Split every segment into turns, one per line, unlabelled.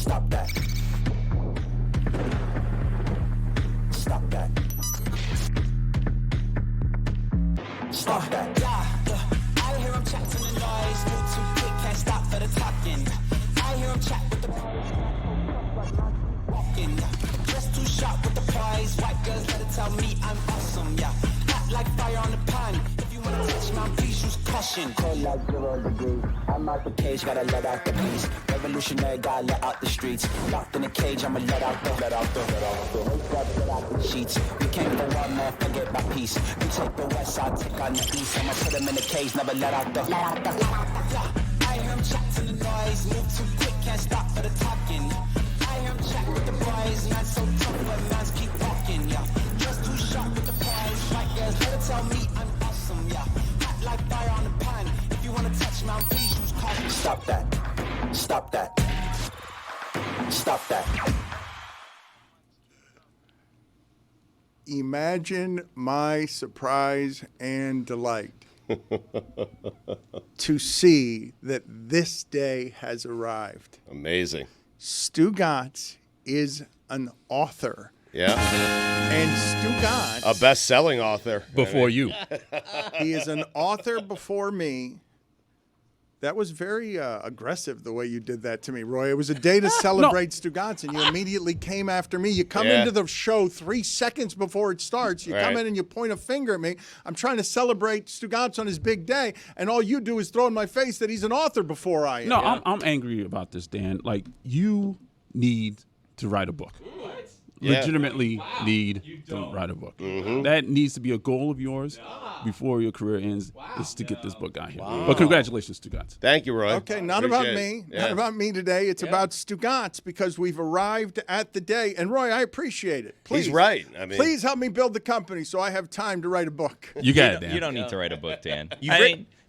Stop that. Stop that. Stop that. I hear him chat to the noise. Move too quick, can't stop for the talking. I hear him chat with the walking. Just too sharp with the prize. White girls let it tell me I'm awesome, yeah. Hot like fire on the pan. If you wanna touch my please use caution. Cold like 0 degrees. I'm out the cage, gotta let out the beast. Revolutionary, gotta let out the streets. Locked in a cage, I'ma let out the sheets. We came for one man, forget my peace. You take the west side, take on the east. I'ma put him in the cage, never let out the. I hear him chat to the noise. Move too quick, can't stop for the talking. I hear him chat with the boys. Man so tough, but mans keep walking, yeah. Just too sharp with the prize. White girls, let it tell me I'm awesome, yeah. Hot like fire on the pan. If you wanna touch my please use caution. Stop that. Stop that. Stop that.
Imagine my surprise and delight to see that this day has arrived.
Amazing.
Stugotz is an author.
Yeah.
And Stugotz,
A best-selling author.
Before you.
he is an author before me. That was very aggressive, the way you did that to me, Roy. It was a day to celebrate Stugotz, and you immediately came after me. You come into the show 3 seconds before it starts. You come in and you point a finger at me. I'm trying to celebrate Stugotz on his big day, and all you do is throw in my face that he's an author before I am.
No, I'm angry about this, Dan. Like, you need to write a book. Legitimately need to write a book. That needs to be a goal of yours before your career ends, is to get this book out here. But congratulations, Stugotz.
Thank you, Roy.
Okay, not about me. Not about me today. It's about Stugotz, because we've arrived at the day. And, Roy, I appreciate it. Please,
He's right. I mean,
please help me build the company so I have time to write a book.
You got it, Dan.
You don't need to write a book, Dan.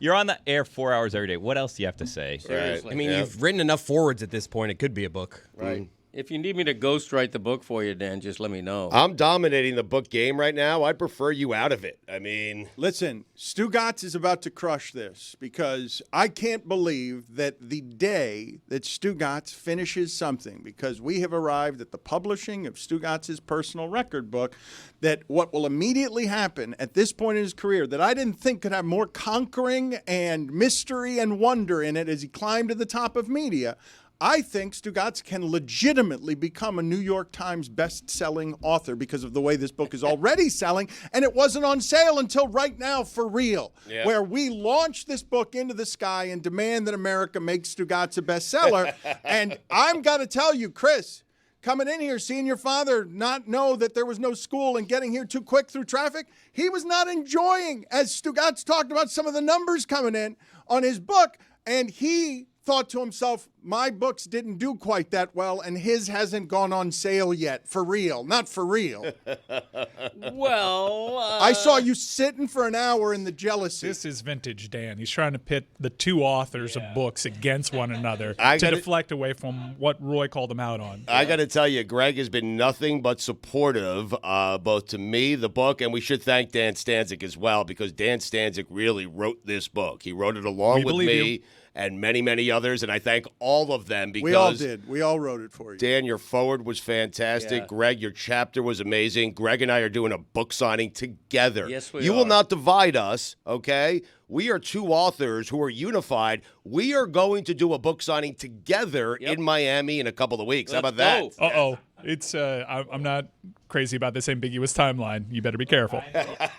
You're on the air 4 hours every day. What else do you have to say?
Seriously.
I mean, you've written enough forwards at this point. It could be a book.
Right.
If you need me to ghostwrite the book for you, Dan, just let me know.
I'm dominating the book game right now. I'd prefer you out of it. I mean,
Listen, Stugotz is about to crush this, because I can't believe that the day that Stugotz finishes something, because we have arrived at the publishing of Stugotz's personal record book, that what will immediately happen at this point in his career that I didn't think could have more conquering and mystery and wonder in it as he climbed to the top of media. I think Stugotz can legitimately become a New York Times best-selling author because of the way this book is already selling, and it wasn't on sale until right now, for real, where we launch this book into the sky and demand that America make Stugotz a bestseller. And I'm got to tell you, Chris, coming in here, seeing your father not know that there was no school and getting here too quick through traffic, he was not enjoying, as Stugotz talked about some of the numbers coming in on his book, and he thought to himself, my books didn't do quite that well, and his hasn't gone on sale yet. For real. Not for real.
Well,
I saw you sitting for an hour in the jealousy.
This is vintage Dan. He's trying to pit the two authors of books against one another to deflect away from what Roy called him out on.
I got to tell you, Greg has been nothing but supportive, both to me, the book, and we should thank Dan Stanczyk as well, because Dan Stanczyk really wrote this book. He wrote it along with me and many, many others, and I thank all of them because
we all did. We all wrote it for you.
Dan, your forward was fantastic. Greg, your chapter was amazing. Greg and I are doing a book signing together.
Yes, we
You
are.
will not divide us, okay? We are two authors who are unified. We are going to do a book signing together in Miami in a couple of weeks. How about that?
Uh-oh. It's I'm not crazy about this ambiguous timeline. You better be careful.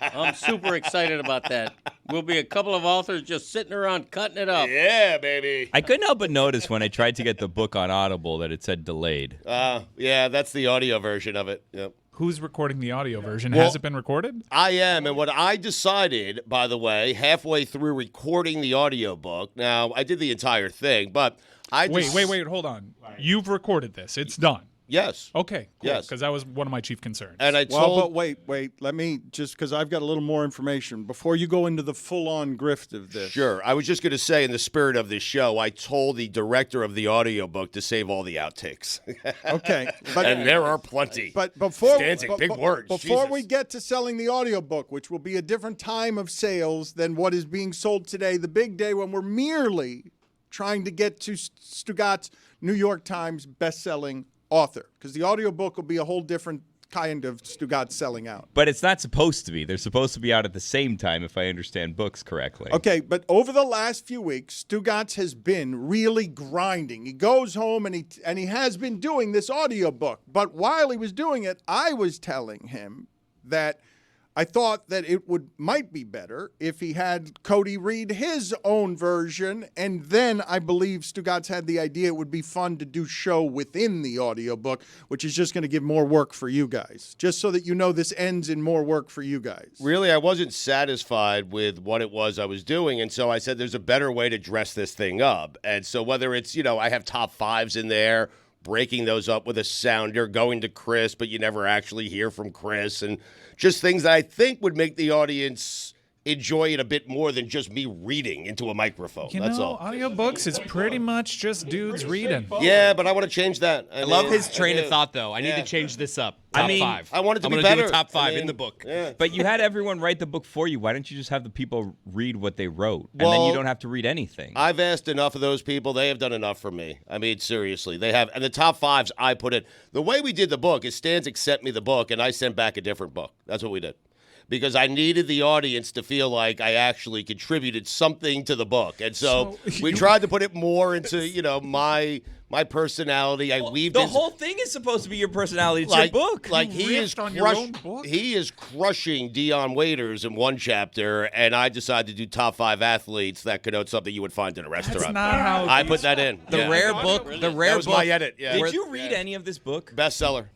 I'm super excited about that. We'll be a couple of authors just sitting around cutting it up.
Yeah, baby.
I couldn't help but notice when I tried to get the book on Audible that it said delayed.
Yeah, that's the audio version of it. Yep.
Who's recording the audio version?
Well,
Has it been recorded?
I am, and what I decided, by the way, halfway through recording the audiobook, now I did the entire thing, but I just...
Wait, hold on. You've recorded this. It's done.
Yes.
Okay, cool.
Yes.
Because that was one of my chief concerns.
And I
Well,
told...
but wait. Let me, just because I've got a little more information, before you go into the full-on grift of this.
Sure. I was just going to say, in the spirit of this show, I told the director of the audiobook to save all the outtakes.
Okay. But,
And there are plenty.
But before,
Stanczyk, big words.
Before
Jesus.
we get to selling the audiobook, which will be a different time of sales than what is being sold today, the big day when we're merely trying to get to Stugotz, New York Times best-selling author, because the audiobook will be a whole different kind of Stugotz selling out.
But it's not supposed to be. They're supposed to be out at the same time, if I understand books correctly.
Okay, but over the last few weeks, Stugotz has been really grinding. He goes home and he has been doing this audiobook. But while he was doing it, I was telling him that I thought that it might be better if he had Cody read his own version, and then I believe Stugotz had the idea it would be fun to do show within the audiobook, which is just going to give more work for you guys, just so that you know this ends in more work for you guys.
Really, I wasn't satisfied with what it was I was doing, and so I said there's a better way to dress this thing up. And so whether it's, I have top fives in there, breaking those up with a sounder, going to Chris, but you never actually hear from Chris, and just things that I think would make the audience enjoy it a bit more than just me reading into a microphone. That's all.
Audiobooks is pretty much just dudes reading.
Yeah, but I want to change that.
I love his train of thought, though. I need to change this up. Top five.
I want it to be
I'm
better.
Do a top five in the book.
Yeah.
But you had everyone write the book for you. Why don't you just have the people read what they wrote? And then you don't have to read anything.
I've asked enough of those people. They have done enough for me. I mean, seriously. They have. And the top fives I put in. The way we did the book is Stanczyk sent me the book, and I sent back a different book. That's what we did. Because I needed the audience to feel like I actually contributed something to the book. And so we tried to put it more into, my personality. I weaved
the whole thing is supposed to be your personality. It's your book.
Like he is crushing Dion Waiters in one chapter, and I decided to do top 5 athletes that connote something you would find in a restaurant.
That's not how
I put that in.
The rare book. The rare
that was
book.
my edit. Yeah.
Did you read any of this book?
Bestseller.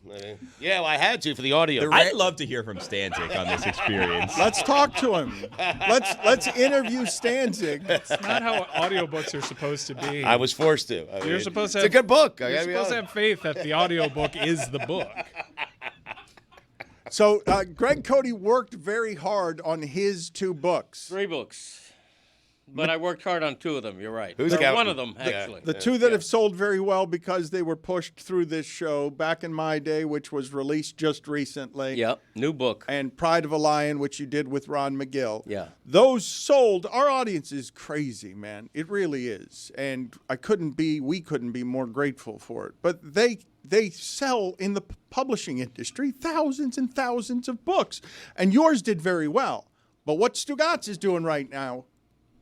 Yeah, well, I had to for the audio.
I'd love to hear from Stanczyk on this experience.
Let's talk to him. Let's interview Stanczyk.
That's not how audiobooks are supposed to be.
I was forced to.
You're supposed to
it's a good book.
You're supposed to have faith that the audiobook is the book.
So Greg Cody worked very hard on his 2 books.
3 books. But I worked hard on 2 of them. You're right.
Who's
Or
counting?
one of them, actually.
The 2 that have sold very well because they were pushed through this show, Back in My Day, which was released just recently.
Yep, new book.
And Pride of a Lion, which you did with Ron McGill.
Yeah.
Those sold. Our audience is crazy, man. It really is. And we couldn't be more grateful for it. But they sell in the publishing industry thousands and thousands of books. And yours did very well. But what Stugotz is doing right now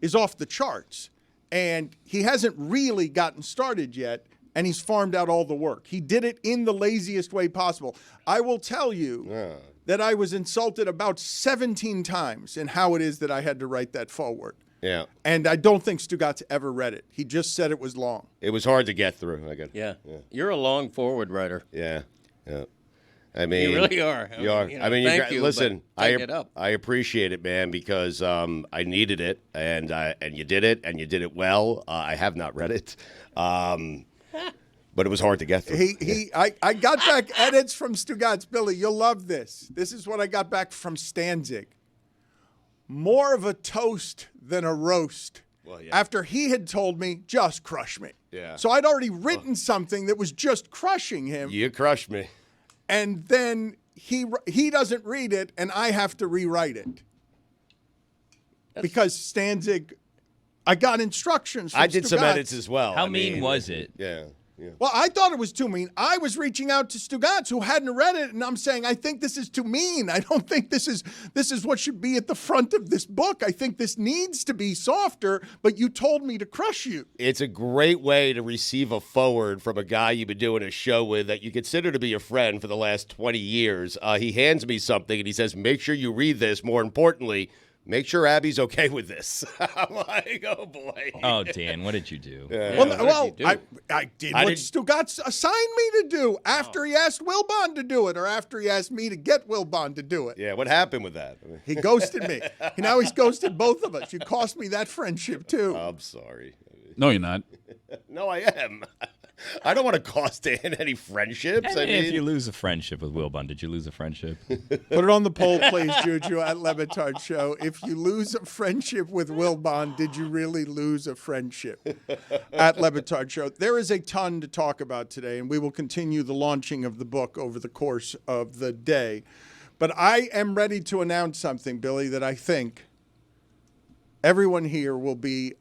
is off the charts. And he hasn't really gotten started yet, and he's farmed out all the work. He did it in the laziest way possible. I will tell you that I was insulted about 17 times in how it is that I had to write that forward.
Yeah.
And I don't think Stugotz ever read it. He just said it was long.
It was hard to get through.
Yeah. You're a long forward writer.
Yeah. I mean,
you really are.
You are.
Thank you.
Listen,
I
appreciate it, man, because I needed it, and you did it, and you did it well. I have not read it, but it was hard to get through.
I got back edits from Stugotz. Billy, you'll love this. This is what I got back from Stanczyk. More of a toast than a roast.
Well, yeah.
After he had told me, just crush me.
Yeah.
So I'd already written something that was just crushing him.
You crushed me.
And then he doesn't read it, and I have to rewrite it. Because Stanczyk, I got instructions from
I did
Stugotz.
some edits as well.
How mean was it?
Yeah.
Well, I thought it was too mean. I was reaching out to Stugotz, who hadn't read it, and I'm saying, I think this is too mean. I don't think this is what should be at the front of this book. I think this needs to be softer, but you told me to crush you.
It's a great way to receive a forward from a guy you've been doing a show with that you consider to be a friend for the last 20 years. He hands me something, and he says, make sure you read this. More importantly, make sure Abby's okay with this. I'm like, oh, boy.
Oh, Dan, what did you do?
I did what Stugotz assigned me to do after he asked Wilbon to do it, or after he asked me to get Wilbon to do it.
Yeah, what happened with that?
He ghosted me. Now he's ghosted both of us. You cost me that friendship, too.
I'm sorry.
No, you're not.
No, I am. I don't want to cost Dan any friendships.
I mean, if you lose a friendship with Wilbon, did you lose a friendship?
Put it on the poll, please, Juju, at Le Batard Show. If you lose a friendship with Wilbon, did you really lose a friendship? At Le Batard Show. There is a ton to talk about today, and we will continue the launching of the book over the course of the day. But I am ready to announce something, Billy, that I think everyone here will be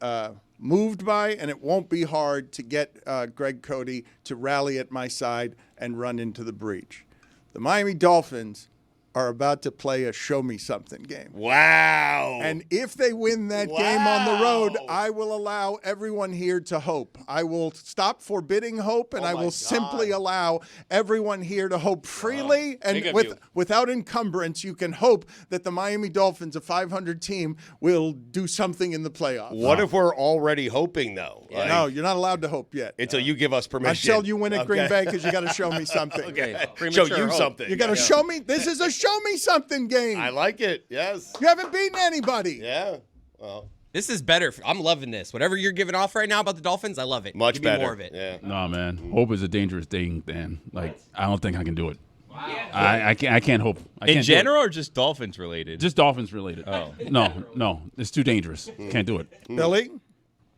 moved by, and it won't be hard to get Greg Cody to rally at my side and run into the breach. The Miami Dolphins are about to play a show-me-something game.
Wow.
And if they win that game on the road, I will allow everyone here to hope. I will stop forbidding hope, and I will simply allow everyone here to hope freely. And without encumbrance, you can hope that the Miami Dolphins, a 500 team, will do something in the playoffs.
What if we're already hoping, though?
Like, no, you're not allowed to hope yet.
Until you give us permission.
Until you win at Green Bay, because you got to show me something.
Okay. Show you something.
You got to show me. This is a show-me-something game.
I like it, yes.
You haven't beaten anybody.
Yeah, well.
This is better. I'm loving this. Whatever you're giving off right now about the Dolphins, I love it.
Much
Give
better.
me more of it.
Yeah.
No, man. Hope is a dangerous thing, Dan. Like, I don't think I can do it. Wow. I can't hope.
In general or just Dolphins related?
Just Dolphins related.
Oh.
No. It's too dangerous. Can't do it.
Billy?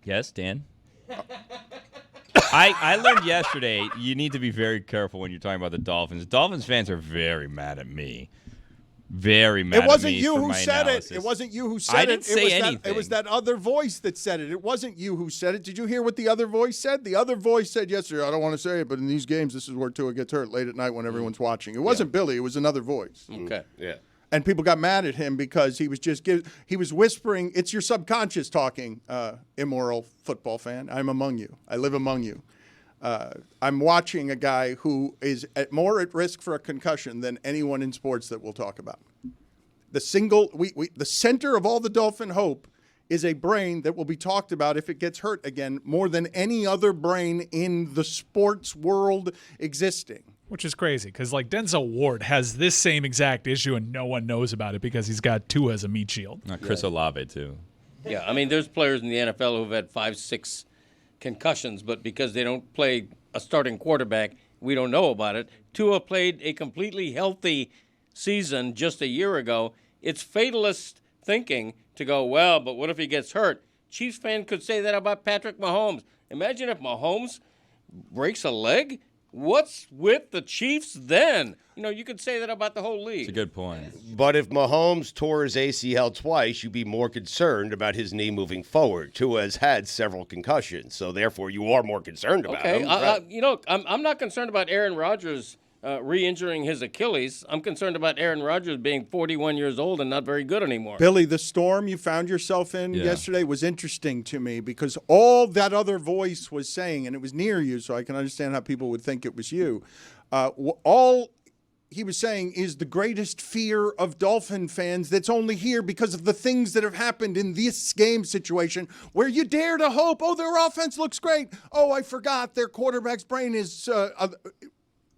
Yes, Dan? I learned yesterday you need to be very careful when you're talking about the Dolphins. Dolphins fans are very mad at me. Very mad at me.
It wasn't you who said
analysis.
it. It wasn't you who said it.
I didn't say anything.
It was that other voice that said it. It wasn't you who said it. Did you hear what the other voice said? The other voice said yesterday, I don't want to say it, but in these games, this is where Tua gets hurt late at night when everyone's watching. It wasn't Billy. It was another voice.
Okay. Yeah.
And people got mad at him because he was he was whispering, it's your subconscious talking, immoral football fan. I'm among you. I live among you. I'm watching a guy who is more at risk for a concussion than anyone in sports that we'll talk about. The center of all the Dolphin hope is a brain that will be talked about if it gets hurt again more than any other brain in the sports world existing.
Which is crazy because, like, Denzel Ward has this same exact issue and no one knows about it because he's got Tua as a meat shield.
Chris Olave, too.
Yeah, I mean, there's players in the NFL who've had 5, 6 concussions, but because they don't play a starting quarterback, we don't know about it. Tua played a completely healthy season just a year ago. It's fatalist thinking to go, well, but what if he gets hurt? Chiefs fan could say that about Patrick Mahomes. Imagine if Mahomes breaks a leg. What's with the Chiefs then? You know, you could say that about the whole league.
It's a good point.
But if Mahomes tore his ACL twice, you'd be more concerned about his knee moving forward. Tua has had several concussions, so therefore you are more concerned about him. Right.
You know, I'm not concerned about Aaron Rodgers re-injuring his Achilles. I'm concerned about Aaron Rodgers being 41 years old and not very good anymore.
Billy, the storm you found yourself in yesterday was interesting to me because all that other voice was saying, and it was near you, so I can understand how people would think it was you, all he was saying is the greatest fear of Dolphin fans that's only here because of the things that have happened in this game situation where you dare to hope, oh, their offense looks great. Oh, I forgot their quarterback's brain is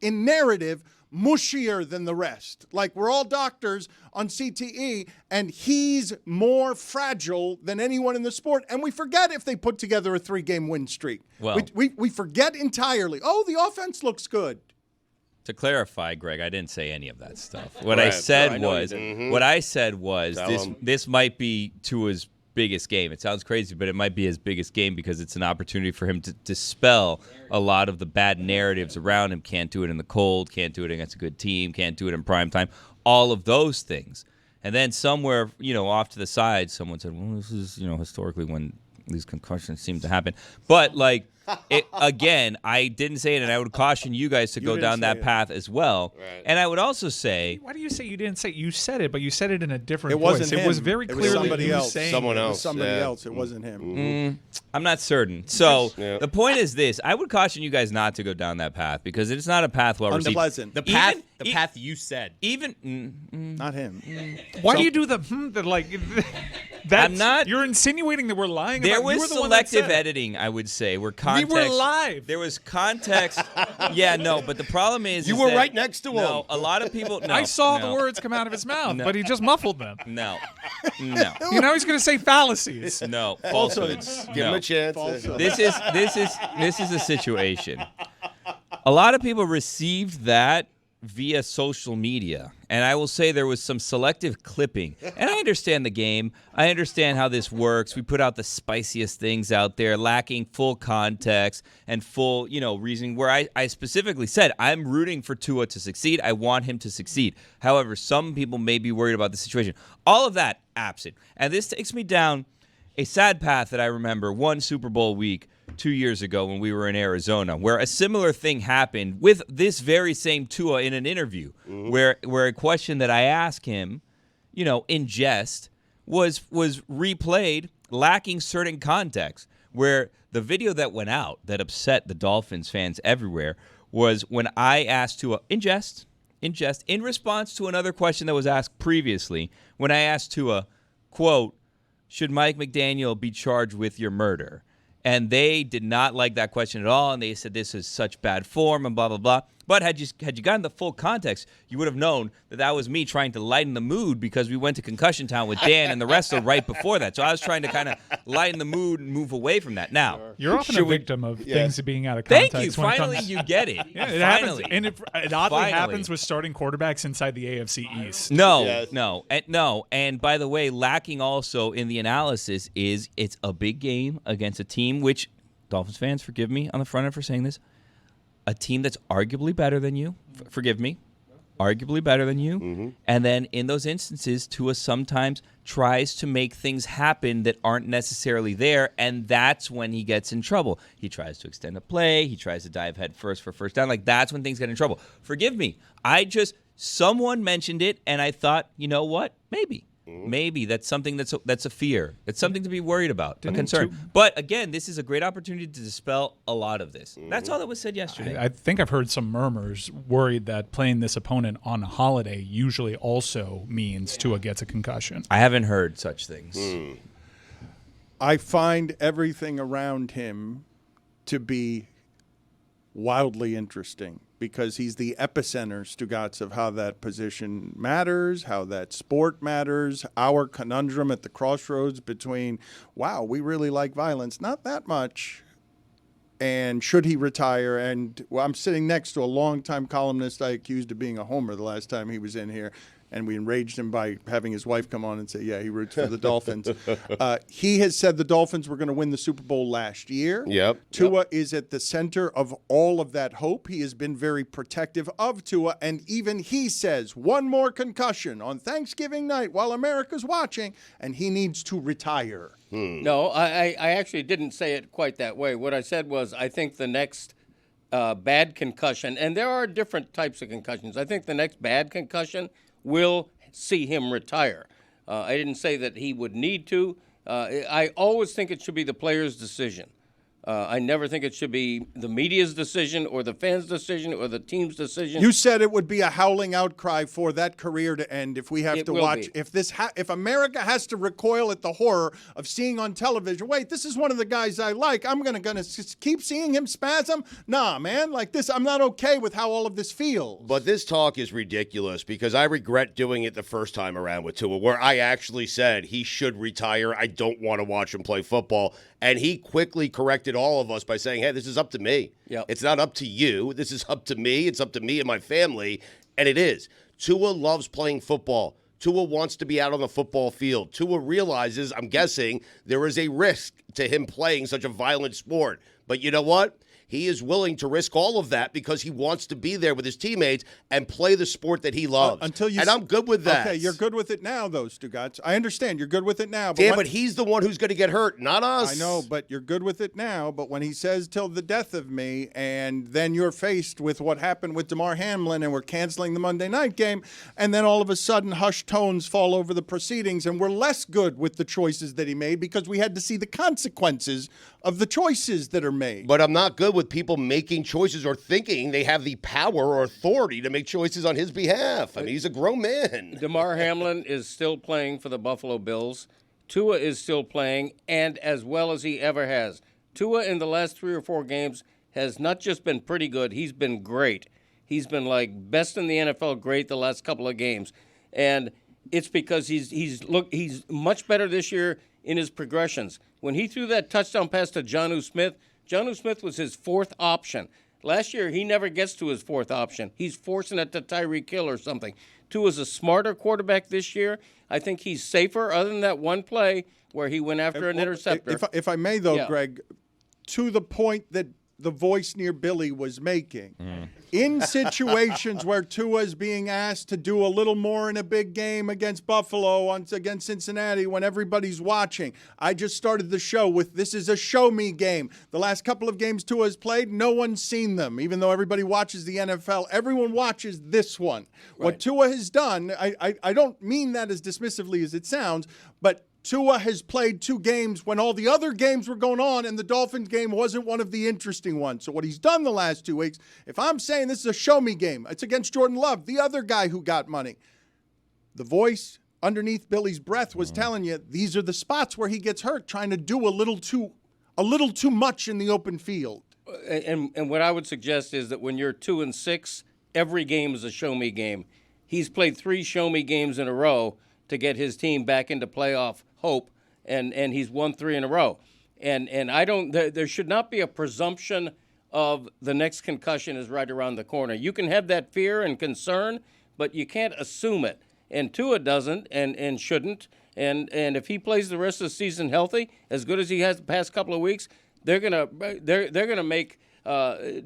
in narrative, mushier than the rest. Like we're all doctors on CTE, and he's more fragile than anyone in the sport. And we forget if they put together a 3-game win streak.
Well,
we forget entirely. Oh, the offense looks good.
To clarify, Greg, I didn't say any of that stuff. What I said was this might be Tua's biggest game. It sounds crazy, but it might be his biggest game because it's an opportunity for him to dispel a lot of the bad narratives around him. Can't do it in the cold, can't do it against a good team, can't do it in prime time, all of those things. And then somewhere, off to the side, someone said, well, this is, historically when these concussions seem to happen. But, again, I didn't say it, and I would caution you guys to go down that path as well. Right. And I would also say...
Why do you say you didn't say it? You said it, but you said it in a different
voice.
It was very clearly
somebody else.
Someone else.
It was somebody else. It wasn't him.
I'm not certain. So the point is this. I would caution you guys not to go down that path because it's not a path well received.
Unpleasant.
The path you said.
Not him.
Why do you do the
I'm not.
You're insinuating that we're lying.
There
was
was selective editing, I would say, where context.
We were live.
There was context. Yeah, no, but the problem is
you were right next to him.
No, a lot of people. No,
I saw the words come out of his mouth, but he just muffled them.
No.
He's going to say fallacies.
No, falsehoods.
Give him a chance.
This is a situation. A lot of people received that via social media. And I will say there was some selective clipping. And I understand the game. I understand how this works. We put out the spiciest things out there, lacking full context and full, reasoning, where I specifically said, I'm rooting for Tua to succeed. I want him to succeed. However, some people may be worried about the situation. All of that absent. And this takes me down a sad path that I remember one Super Bowl week 2 years ago when we were in Arizona, where a similar thing happened with this very same Tua in an interview, where a question that I asked him, in jest, was replayed lacking certain context, where the video that went out that upset the Dolphins fans everywhere was when I asked Tua, in jest, in response to another question that was asked previously, when I asked Tua, quote, should Mike McDaniel be charged with your murder? And they did not like that question at all, and they said this is such bad form and blah, blah, blah. But had you gotten the full context, you would have known that was me trying to lighten the mood because we went to Concussion Town with Dan and the rest of right before that. So I was trying to kind of lighten the mood and move away from that. Now,
you're often a victim of things being out of context.
Thank you. Finally, you get it.
Yeah, it
Finally.
happens, and it oddly happens with starting quarterbacks inside the AFC East.
No. And by the way, lacking also in the analysis is it's a big game against a team which, Dolphins fans, forgive me on the front end for saying this, a team that's arguably better than you. Forgive me. Arguably better than you. Mm-hmm. And then in those instances, Tua sometimes tries to make things happen that aren't necessarily there, and that's when he gets in trouble. He tries to extend a play. He tries to dive head first for first down. Like, that's when things get in trouble. Forgive me. Someone mentioned it, and I thought, you know what? Maybe that's something that's a fear. It's something to be worried about, a concern. But again, this is a great opportunity to dispel a lot of this. That's all that was said yesterday.
I think I've heard some murmurs worried that playing this opponent on a holiday usually also means Tua gets a concussion.
I haven't heard such things.
I find everything around him to be wildly interesting, because he's the epicenter, Stugotz, of how that position matters, how that sport matters, our conundrum at the crossroads between, wow, we really like violence, not that much, and should he retire? And I'm sitting next to a longtime columnist I accused of being a homer the last time he was in here, and we enraged him by having his wife come on and say, yeah, he roots for the Dolphins. He has said the Dolphins were going to win the Super Bowl last year. Tua is at the center of all of that hope. He has been very protective of Tua, and even he says one more concussion on Thanksgiving night while America's watching, and he needs to retire.
No, I actually didn't say it quite that way. What I said was I think the next bad concussion, and there are different types of concussions. I think the next bad concussion will see him retire. I didn't say that he would need to. I always think it should be the player's decision. I never think it should be the media's decision or the fans' decision or the team's decision.
You said it would be a howling outcry for that career to end if we have to watch. If America has to recoil at the horror of seeing on television, wait, this is one of the guys I like, I'm gonna keep seeing him spasm? Nah, man, like this, I'm not okay with how all of this feels.
But this talk is ridiculous because I regret doing it the first time around with Tua, where I actually said he should retire. I don't want to watch him play football. And he quickly corrected all of us by saying, hey, this is up to me.
Yep.
It's not up to you. This is up to me. It's up to me and my family. And it is. Tua loves playing football. Tua wants to be out on the football field. Tua realizes, I'm guessing, there is a risk to him playing such a violent sport. But you know what? He is willing to risk all of that because he wants to be there with his teammates and play the sport that he loves. And I'm good with that.
Okay, you're good with it now, though, Stugotz. I understand you're good with it now.
But he's the one who's going to get hurt, not us.
I know, but you're good with it now. But when he says till the death of me, and then you're faced with what happened with Damar Hamlin, and we're canceling the Monday night game, and then all of a sudden hushed tones fall over the proceedings, and we're less good with the choices that he made because we had to see the consequences of the choices that are made.
But I'm not good with people making choices or thinking they have the power or authority to make choices on his behalf. I mean, he's a grown man.
Damar Hamlin is still playing for the Buffalo Bills. Tua is still playing, and as well as he ever has. Tua in the last 3 or 4 games has not just been pretty good, he's been great. He's been like best in the NFL great the last couple of games. And it's because he's much better this year in his progressions. When he threw that touchdown pass to Jonnu Smith was his 4th option. Last year, he never gets to his 4th option. He's forcing it to Tyreek Hill or something. Tua's a smarter quarterback this year. I think he's safer, other than that one play where he went after an interceptor.
If I may, though, Greg, to the point that the voice near Billy was making. In situations where Tua is being asked to do a little more in a big game against Buffalo, against Cincinnati, when everybody's watching. I just started the show with, this is a show-me game. The last couple of games Tua has played, no one's seen them. Even though everybody watches the NFL, everyone watches this one. Right. What Tua has done, I don't mean that as dismissively as it sounds, but Tua has played 2 games when all the other games were going on, and the Dolphins game wasn't one of the interesting ones. So what he's done the last 2 weeks, if I'm saying this is a show-me game, it's against Jordan Love, the other guy who got money. The voice underneath Billy's breath was telling you these are the spots where he gets hurt, trying to do a little too much in the open field.
And what I would suggest is that when you're 2-6, every game is a show-me game. He's played 3 show-me games in a row to get his team back into playoff hope, and he's won 3 in a row. And I don't. There should not be a presumption of the next concussion is right around the corner. You can have that fear and concern, but you can't assume it. And Tua doesn't and shouldn't. And if he plays the rest of the season healthy, as good as he has the past couple of weeks, they're gonna make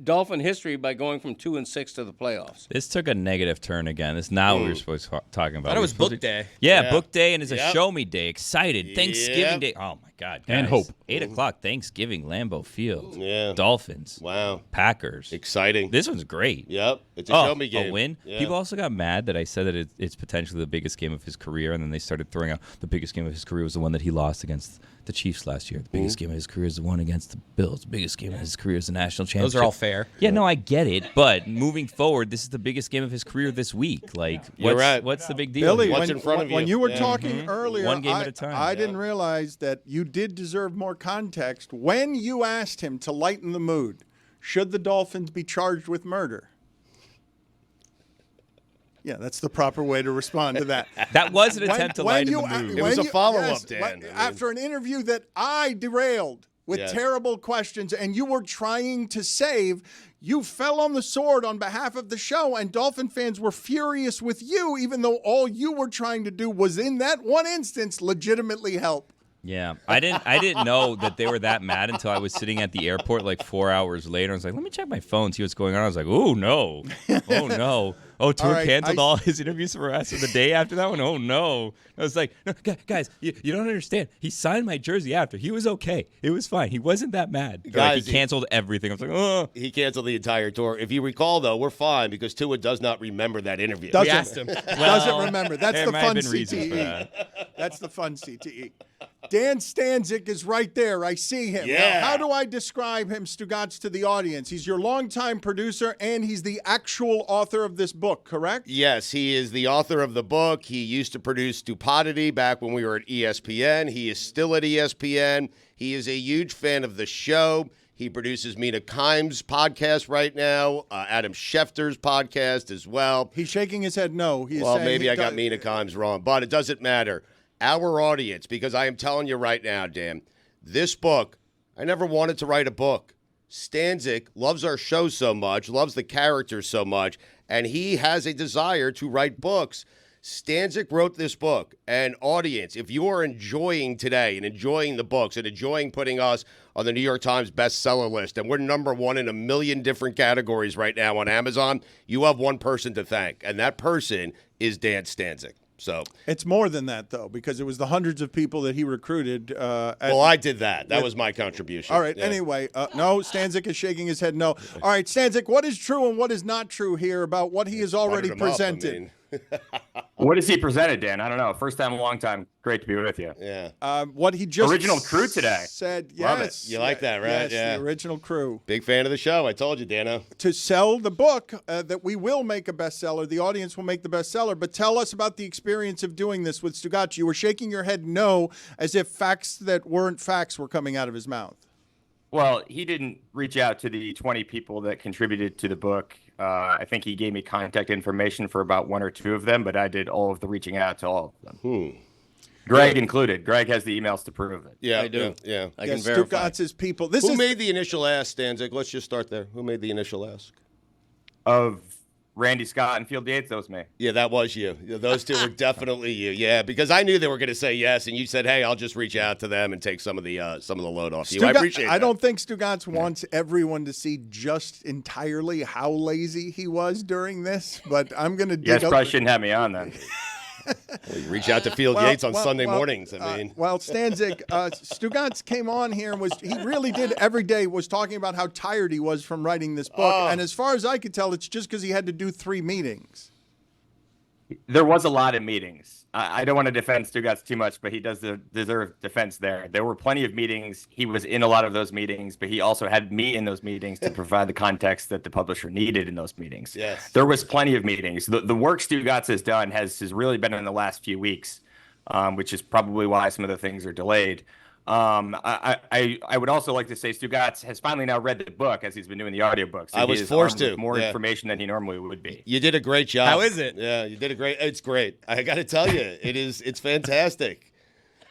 Dolphin history by going from 2-6 to the playoffs.
This took a negative turn again. This is not what we were supposed to talking about.
I thought it was book day.
Yeah, book day, and it's a show me day. Excited. Thanksgiving day. Oh, my God, guys.
And hope.
8 o'clock, Thanksgiving, Lambeau Field.
Yeah.
Dolphins.
Wow.
Packers.
Exciting.
This one's great.
Yep. It's a show me game.
A win.
Yeah.
People also got mad that I said that it's potentially the biggest game of his career, and then they started throwing out the biggest game of his career was the one that he lost against the Chiefs last year. The biggest game of his career is the one against the Bills. The biggest game of his career is the national championship.
Those are all fair.
Yeah, no, I get it. But moving forward, this is the biggest game of his career this week. Like,
You're right.
What's the big deal?
Billy,
What's in front of you?
when you were talking earlier,
One game at a time.
I didn't realize that you did deserve more context. When you asked him to lighten the mood, should the Dolphins be charged with murder? Yeah, that's the proper way to respond to that.
That was an attempt to lighten the mood.
It was a follow-up, Dan.
After an interview that I derailed with terrible questions and you were trying to save, you fell on the sword on behalf of the show, and Dolphin fans were furious with you, even though all you were trying to do was, in that one instance, legitimately help.
Yeah, I didn't know that they were that mad until I was sitting at the airport like 4 hours later. I was like, let me check my phone, see what's going on. I was like, oh no, oh no. Oh, Tua canceled all his interviews for the rest of the day after that one? Oh, no. I was like, no, guys, you don't understand. He signed my jersey after. He was okay. It was fine. He wasn't that mad.
Guys,
he canceled everything. I was like, oh.
He canceled the entire tour. If you recall, though, we're fine because Tua does not remember that interview.
We asked him.
Doesn't remember. That's
there
the
might
fun
have been reasons for
CTE.
that.
That's the fun CTE. Dan Stanczyk is right there. I see him.
Yeah.
Now, how do I describe him, Stugotz, to the audience? He's your longtime producer, and he's the actual author of this book, correct?
Yes, he is the author of the book. He used to produce Stupidity back when we were at ESPN. He is still at ESPN. He is a huge fan of the show. He produces Mina Kimes' podcast right now, Adam Schefter's podcast as well.
He's shaking his head no.
Well, maybe I got Mina Kimes wrong, but it doesn't matter. Our audience, because I am telling you right now, Dan, this book, I never wanted to write a book. Stanczyk loves our show so much, loves the characters so much, and he has a desire to write books. Stanczyk wrote this book, and audience, if you are enjoying today and enjoying the books and enjoying putting us on the New York Times bestseller list, and we're number 1 in a million different categories right now on Amazon, you have one person to thank, and that person is Dan Stanczyk. So
it's more than that, though, because it was the hundreds of people that he recruited.
Well, I did that. That was my contribution.
All right. Yeah. Anyway, no, Stanczyk is shaking his head no. All right, Stanczyk, what is true and what is not true here about what he has already presented?
What has he presented, Dan? I don't know. First time, long time. Great to be with you.
Yeah.
What he just
original crew today.
Said
Love
yes.
it.
You like that, right?
Yes, the original crew.
Big fan of the show. I told you, Dano.
To sell the book that we will make a bestseller, the audience will make the bestseller. But tell us about the experience of doing this with Stugotz. You were shaking your head no, as if facts that weren't facts were coming out of his mouth.
Well, he didn't reach out to the 20 people that contributed to the book. I think he gave me contact information for about 1 or 2 of them, but I did all of the reaching out to all of them. Greg included. Greg has the emails to prove it.
Yeah,
I do.
Yeah.
I can verify.
Stugotz's people.
Who made the initial ask, Stanczyk? Let's just start there. Who made the initial ask?
Of Randy Scott and Field Yates, that was me.
Yeah, that was you. Those two were definitely you. Yeah, because I knew they were going to say yes, and you said, "Hey, I'll just reach out to them and take some of the load off you." I appreciate that.
I don't think Stugotz wants everyone to see just entirely how lazy he was during this, but I'm going to dig
You guys probably shouldn't have me on then.
Well, you reach out to Field Yates on Sunday mornings. I mean,
Stanczyk, Stugotz came on here and he really did every day was talking about how tired he was from writing this book. And as far as I could tell, it's just because he had to do 3 meetings.
There was a lot of meetings. I don't want to defend Stugotz too much, but he does deserve defense there. There were plenty of meetings. He was in a lot of those meetings, but he also had me in those meetings to provide the context that the publisher needed in those meetings.
Yes.
There was plenty of meetings. The work Stugotz has done has really been in the last few weeks, which is probably why some of the things are delayed. I would also like to say Stugotz has finally now read the book as he's been doing the audiobooks. So
I was forced to.
More information than he normally would be.
You did a great job.
How is it?
Yeah, you did a great. It's great. I got to tell you, it's fantastic.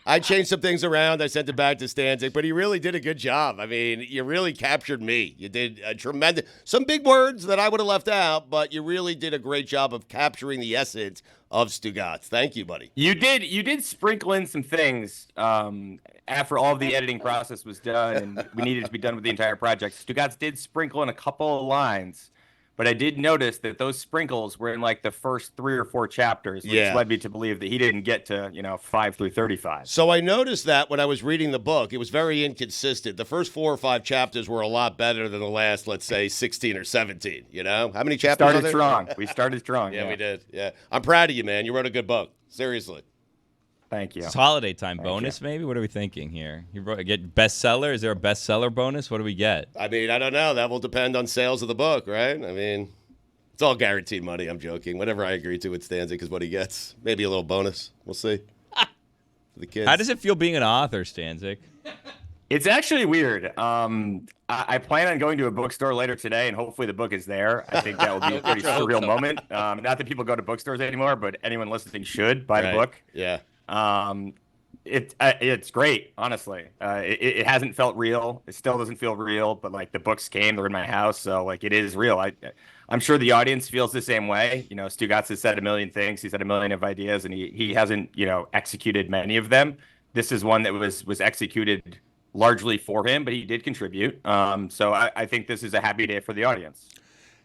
I changed some things around. I sent it back to Stanczyk, but he really did a good job. I mean, you really captured me. You did a tremendous, some big words that I would have left out, but you really did a great job of capturing the essence of Stugotz. Thank you, buddy.
You did sprinkle in some things after all of the editing process was done and we needed to be done with the entire project. Stugotz did sprinkle in a couple of lines, but I did notice that those sprinkles were in like the first 3 or 4 chapters, which led me to believe that he didn't get to 5 through 35.
So I noticed that when I was reading the book, it was very inconsistent. The first 4 or 5 chapters were a lot better than the last, let's say, 16 or 17. How many chapters?
Started strong. We started strong.
Yeah, we did. Yeah, I'm proud of you, man. You wrote a good book. Seriously.
Thank you.
It's holiday time bonus, maybe? What are we thinking here? You get bestseller? Is there a bestseller bonus? What do we get?
I mean, I don't know. That will depend on sales of the book, right? I mean, it's all guaranteed money. I'm joking. Whatever I agree to with Stanczyk is what he gets. Maybe a little bonus. We'll see. For the kids.
How does it feel being an author, Stanczyk?
It's actually weird. I plan on going to a bookstore later today, and hopefully the book is there. I think that will be a pretty surreal moment. Not that people go to bookstores anymore, but anyone listening should buy the book.
Yeah.
It's great, honestly. It hasn't felt real. It still doesn't feel real, but like the books came, they're in my house, so like it is real. I'm sure the audience feels the same way. Stugotz has said a million things. He's had a million of ideas, and he hasn't executed many of them. This is one that was executed largely for him, but he did contribute. So I think this is a happy day for the audience.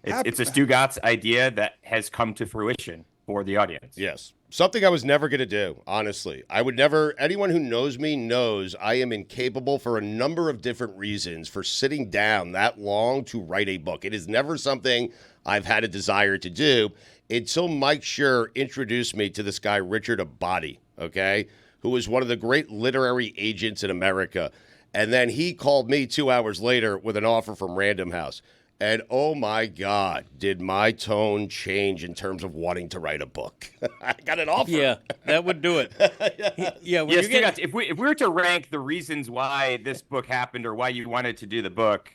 It's a Stugotz idea that has come to fruition for the audience.
Yes. Something I was never going to do, honestly. I would never, anyone who knows me knows I am incapable for a number of different reasons for sitting down that long to write a book. It is never something I've had a desire to do until Mike Schur introduced me to this guy, Richard Abadi, okay, who was one of the great literary agents in America. And then he called me 2 hours later with an offer from Random House. And oh my God, did my tone change in terms of wanting to write a book? I got an offer.
Yeah, that would do it.
Yes, if we were to rank the reasons why this book happened or why you wanted to do the book,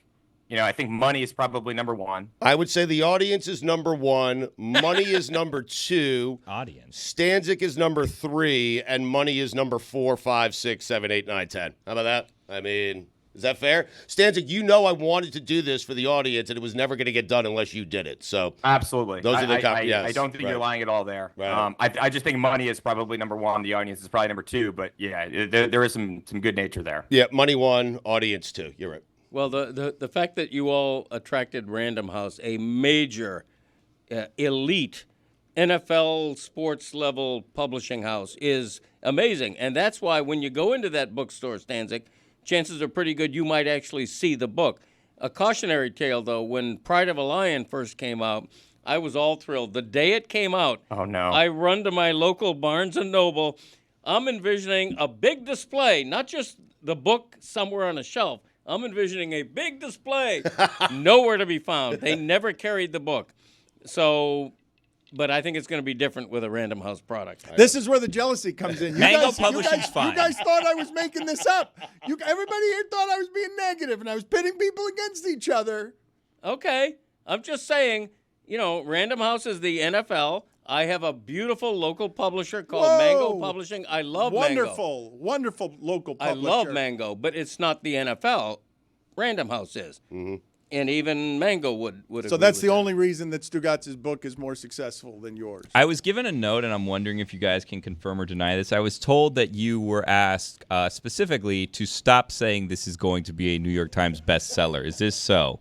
I think money is probably number 1.
I would say the audience is number 1, money is number 2,
audience.
Stanczyk is number 3, and money is number 4, 5, 6, 7, 8, 9, 10. How about that? I mean, is that fair? Stanczyk, I wanted to do this for the audience, and it was never going to get done unless you did it. So
absolutely,
those are the
yes, I don't think you're lying at all there.
Right.
I just think money is probably number 1. The audience is probably number 2. But yeah, there is some good nature there.
Yeah, money 1, audience 2. You're right.
Well, the fact that you all attracted Random House, a major, elite NFL sports level publishing house, is amazing, and that's why when you go into that bookstore, Stanczyk, chances are pretty good you might actually see the book. A cautionary tale, though, when Pride of a Lion first came out, I was all thrilled. The day it came out,
oh no!
I run to my local Barnes & Noble. I'm envisioning a big display, not just the book somewhere on a shelf. I'm envisioning a big display, nowhere to be found. They never carried the book. So, but I think it's going to be different with a Random House product.
This is where the jealousy comes in.
Mango Publishing's fine.
You guys thought I was making this up. Everybody here thought I was being negative, and I was pitting people against each other.
Okay. I'm just saying, Random House is the NFL. I have a beautiful local publisher called Mango Publishing. I love Mango.
Wonderful local publisher.
I love Mango, but it's not the NFL. Random House is.
Mm-hmm.
and even Mango would
So that's the only reason that Stugotz's book is more successful than yours.
I was given a note, and I'm wondering if you guys can confirm or deny this. I was told that you were asked specifically to stop saying this is going to be a New York Times bestseller. Is this so?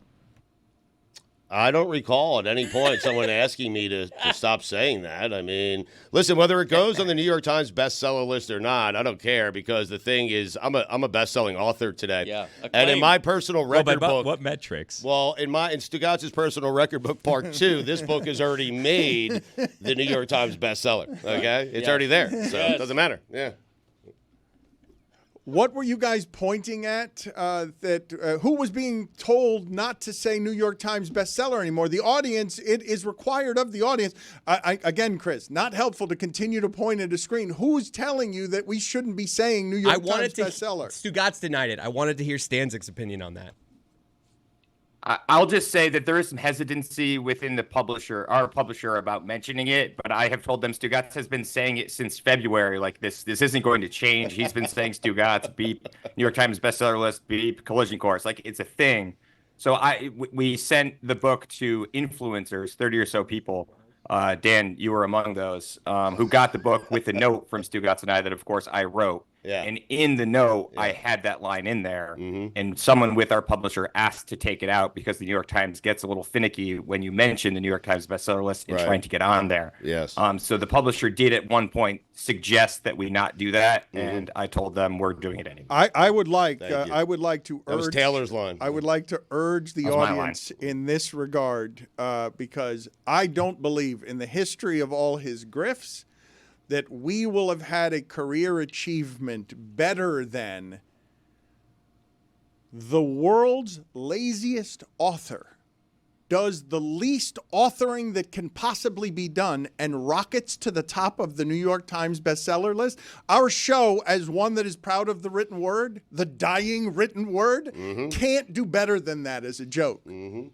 I don't recall at any point someone asking me to stop saying that. I mean, listen, whether it goes on the New York Times bestseller list or not, I don't care, because the thing is, I'm a best-selling author today.
Yeah,
and in my personal record book,
what metrics?
Well, in Stugotz's personal record book part 2, this book has already made the New York Times bestseller. Okay, it's already there, so it doesn't matter. Yeah.
What were you guys pointing at? Who was being told not to say New York Times bestseller anymore? The audience. It is required of the audience. Again, Chris, not helpful to continue to point at a screen. Who's telling you that we shouldn't be saying New York Times bestseller?
Stugotz denied it. I wanted to hear Stanczyk's opinion on that.
I'll just say that there is some hesitancy within our publisher, about mentioning it, but I have told them Stugotz has been saying it since February. Like, this isn't going to change. He's been saying Stugotz, beep, New York Times bestseller list, beep, collision course. Like, it's a thing. So we sent the book to influencers, 30 or so people. Dan, you were among those, who got the book with a note from Stugotz and I that, of course, I wrote.
Yeah.
And in the note, I had that line in there, and someone with our publisher asked to take it out because the New York Times gets a little finicky when you mention the New York Times bestseller list and trying to get on there.
Yes.
So the publisher did at one point suggest that we not do that, and I told them we're doing it anyway.
I would like to urge.
That was Taylor's line.
I would like to urge the audience in this regard, because I don't believe in the history of all his grifts that we will have had a career achievement better than the world's laziest author does the least authoring that can possibly be done and rockets to the top of the New York Times bestseller list. Our show, as one that is proud of the written word, the dying written word, can't do better than that as a joke.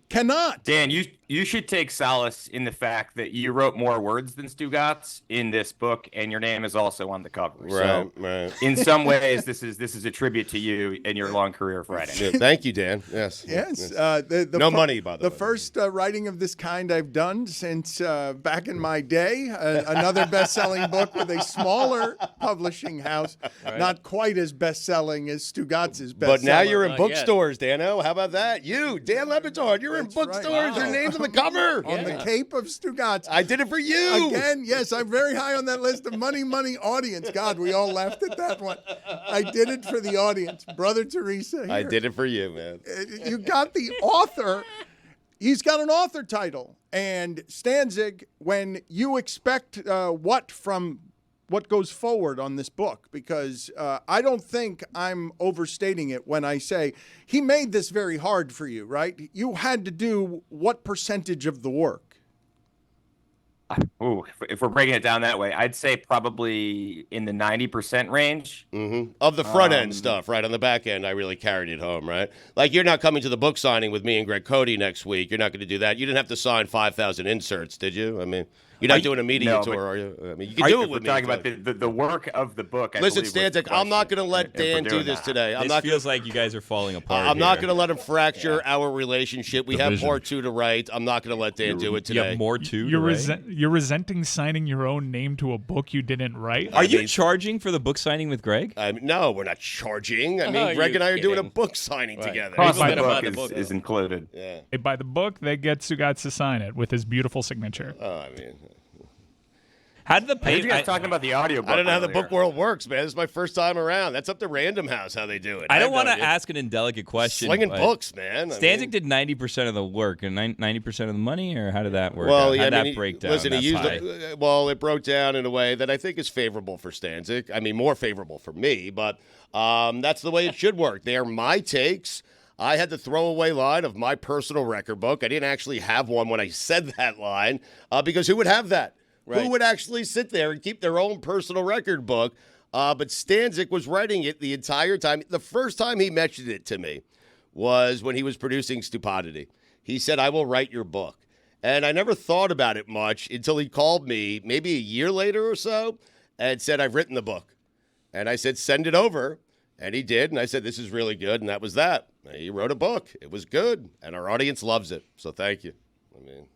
Cannot.
Dan, you should take solace in the fact that you wrote more words than Stugotz in this book, and your name is also on the cover.
Right.
In some ways, this is a tribute to you and your long career of writing.
Yeah, thank you, Dan. Yes. No money, by the way.
The first writing of this kind I've done since back in my day. Another best-selling book with a smaller publishing house, not quite as best-selling as Stugotz's bestseller.
But now you're in bookstores, Dano. How about that? You, Dan Le Batard, you're in bookstores. Right. Wow. Your name's on the cover.
On the cape of Stugotz.
I did it for you.
Again, yes, I'm very high on that list of money audience. God, we all laughed at that one. I did it for the audience. Brother Teresa here.
I did it for you, man.
You got the author. He's got an author title. And Stanczyk, when you expect what from what goes forward on this book, because I don't think I'm overstating it when I say he made this very hard for you, right? You had to do what percentage of the work?
Ooh, if we're breaking it down that way, I'd say probably in the 90% range.
Of the front end stuff, right? On the back end, I really carried it home, right? Like, you're not coming to the book signing with me and Greg Cody next week. You're not going to do that. You didn't have to sign 5,000 inserts, did you? I mean, you're not doing a media tour, are you? I mean, you can do it with me.
We're talking about the work of the book.
Listen, Stanczyk, I'm not going to let Dan do this today.
This feels like you guys are falling apart.
I'm not going to let him fracture our relationship. We have part 2 to write. I'm not going to let Dan do it today.
You have more 2
You're resenting signing your own name to a book you didn't write?
Are you charging for the book signing with Greg?
No, we're not charging. I mean, Greg and I are doing a book signing together.
By the book is included.
Yeah. By the book, they get Stugotz to sign it with his beautiful signature.
Oh, I mean...
How did the page?
You guys talking about the audiobook?
I don't know how the book world works, man. This is my first time around. That's up to Random House how they do it.
I don't want to ask an indelicate question.
Slinging books, man.
Stanczyk did 90% of the work and 90% of the money, or how did that work?
Well,
how did that break down?
Listen, it broke down in a way that I think is favorable for Stanczyk. I mean, more favorable for me, but that's the way it should work. They are my takes. I had the throwaway line of my personal record book. I didn't actually have one when I said that line because who would have that? Right. Who would actually sit there and keep their own personal record book? But Stanczyk was writing it the entire time. The first time he mentioned it to me was when he was producing Stupidity. He said, I will write your book. And I never thought about it much until he called me maybe a year later or so and said, I've written the book. And I said, send it over. And he did, and I said, this is really good, and that was that. He wrote a book. It was good, and our audience loves it, so thank you. I mean,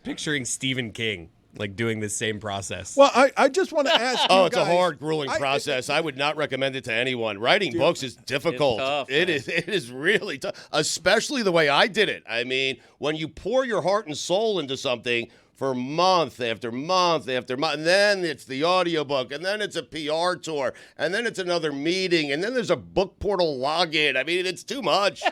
picturing Stephen King, like, doing the same process.
Well, I just want to ask you
it's
guys,
a hard, grueling process. I would not recommend it to anyone. Writing books is difficult.
It's tough,
It is really tough, especially the way I did it. I mean, when you pour your heart and soul into something for month after month after month, and then it's the audiobook, and then it's a PR tour, and then it's another meeting, and then there's a book portal login. I mean, it's too much.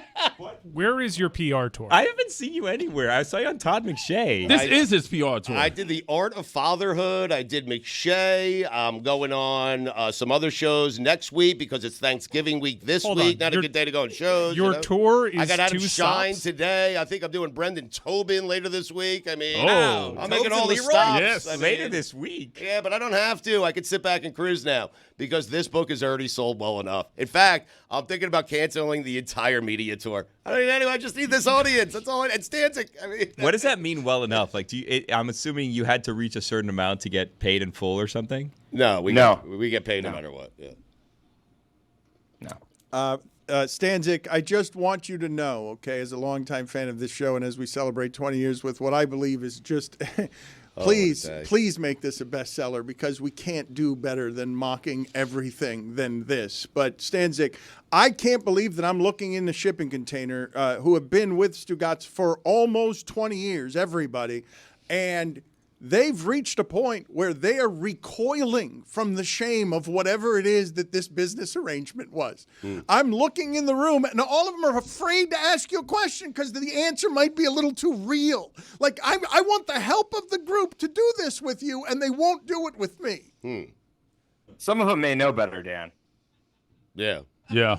Where is your PR tour?
I haven't seen you anywhere. I saw you on Todd McShay.
This is his PR tour.
I did The Art of Fatherhood. I did McShay. I'm going on some other shows next week because it's Thanksgiving week this week. Not a good day to go on shows.
Your tour is
I got Adam
2
Shine
stops?
today. I think I'm doing Brendan Tobin later this week. I mean, I'm
Tobin
making all the
Leroy?
stops.
Yes,
I mean,
later this week.
Yeah, but I don't have to. I can sit back and cruise now because this book is already sold well enough. In fact, I'm thinking about canceling the entire media tour. I just need this audience. That's all. And Stanczyk. I mean,
What does that mean? Well enough? Like, I'm assuming you had to reach a certain amount to get paid in full or something.
No, we get paid no matter what. Yeah.
No.
Stanczyk, I just want you to know, okay, as a longtime fan of this show and as we celebrate 20 years with what I believe is just please make this a bestseller because we can't do better than mocking everything than this. But Stanczyk, I can't believe that I'm looking in the shipping container who have been with Stugotz for almost 20 years, everybody, and they've reached a point where they are recoiling from the shame of whatever it is that this business arrangement was. I'm looking in the room, and all of them are afraid to ask you a question because the answer might be a little too real. Like, I want the help of the group to do this with you, and they won't do it with me.
Some of them may know better, Dan.
Yeah.
Yeah.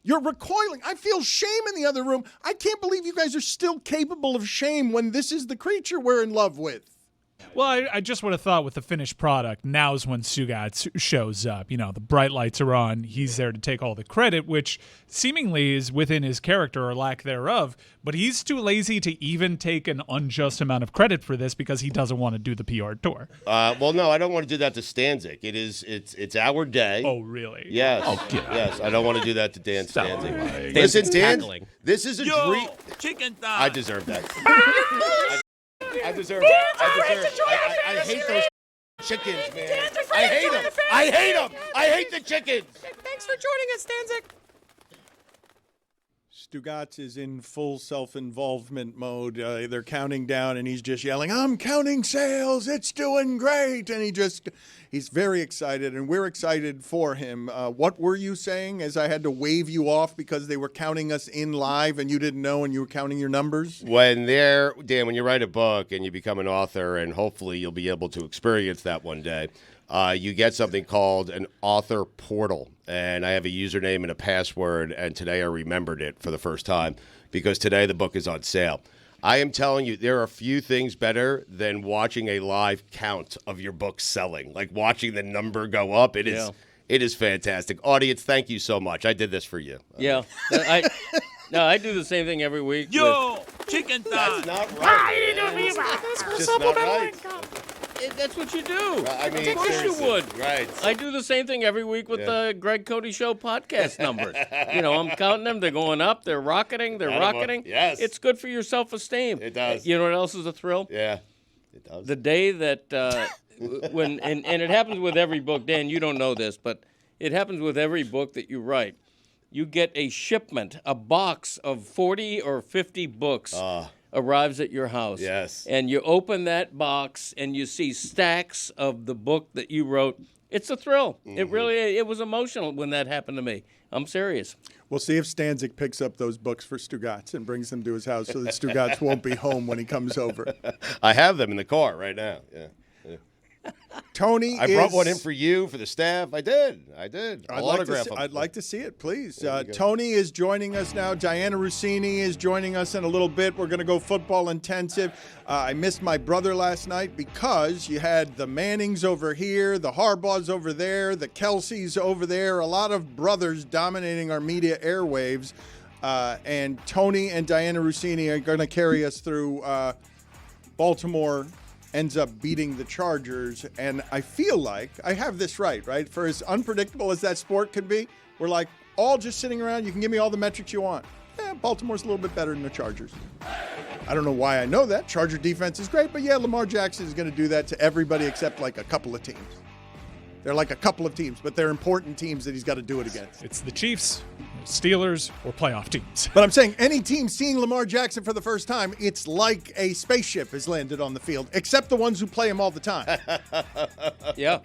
You're recoiling. I feel shame in the other room. I can't believe you guys are still capable of shame when this is the creature we're in love with.
Well, I just would have thought with the finished product, now's when Stugotz shows up. You know, the bright lights are on. He's there to take all the credit, which seemingly is within his character or lack thereof. But he's too lazy to even take an unjust amount of credit for this because he doesn't want to do the PR tour.
Well, no, I don't want to do that to Stanczyk. It's our day.
Oh, really?
Yes.
Oh, God.
Yes, I don't want to do that to Dan Stanczyk.
Dan's
Listen, Dan,
tackling.
this is a dream.
Chicken thigh.
I deserve that. I deserve it. I hate those chickens, man. I hate them. I hate them. I hate the chickens.
Thanks for joining us, Stanczyk.
Stugotz is in full self-involvement mode. They're counting down, and he's just yelling, I'm counting sales. It's doing great. And he's very excited, and we're excited for him. What were you saying as I had to wave you off because they were counting us in live and you didn't know and you were counting your numbers?
Dan, when you write a book and you become an author, and hopefully you'll be able to experience that one day, you get something called an author portal. And I have a username and a password, and today I remembered it for the first time because today the book is on sale. I am telling you, there are few things better than watching a live count of your book selling, like watching the number go up. It is fantastic. Audience, thank you so much. I did this for you.
Yeah. I do the same thing every week.
Chicken thigh.
That's not right. That's just not right.
That's what you do.
I mean,
of course you would.
Right.
I do the same thing every week with the Greg Cody Show podcast numbers. I'm counting them. They're going up. They're rocketing. They're rocketing.
Yes.
It's good for your self-esteem.
It does.
You know what else is a thrill?
Yeah, it does.
The day that when and it happens with every book. Dan, you don't know this, but it happens with every book that you write. You get a shipment, a box of 40 or 50 books. Arrives at your house.
Yes.
And you open that box and you see stacks of the book that you wrote. It's a thrill.
Mm-hmm.
It was emotional when that happened to me. I'm serious.
We'll see if Stanczyk picks up those books for Stugotz and brings them to his house so that Stugotz won't be home when he comes over.
I have them in the car right now. Yeah.
Tony,
I brought one in for you, for the staff. I did. I'll autograph them.
I'd like to see it, please. Tony is joining us now. Dianna Russini is joining us in a little bit. We're going to go football intensive. I missed my brother last night because you had the Mannings over here, the Harbaughs over there, the Kelseys over there, a lot of brothers dominating our media airwaves. And Tony and Dianna Russini are going to carry us through Baltimore ends up beating the Chargers, and I feel like I have this right? For as unpredictable as that sport can be, we're like all just sitting around. You can give me all the metrics you want. Baltimore's a little bit better than the Chargers. I don't know why I know that. Charger defense is great, but yeah, Lamar Jackson is going to do that to everybody except like a couple of teams. They're like a couple of teams, but they're important teams that he's got to do it against.
It's the Chiefs, Steelers, or playoff teams.
But I'm saying any team seeing Lamar Jackson for the first time, it's like a spaceship has landed on the field, except the ones who play him all the time.
Yeah,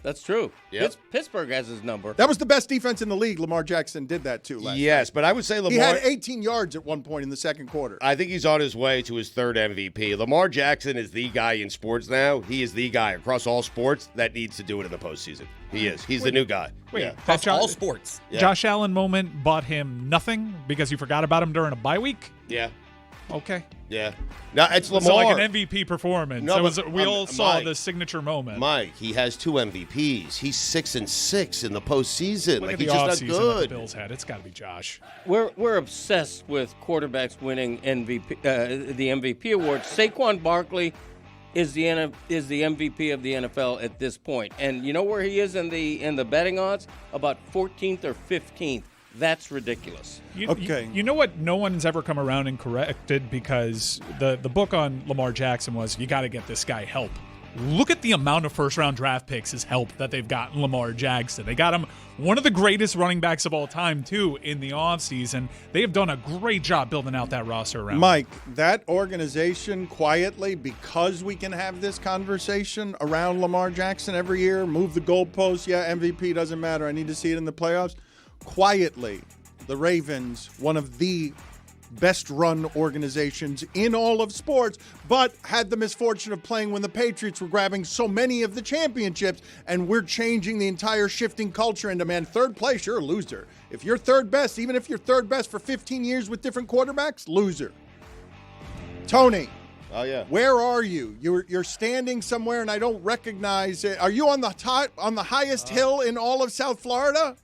that's true.
Yep.
Pittsburgh has his number.
That was the best defense in the league. Lamar Jackson did that too last
Yes,
night.
but I would say Lamar.
He had 18 yards at one point in the second quarter.
I think he's on his way to his third MVP. Lamar Jackson is the guy in sports now. He is the guy across all sports that needs to do it in the postseason. He is. He's the new guy.
Wait,
Yeah.
That's all sports.
Yeah.
Josh Allen moment bought him nothing because you forgot about him during a bye week?
Yeah.
Okay.
Yeah. No, it's Lamar.
So like an MVP performance.
No,
We all saw
Mike,
the signature moment.
Mike, he has 2 MVPs. He's 6-6 in the postseason.
Look
Like
at
he's
the
just not
offseason that the
good.
Bills had. It's got to be Josh.
We're obsessed with quarterbacks winning MVP, the MVP award. Saquon Barkley is the MVP of the NFL at this point, and you know where he is in the betting odds? About 14th or 15th. That's ridiculous.
You know what? No one's ever come around and corrected because the book on Lamar Jackson was you got to get this guy help. Look at the amount of first-round draft picks as help that they've gotten Lamar Jackson. They got him one of the greatest running backs of all time, too, in the offseason. They have done a great job building out that roster around
Mike, that organization quietly, because we can have this conversation around Lamar Jackson every year, move the goalposts, yeah, MVP doesn't matter, I need to see it in the playoffs. Quietly, the Ravens, one of the best-run organizations in all of sports, but had the misfortune of playing when the Patriots were grabbing so many of the championships, and we're changing the entire shifting culture into, man, third place, you're a loser. If you're third best, even if you're third best for 15 years with different quarterbacks, loser. Tony.
Oh, yeah.
Where are you? You're standing somewhere, and I don't recognize it. Are you on the highest hill in all of South Florida?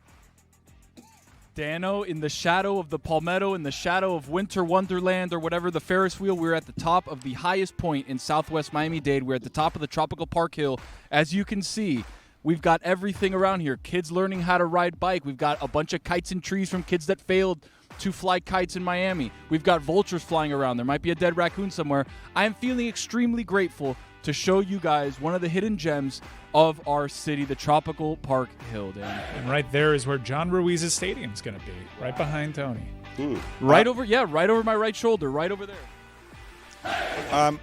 Dano, in the shadow of the Palmetto, in the shadow of Winter Wonderland or whatever, the Ferris wheel, we're at the top of the highest point in Southwest Miami-Dade. We're at the top of the Tropical Park Hill. As you can see, we've got everything around here. Kids learning how to ride bike. We've got a bunch of kites and trees from kids that failed to fly kites in Miami. We've got vultures flying around. There might be a dead raccoon somewhere. I am feeling extremely grateful to show you guys one of the hidden gems of our city, the Tropical Park Hill, Dan.
And right there is where John Ruiz's stadium is going to be, right behind Tony.
Right over my right shoulder, right over there.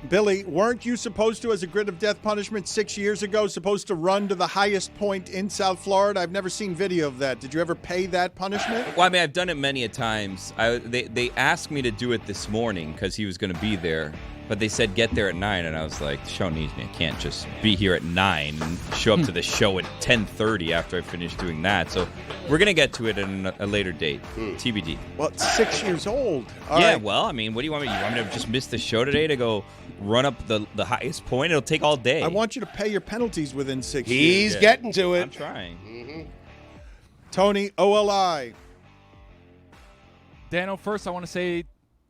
Billy, weren't you supposed to, as a grid of death punishment 6 years ago, supposed to run to the highest point in South Florida? I've never seen video of that. Did you ever pay that punishment?
Well, I mean, I've done it many a times. They asked me to do it this morning because he was going to be there. But they said get there at 9, and I was like, the show needs me. I can't just be here at 9 and show up to the show at 10:30 after I finish doing that. So we're going to get to it at a later date, TBD.
Well, it's 6 years old. All
yeah,
right.
well, I mean, what do you want me to do? You want me to just miss the show today to go run up the highest point? It'll take all day.
I want you to pay your penalties within 6 years.
He's getting to it.
I'm trying.
Tony, OLI.
Dano, first I want to say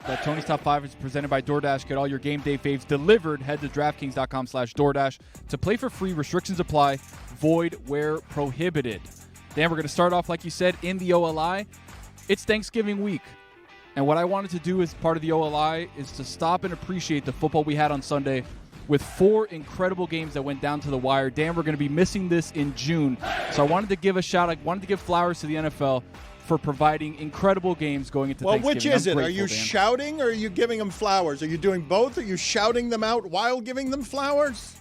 that Tony's Top 5 is presented by DoorDash. Get all your game day faves delivered. Head to DraftKings.com/DoorDash to play for free. Restrictions apply. Void where prohibited. Dan, we're going to start off, like you said, in the OLI. It's Thanksgiving week. And what I wanted to do as part of the OLI is to stop and appreciate the football we had on Sunday with 4 incredible games that went down to the wire. Dan, we're going to be missing this in June. So I wanted to give a shout. I wanted to give flowers to the NFL for providing incredible games going into Thanksgiving.
Which is it? Are you
Dan.
shouting or are you giving them flowers? Are you doing both? Are you shouting them out while giving them flowers?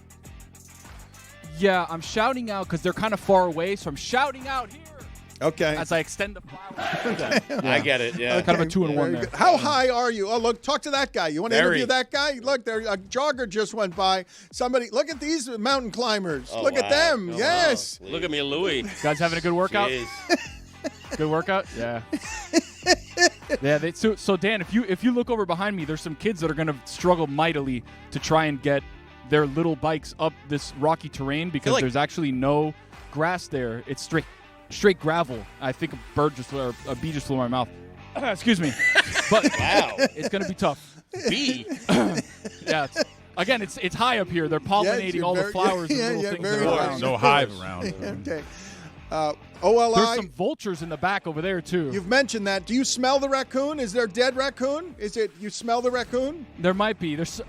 Yeah, I'm shouting out because they're kind of far away, so I'm shouting out here.
Okay.
As I extend the flowers.
I get it, yeah.
Kind of a 2-in-1 there.
How high are you? Oh, look, talk to that guy. You want to
Very.
interview that guy? Look, there a jogger just went by. Somebody, look at these mountain climbers.
Oh,
look at
wow.
them.
Oh,
yes.
wow.
Look at me, Louie.
Guys having a good workout?
Jeez.
Good workout? Yeah. Yeah. So Dan, if you look over behind me, there's some kids that are going to struggle mightily to try and get their little bikes up this rocky terrain because there's actually no grass there. It's straight gravel. I think a bee just flew in my mouth. Excuse me. But
Wow.
it's going to be tough.
B.
Yeah. It's high up here. They're pollinating all the flowers and little things that
very
are
high.
around.
No hive around.
Okay. OLI.
There's some vultures in the back over there, too.
You've mentioned that. Do you smell the raccoon? Is there a dead raccoon? You smell the raccoon?
There might be. There's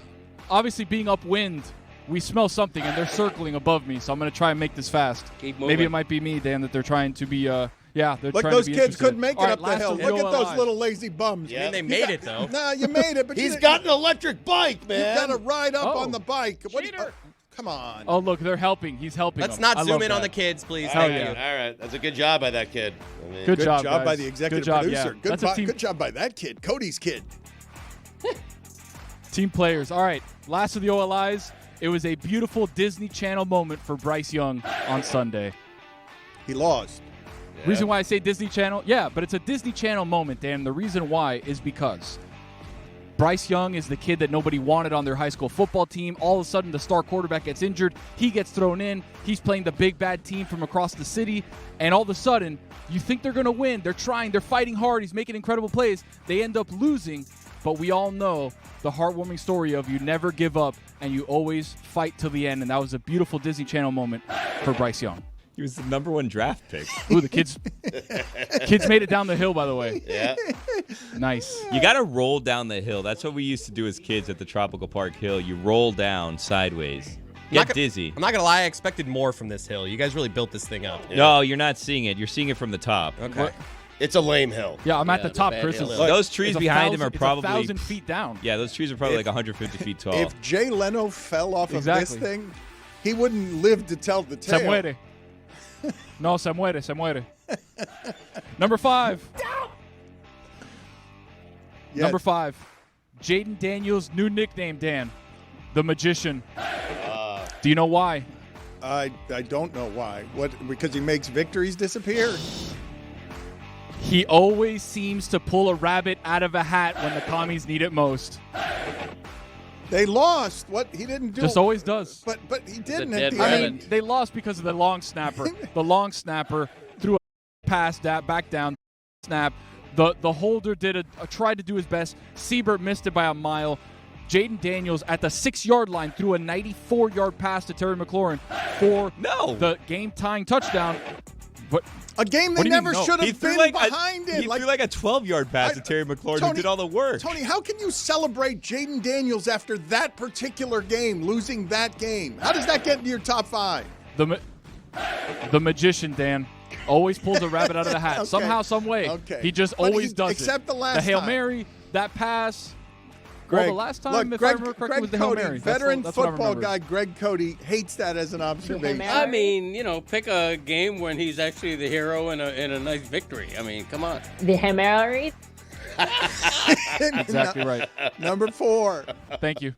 obviously being upwind. We smell something, and they're circling above me, so I'm going to try and make this fast.
Keep moving.
Maybe it might be me, Dan, that they're trying to be, they're
Look,
trying
those
to be
kids
interested.
couldn't make it
All right,
up the
last
hill.
of the
Look at those
OLIs.
little lazy bums.
Yeah.
They made it, though.
Nah, you made it, but
He's got an electric bike, man.
You got to ride up
Oh.
on the bike. Come on.
Oh, look, they're helping. He's helping
Let's
them.
not
I
zoom
love
in on
that.
the kids, please.
Hell
Thank
yeah.
you.
All right. That's a good job by that kid.
Good job,
by
guys.
the executive
Good job,
producer.
yeah. That's a team.
Good job by that kid, Cody's kid.
Team players. All right, last of the OLIs. It was a beautiful Disney Channel moment for Bryce Young on Sunday.
He lost.
Reason why I say Disney Channel? Yeah, but it's a Disney Channel moment, Dan. The reason why is because Bryce Young is the kid that nobody wanted on their high school football team. All of a sudden, the star quarterback gets injured. He gets thrown in. He's playing the big bad team from across the city. And all of a sudden, you think they're going to win. They're trying. They're fighting hard. He's making incredible plays. They end up losing. But we all know the heartwarming story of you never give up and you always fight till the end. And that was a beautiful Disney Channel moment for Bryce Young.
He was the number 1 draft pick.
Ooh, the kids made it down the hill, by the way.
Yeah.
Nice.
You got to roll down the hill. That's what we used to do as kids at the Tropical Park Hill. You roll down sideways. Get dizzy.
I'm not going to lie. I expected more from this hill. You guys really built this thing up.
Yeah. No, you're not seeing it. You're seeing it from the top.
Okay.
It's a lame hill.
Yeah, I'm at the top, Chris.
Those trees behind him are probably
1,000 feet down.
Yeah, those trees are probably like 150 feet tall.
If Jay Leno fell off of this
Exactly.
thing, he wouldn't live to tell the tale.
Se muere. No, se muere, se muere. Number 5.
Yes.
Number 5. Jaden Daniels' new nickname, Dan. The Magician. Do you know why?
I don't know why. What? Because he makes victories disappear?
He always seems to pull a rabbit out of a hat when the commies need it most.
They lost. What? He didn't do.
Just always does.
But he didn't
a
at
dead
the
I
end.
mean, they lost because of the long snapper. The long snapper threw a pass back down, snap. The holder tried to do his best. Siebert missed it by a mile. Jaden Daniels at the 6-yard line threw a 94-yard pass to Terry McLaurin for the game-tying touchdown. But
a game
what
they
do you mean,
never
no?
should
He
have
threw
been
like
behind it.
He threw like a 12-yard pass to Terry McLaurin, who did all the work.
Tony, how can you celebrate Jaden Daniels after that particular game, losing that game? How does that get into your top 5?
The Magician, Dan, always pulls a rabbit out of the hat.
Okay.
Somehow, some way.
Okay.
He just
But
always does
except
it.
the last
The Hail
time.
Mary, that pass.
Greg,
Well, the last time,
look,
if I remember correctly, was the Hail
Cody,
Mary.
veteran
that's what I
football
remember.
guy Greg Cody hates that as an observation.
I mean, pick a game when he's actually the hero in a nice victory. I mean, come on.
The Hail Mary.
Exactly right.
Number 4.
Thank you.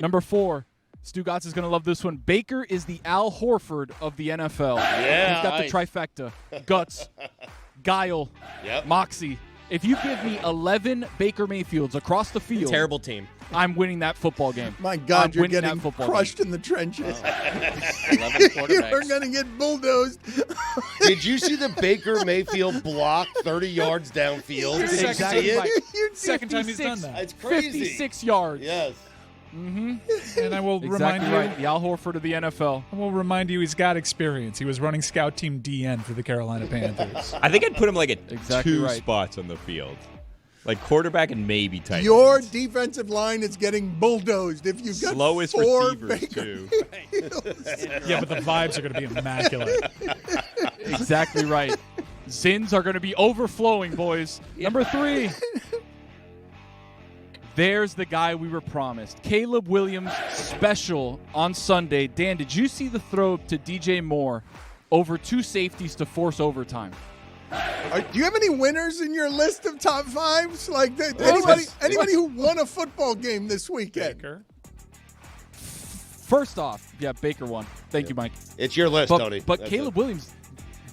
Number 4. Stugotz is going to love this one. Baker is the Al Horford of the NFL.
Yeah,
He's got
nice.
the trifecta. Guts, guile,
Yep.
moxie. If you give me 11 Baker Mayfields across the field,
Terrible team.
I'm winning that football game.
My God,
I'm
you're
winning
getting
that football
crushed
game.
in the trenches.
11
You're
quarterbacks.
going to get bulldozed.
Did you see the Baker Mayfield block 30 yards downfield? Did you see
Exactly
it?
right.
Second time he's done that.
It's crazy.
56 yards.
Yes.
And I will
Exactly
remind you,
right. The Al Horford of the NFL.
I will remind you, he's got experience. He was running scout team DN for the Carolina Panthers.
I think I'd put him like at
Exactly
2
right.
spots on the field. Like quarterback and maybe tight
Your
ends.
defensive line is getting bulldozed if you've got
Slowest
4
receivers,
Baker
too.
Mayfields.
Yeah, but the vibes are going to be immaculate.
Exactly right. Zins are going to be overflowing, boys. Number 3. There's the guy we were promised. Caleb Williams special on Sunday. Dan, did you see the throw to DJ Moore over 2 safeties to force overtime?
Do you have any winners in your list of top 5s? Like
Well,
anybody who won a football game this weekend?
Baker.
First off, yeah, Baker won. Thank you, Mike.
It's your list, Tony.
But
That's
Caleb
it.
Williams,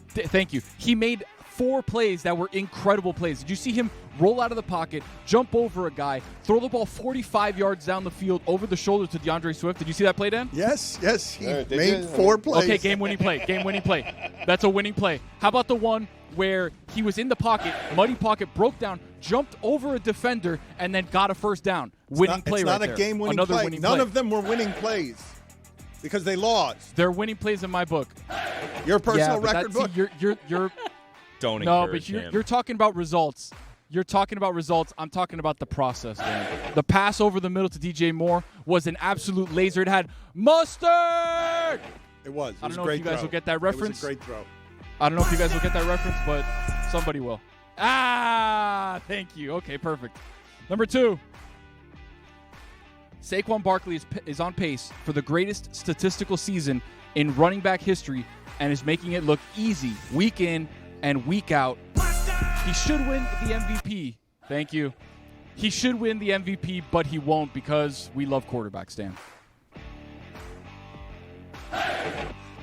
thank you. He made 4 plays that were incredible plays. Did you see him roll out of the pocket, jump over a guy, throw the ball 45 yards down the field over the shoulder to DeAndre Swift? Did you see that play, Dan?
Yes. He
Did
made
you?
4 plays.
Okay, game-winning play. That's a winning play. How about the one where he was in the pocket, muddy pocket, broke down, jumped over a defender, and then got a first down? Winning play
It's
right
not
there.
a game-winning
Another
play.
winning
None
play.
of them were winning plays. Because they lost.
They're winning plays in my book.
Your personal record book.
You're
Don't
no,
encourage
but
him.
you're talking about results. You're talking about results. I'm talking about the process, man. The pass over the middle to DJ Moore was an absolute laser. It had mustard.
It was.
I don't know if you guys will get that reference.
It was a great throw.
I don't know if you guys will get that reference, but somebody will. Thank you. Okay, perfect. Number 2. Saquon Barkley is on pace for the greatest statistical season in running back history and is making it look easy week in and week out. He should win the MVP. Thank you. He should win the MVP, but he won't because we love quarterbacks, Dan.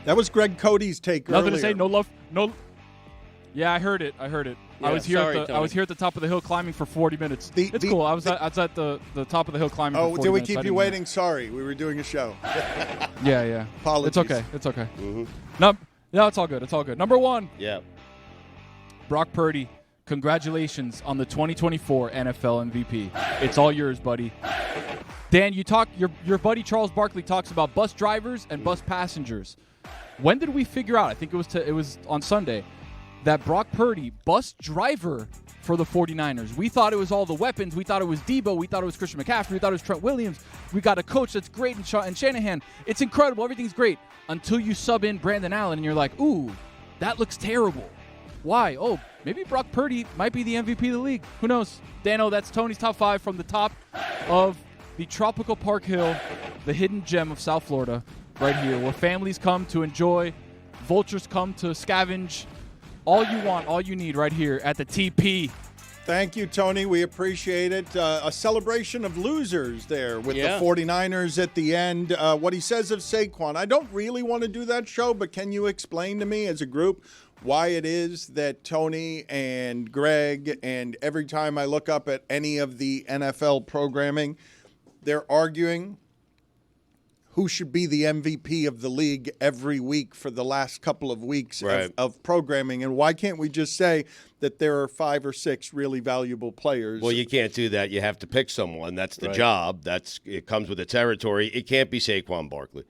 That was Greg Cody's take earlier.
Nothing to say. No love. No. Yeah, I heard it.
Yeah,
I was here.
sorry,
I was here at the top of the hill climbing for 40 minutes. It's cool. I was at the top of the hill climbing. for 40
did we
minutes.
keep you waiting? Sorry, we were doing a show.
Yeah.
Apologies.
It's okay. No, it's all good. It's all good. Number 1.
Yeah.
Brock Purdy. Congratulations on the 2024 NFL MVP. It's all yours, buddy. Dan, your buddy Charles Barkley talks about bus drivers and bus passengers. When did we figure out? I think it was on Sunday that Brock Purdy, bus driver for the 49ers. We thought it was all the weapons. We thought it was Debo. We thought it was Christian McCaffrey. We thought it was Trent Williams. We got a coach that's great in Shanahan. It's incredible. Everything's great until you sub in Brandon Allen and you're like, ooh, that looks terrible. Why? Oh, maybe Brock Purdy might be the MVP of the league. Who knows? Dano, that's Tony's top 5 from the top of the tropical Park Hill, the hidden gem of South Florida, right here, where families come to enjoy, vultures come to scavenge. All you want, all you need right here at the TP.
Thank you, Tony. We appreciate it. A celebration of losers there with the 49ers at the end. What he says of Saquon, I don't really want to do that show, but can you explain to me as a group why it is that Tony and Greg, and every time I look up at any of the NFL programming, they're arguing who should be the MVP of the league every week for the last couple of weeks of programming. And why can't we just say that there are 5 or 6 really valuable players?
Well, you can't do that. You have to pick someone. That's the job. It comes with the territory. It can't be Saquon Barkley.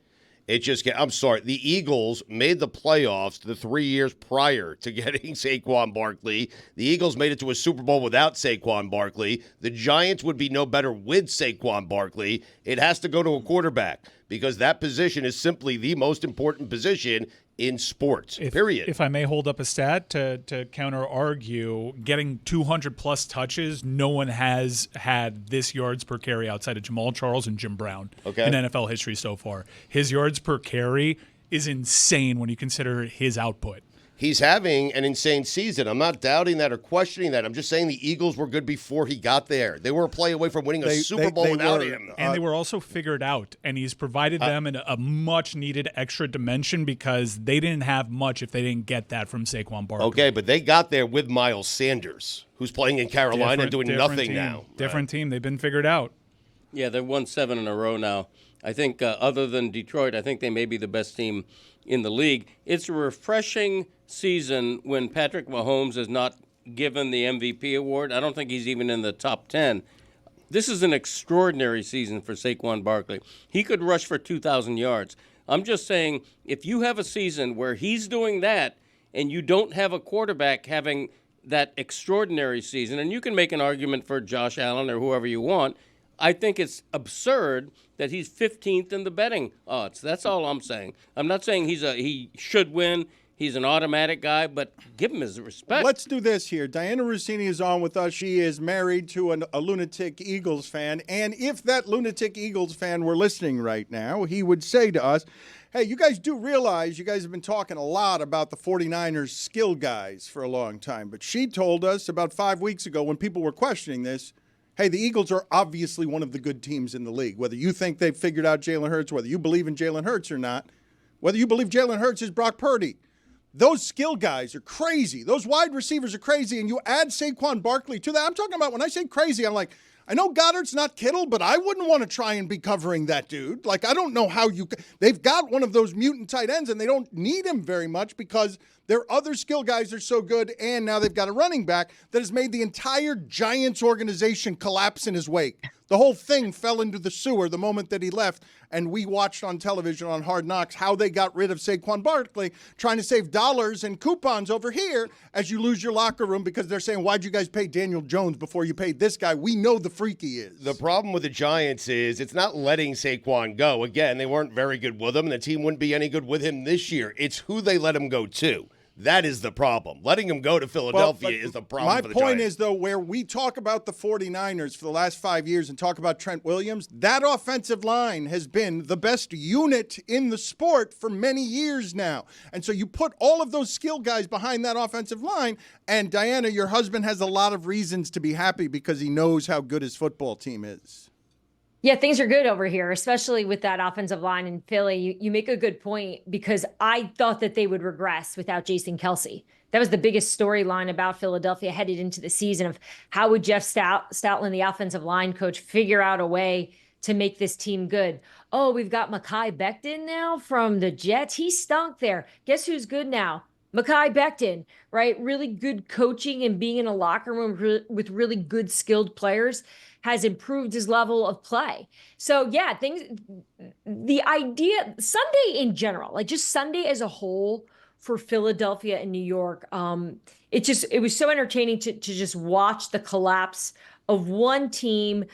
I'm sorry. The Eagles made the playoffs the 3 years prior to getting Saquon Barkley. The Eagles made it to a Super Bowl without Saquon Barkley. The Giants would be no better with Saquon Barkley. It has to go to a quarterback because that position is simply the most important position in sports, period.
If I may hold up a stat to counter-argue, getting 200-plus touches, no one has had this yards per carry outside of Jamal Charles and Jim Brown in NFL history so far. His yards per carry is insane when you consider his output.
He's having an insane season. I'm not doubting that or questioning that. I'm just saying the Eagles were good before he got there. They were a play away from winning a Super Bowl without him.
And they were also figured out, and he's provided them a much-needed extra dimension because they didn't have much if they didn't get that from Saquon Barkley.
Okay, but they got there with Miles Sanders, who's playing in Carolina and doing nothing
team.
now.
Different team. They've been figured out.
Yeah, they've won 7 in a row now. I think other than Detroit, I think they may be the best team in the league. It's a refreshing season when Patrick Mahomes is not given the MVP award. I don't think he's even in the top 10. This is an extraordinary season for Saquon Barkley. He could rush for 2,000 yards. I'm just saying, if you have a season where he's doing that and you don't have a quarterback having that extraordinary season, and you can make an argument for Josh Allen or whoever you want, I think it's absurd that he's 15th in the betting odds. That's all I'm saying. I'm not saying he should win. He's an automatic guy, but give him his respect.
Let's do this here. Dianna Russini is on with us. She is married to a lunatic Eagles fan. And if that lunatic Eagles fan were listening right now, he would say to us, hey, you guys do realize you guys have been talking a lot about the 49ers skill guys for a long time. But she told us about 5 weeks ago when people were questioning this, hey, the Eagles are obviously one of the good teams in the league. Whether you think they've figured out Jalen Hurts, whether you believe in Jalen Hurts or not, whether you believe Jalen Hurts is Brock Purdy, those skill guys are crazy. Those wide receivers are crazy. And you add Saquon Barkley to that. I'm talking about when I say crazy, I'm like, I know Goddard's not Kittle, but I wouldn't want to try and be covering that dude. Like, I don't know how they've got one of those mutant tight ends, and they don't need him very much because their other skill guys are so good, and now they've got a running back that has made the entire Giants organization collapse in his wake. The whole thing fell into the sewer the moment that he left, and we watched on television on Hard Knocks how they got rid of Saquon Barkley, trying to save dollars and coupons over here as you lose your locker room because they're saying, why'd you guys pay Daniel Jones before you paid this guy? We know the freak he is.
The problem with the Giants is it's not letting Saquon go. Again, they weren't very good with him, and the team wouldn't be any good with him this year. It's who they let him go to. That is the problem. Letting him go to Philadelphia is the problem for the Giants.
My point is, though, where we talk about the 49ers for the last 5 years and talk about Trent Williams, that offensive line has been the best unit in the sport for many years now. And so you put all of those skill guys behind that offensive line, and Dianna, your husband has a lot of reasons to be happy because he knows how good his football team is.
Yeah, things are good over here, especially with that offensive line in Philly. You make a good point because I thought that they would regress without Jason Kelce. That was the biggest storyline about Philadelphia headed into the season of how would Jeff Stoutland, the offensive line coach, figure out a way to make this team good. Oh, we've got Mekhi Becton now from the Jets. He stunk there. Guess who's good now? Mekhi Becton, right? Really good coaching and being in a locker room with really good skilled players has improved his level of play. So yeah, the idea, Sunday in general, like just Sunday as a whole for Philadelphia and New York, it was so entertaining to just watch the collapse of one team,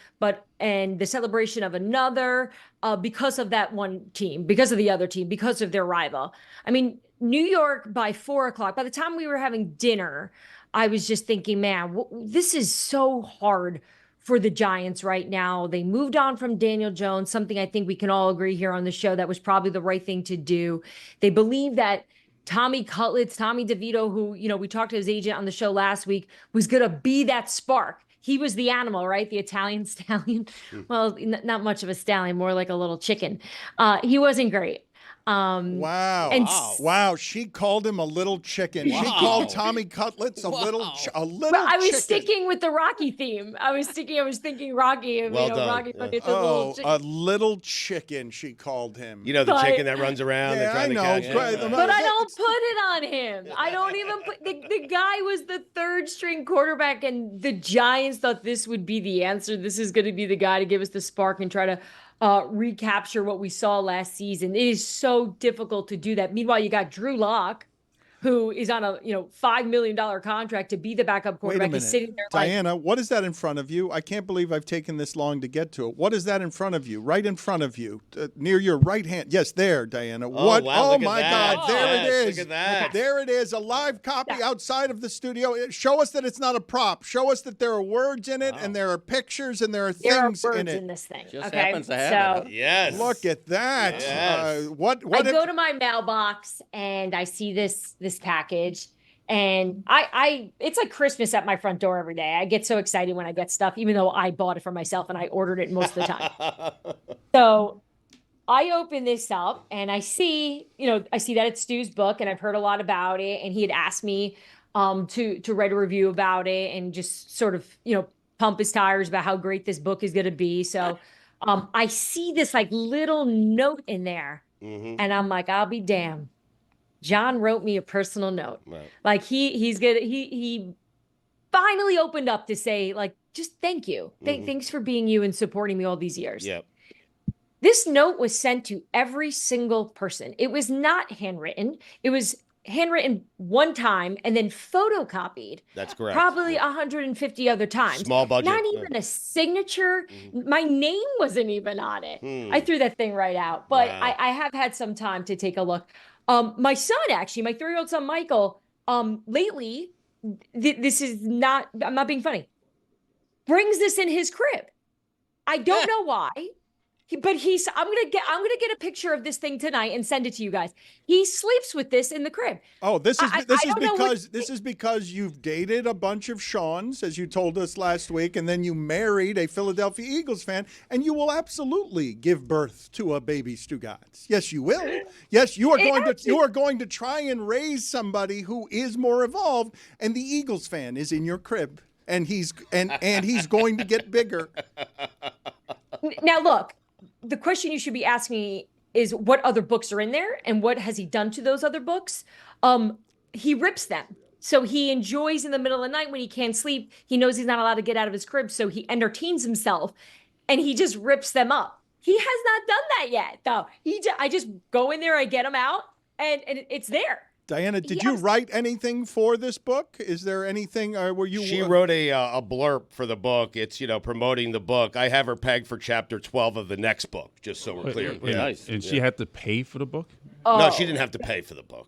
and the celebration of another because of that one team, because of the other team, because of their rival. I mean, New York by 4:00, by the time we were having dinner, I was just thinking, man, this is so hard for the Giants right now. They moved on from Daniel Jones, something I think we can all agree here on the show that was probably the right thing to do. They believe that Tommy DeVito, who, we talked to his agent on the show last week, was going to be that spark. He was the animal, right? The Italian stallion. Well, not much of a stallion, more like a little chicken. He wasn't great.
Wow. She called him a little chicken. Wow. She called Tommy Cutlets a little
But I was
chicken.
Sticking with the Rocky theme. I was thinking Rocky.
Well done.
Rocky,
yeah.
it's a
little chicken, she called him.
You know, the chicken that runs around.
Yeah,
I know.
But I don't put it on him. I don't even put the guy was the third string quarterback, and the Giants thought this would be the answer. This is going to be the guy to give us the spark and try to recapture what we saw last season. It is so difficult to do that. Meanwhile, you got Drew Lock, who is on a $5 million contract to be the backup quarterback. He's sitting there
Dianna, what is that in front of you? I can't believe I've taken this long to get to it. What is that in front of you? Right in front of you, near your right hand. Yes, there, Dianna.
What? Wow,
oh my God! There it is.
Look at that.
There it is. A live copy outside of the studio. Show us that it's not a prop. Show us that there are words in it, and there are pictures, and there are things
words
in it.
In this thing.
Just
okay?
happens to have it.
Yes.
Look at that.
Yes.
What
I go to my mailbox and I see this package. And I it's like Christmas at my front door every day. I get so excited when I get stuff, even though I bought it for myself and I ordered it most of the time. So I open this up and I see that it's Stu's book, and I've heard a lot about it. And he had asked me to write a review about it and just sort of, pump his tires about how great this book is going to be. So I see this like little note in there, and I'm like, I'll be damned. John wrote me a personal note. Right. Like he finally opened up to say, like, just thank you. Thanks for being you and supporting me all these years.
Yep.
This note was sent to every single person. It was not handwritten. It was handwritten one time and then photocopied.
That's correct.
Probably 150 other times.
Small budget.
Not even a signature. My name wasn't even on it. I threw that thing right out. But
wow.
I have had some time to take a look. My son, actually, my 3-year-old son, Michael, lately, this is not, I'm not being funny, brings this in his crib. I don't know why. But I'm gonna get a picture of this thing tonight and send it to you guys. He sleeps with this in the crib.
Oh, this is because you've dated a bunch of Seans, as you told us last week, and then you married a Philadelphia Eagles fan, and you will absolutely give birth to a baby Stugotz. Yes, you will. Yes, you are going to try and raise somebody who is more evolved, and the Eagles fan is in your crib. and he's going to get bigger.
Now, look, the question you should be asking is what other books are in there and what has he done to those other books? He rips them. So he enjoys in the middle of the night when he can't sleep. He knows he's not allowed to get out of his crib, so he entertains himself, and he just rips them up. He has not done that yet, though. I just go in there, I get them out, and it's there.
Dianna, did you write anything for this book? Is there anything where you?
She wrote a blurb for the book. It's promoting the book. I have her pegged for chapter 12 of the next book, just so we're clear.
Nice. And she had to pay for the book?
No, she didn't have to pay for the book.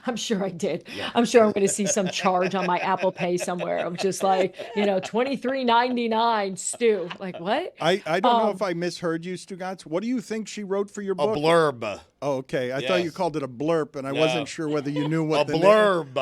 I'm sure I did. Yeah. I'm sure I'm going to see some charge on my Apple Pay somewhere. I'm just like, $23.99, Stu. Like, what?
I don't know if I misheard you, Stugotz. What do you think she wrote for your book?
A blurb.
Oh, okay. I thought you called it a blurb, and I wasn't sure whether you knew what
a blurb.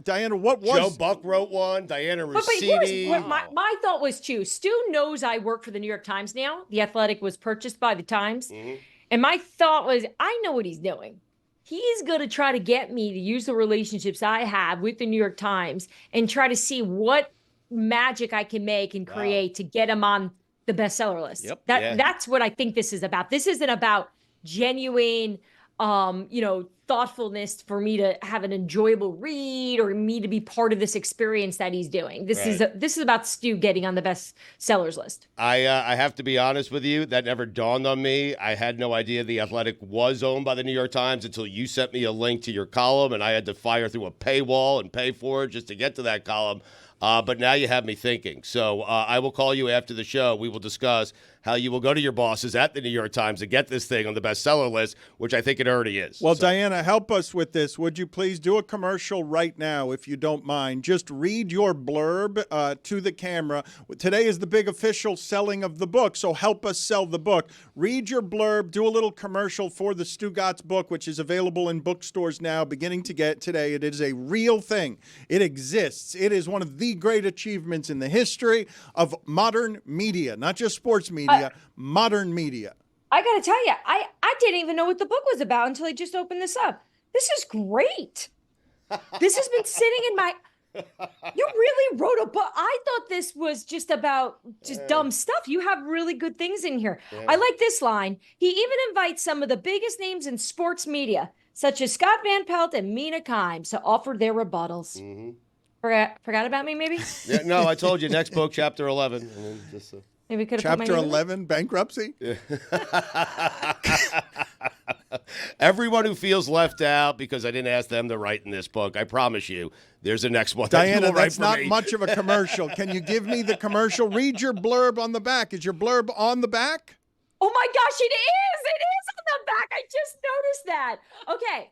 Dianna, what was...
Joe Buck wrote one. Dianna Russini.
But my thought was, too, Stu knows I work for the New York Times now. The Athletic was purchased by the Times. Mm-hmm. And my thought was, I know what he's doing. He's going to try to get me to use the relationships I have with the New York Times and try to see what magic I can make and create to get him on the bestseller list.
Yep.
That's what I think this is about. This isn't about genuine, thoughtfulness for me to have an enjoyable read or me to be part of this experience that he's doing. This is about Stu getting on the best sellers list.
I have to be honest with you. That never dawned on me. I had no idea The Athletic was owned by the New York Times until you sent me a link to your column, and I had to fire through a paywall and pay for it just to get to that column. But now you have me thinking. So I will call you after the show. We will discuss how you will go to your bosses at the New York Times and get this thing on the bestseller list, which I think it already is.
Well, Dianna, help us with this. Would you please do a commercial right now, if you don't mind? Just read your blurb to the camera. Today is the big official selling of the book, so help us sell the book. Read your blurb, do a little commercial for the Stugotz book, which is available in bookstores now, beginning to get today. It is a real thing. It exists. It is one of the great achievements in the history of modern media, not just sports media, modern media.
I got to tell you, I didn't even know what the book was about until I just opened this up. This is great. This has been sitting in my... You really wrote a book. I thought this was just about dumb stuff. You have really good things in here. Yeah. I like this line. He even invites some of the biggest names in sports media, such as Scott Van Pelt and Mina Kimes, to offer their rebuttals. Mm-hmm. Forgot about me, maybe?
Yeah, no, I told you. Next book, chapter 11. And then just,
maybe could
have Chapter 11, bankruptcy?
Yeah. Everyone who feels left out because I didn't ask them to write in this book, I promise you, there's a next one.
Dianna, that's not much of a commercial. Can you give me the commercial? Read your blurb on the back. Is your blurb on the back?
Oh, my gosh, it is. It is on the back. I just noticed that. Okay.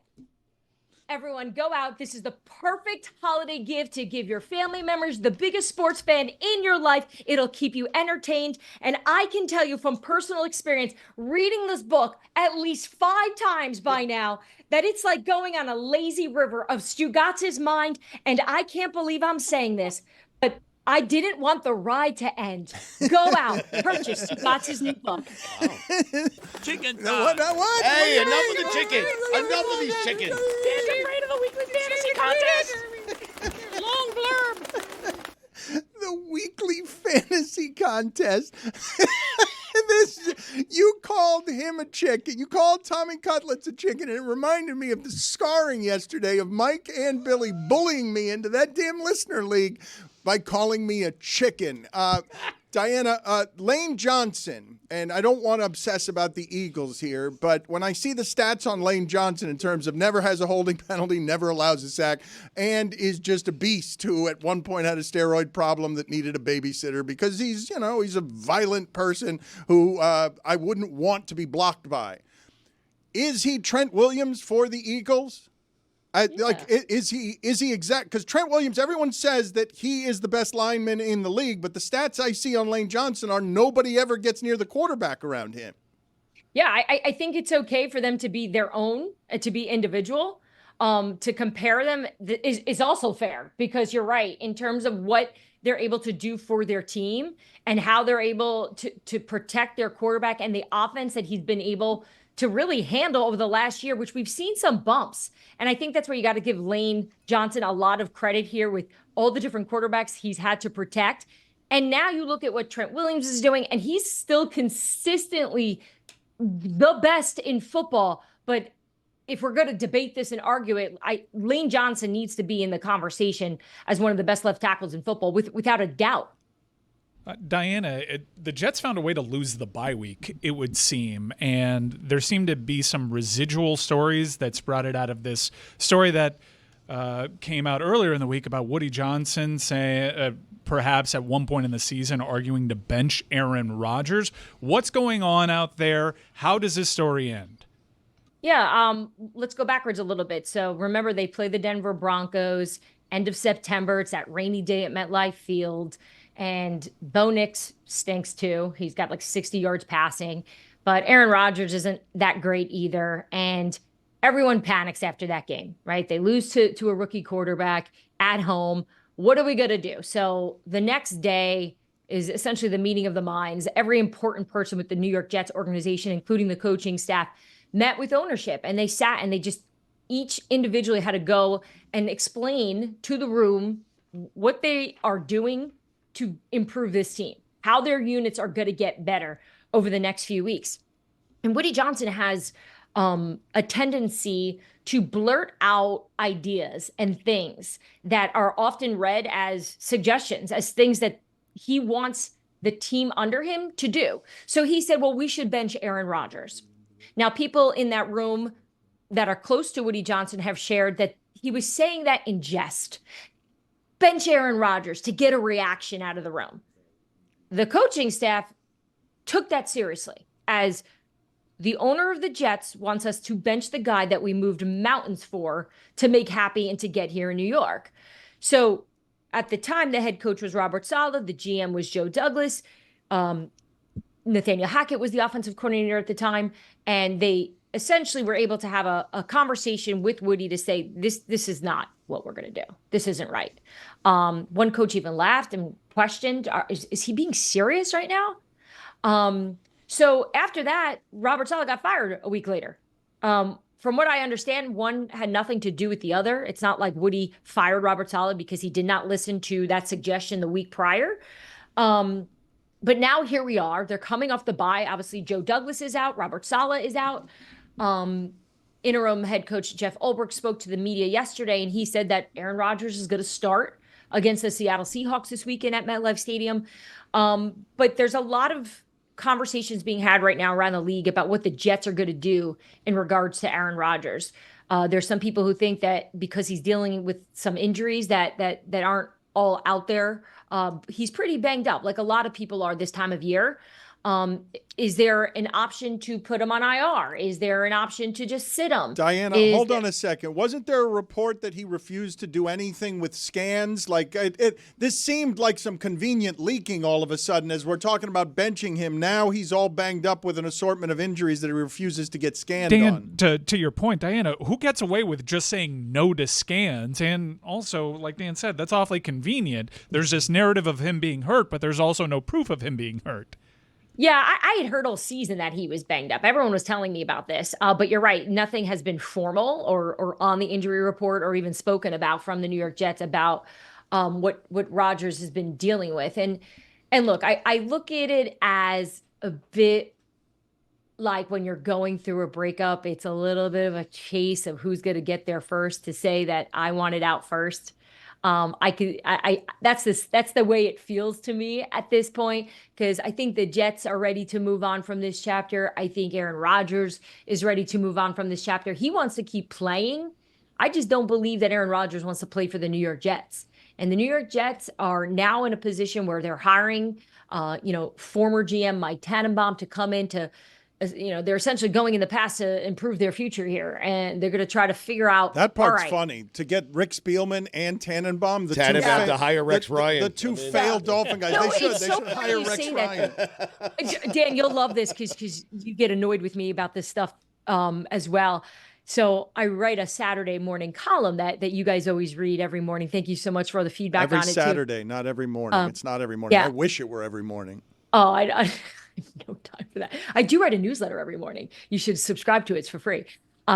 Everyone, go out. This is the perfect holiday gift to give your family members, the biggest sports fan in your life. It'll keep you entertained. And I can tell you from personal experience, reading this book at least 5 times by now, that it's like going on a lazy river of Stugotz's mind. And I can't believe I'm saying this, but I didn't want the ride to end. Go out, purchase Stugotz's new book.
Wow.
Chicken.
What?
Hey, enough of the chicken. Enough of these chickens.
Dan's afraid of the weekly fantasy contest. Long blurb.
The weekly fantasy contest. You called him a chicken. You called Tommy Cutlets a chicken, and it reminded me of the scarring yesterday of Mike and Billy bullying me into that damn listener league by calling me a chicken. Dianna, Lane Johnson, and I don't want to obsess about the Eagles here, but when I see the stats on Lane Johnson in terms of never has a holding penalty, never allows a sack, and is just a beast who at one point had a steroid problem that needed a babysitter because he's a violent person who I wouldn't want to be blocked by. Is he Trent Williams for the Eagles? Is he exact? Because Trent Williams, everyone says that he is the best lineman in the league, but the stats I see on Lane Johnson are nobody ever gets near the quarterback around him.
Yeah, I think it's okay for them to be their own, to be individual. To compare them is also fair because you're right in terms of what they're able to do for their team and how they're able to protect their quarterback and the offense that he's been able to really handle over the last year, which we've seen some bumps. And I think that's where you got to give Lane Johnson a lot of credit here with all the different quarterbacks he's had to protect. And now you look at what Trent Williams is doing, and he's still consistently the best in football. But if we're going to debate this and argue it, Lane Johnson needs to be in the conversation as one of the best left tackles in football, without a doubt.
Dianna, the Jets found a way to lose the bye week, it would seem, and there seemed to be some residual stories that sprouted out of this story that came out earlier in the week about Woody Johnson saying perhaps at one point in the season arguing to bench Aaron Rodgers. What's going on out there? How does this story end?
Yeah, let's go backwards a little bit. So remember, they play the Denver Broncos end of September. It's that rainy day at MetLife Field. And Bo Nix stinks too. He's got like 60 yards passing. But Aaron Rodgers isn't that great either. And everyone panics after that game, right? They lose to a rookie quarterback at home. What are we going to do? So the next day is essentially the meeting of the minds. Every important person with the New York Jets organization, including the coaching staff, met with ownership. And they sat and they just each individually had to go and explain to the room what they are doing to improve this team, how their units are going to get better over the next few weeks. And Woody Johnson has a tendency to blurt out ideas and things that are often read as suggestions, as things that he wants the team under him to do. So he said, well, we should bench Aaron Rodgers. Now, people in that room that are close to Woody Johnson have shared that he was saying that in jest. Bench Aaron Rodgers to get a reaction out of the room. The coaching staff took that seriously, as the owner of the Jets wants us to bench the guy that we moved mountains for to make happy and to get here in New York. So at the time, the head coach was Robert Saleh. The GM was Joe Douglas. Nathaniel Hackett was the offensive coordinator at the time. And they essentially were able to have a conversation with Woody to say, this is not what we're going to do. This isn't right. One coach even laughed and questioned, is he being serious right now? So after that, Robert Saleh got fired a week later. From what I understand, one had nothing to do with the other. It's not like Woody fired Robert Saleh because he did not listen to that suggestion the week prior. But now here we are. They're coming off the bye. Obviously, Joe Douglas is out. Robert Saleh is out. Interim head coach Jeff Ulbrich spoke to the media yesterday, and he said that Aaron Rodgers is going to start against the Seattle Seahawks this weekend at MetLife Stadium. But there's a lot of conversations being had right now around the league about what the Jets are going to do in regards to Aaron Rodgers. There's some people who think that because he's dealing with some injuries that aren't all out there, he's pretty banged up, like a lot of people are this time of year. Is there an option to put him on IR? Is there an option to just sit him?
Dianna, hold on a second. Wasn't there a report that he refused to do anything with scans? Like this seemed like some convenient leaking all of a sudden as we're talking about benching him. Now he's all banged up with an assortment of injuries that he refuses to get scanned on.
To your point, Dianna, who gets away with just saying no to scans? And also, like Dan said, that's awfully convenient. There's this narrative of him being hurt, but there's also no proof of him being hurt.
Yeah, I had heard all season that he was banged up. Everyone was telling me about this. But you're right. Nothing has been formal or on the injury report or even spoken about from the New York Jets about what Rodgers has been dealing with. And look, I look at it as a bit like when you're going through a breakup, it's a little bit of a chase of who's going to get there first to say that I want it out first. That's the way it feels to me at this point, because I think the Jets are ready to move on from this chapter. I think Aaron Rodgers is ready to move on from this chapter. He wants to keep playing. I just don't believe that Aaron Rodgers wants to play for the New York Jets. And the New York Jets are now in a position where they're hiring, former GM Mike Tannenbaum to come in to, they're essentially going in the past to improve their future here, and they're going to try to figure out.
That part's funny to get Rick Spielman and Tannenbaum.
To hire Rex Ryan.
The two failed Dolphin guys.
No,
they
so
should hire Rex Ryan.
Dan, you'll love this because you get annoyed with me about this stuff as well. So I write a Saturday morning column that you guys always read every morning. Thank you so much for all the feedback on it.
Every Saturday, not every morning. It's not every morning.
Yeah.
I wish it were every morning.
Oh, I no time for that. I do write a newsletter every morning. You should subscribe to it. It's for free.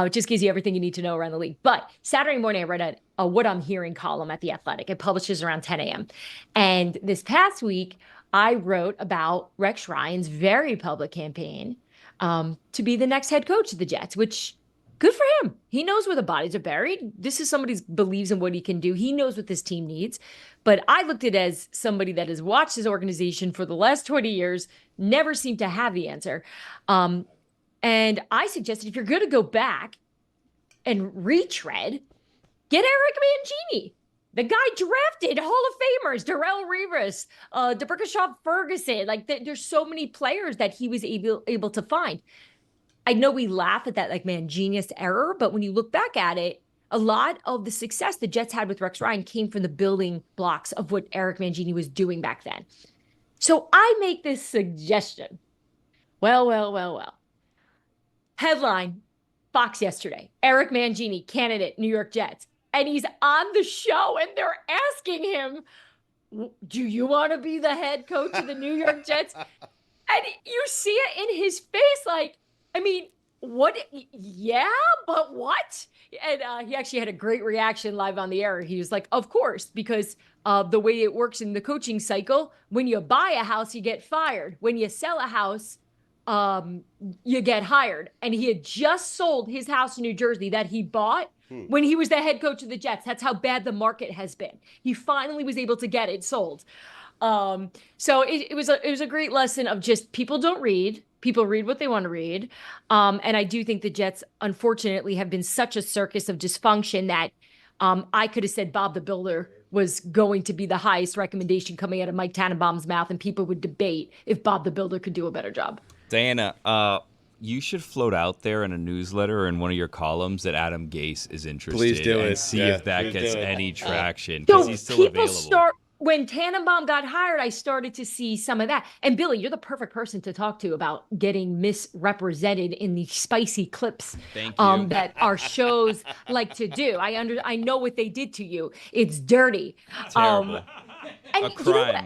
It just gives you everything you need to know around the league. But Saturday morning, I read a What I'm Hearing column at The Athletic. It publishes around 10 a.m. And this past week, I wrote about Rex Ryan's very public campaign to be the next head coach of the Jets, which good for him. He knows where the bodies are buried. This is somebody who believes in what he can do. He knows what this team needs. But I looked at it as somebody that has watched his organization for the last 20 years, never seemed to have the answer. And I suggested if you're going to go back and retread, get Eric Mangini. The guy drafted Hall of Famers, Darrell Revis, DeBerkshire Ferguson. Like there's so many players that he was able to find. I know we laugh at that like, man, genius error. But when you look back at it, a lot of the success the Jets had with Rex Ryan came from the building blocks of what Eric Mangini was doing back then. So I make this suggestion. Well. Headline, Fox yesterday, Eric Mangini, candidate, New York Jets. And he's on the show and they're asking him, do you want to be the head coach of the New York Jets? And you see it in his face like, I mean, what? Yeah, but what? And he actually had a great reaction live on the air. He was like, of course, because the way it works in the coaching cycle, when you buy a house, you get fired. When you sell a house, you get hired. And he had just sold his house in New Jersey that he bought when he was the head coach of the Jets. That's how bad the market has been. He finally was able to get it sold. So it was a great lesson of just people don't read. People read what they want to read. And I do think the Jets, unfortunately, have been such a circus of dysfunction that I could have said Bob the Builder was going to be the highest recommendation coming out of Mike Tannenbaum's mouth, and people would debate if Bob the Builder could do a better job.
Dianna, you should float out there in a newsletter or in one of your columns that Adam Gase is interested.
Please do
and
it.
see if that gets any traction,
So
because he's still available.
When Tannenbaum got hired, I started to see some of that. And Billy, you're the perfect person to talk to about getting misrepresented in the spicy clips that our shows like to do. I know what they did to you. It's dirty.
Terrible.
And
a crime.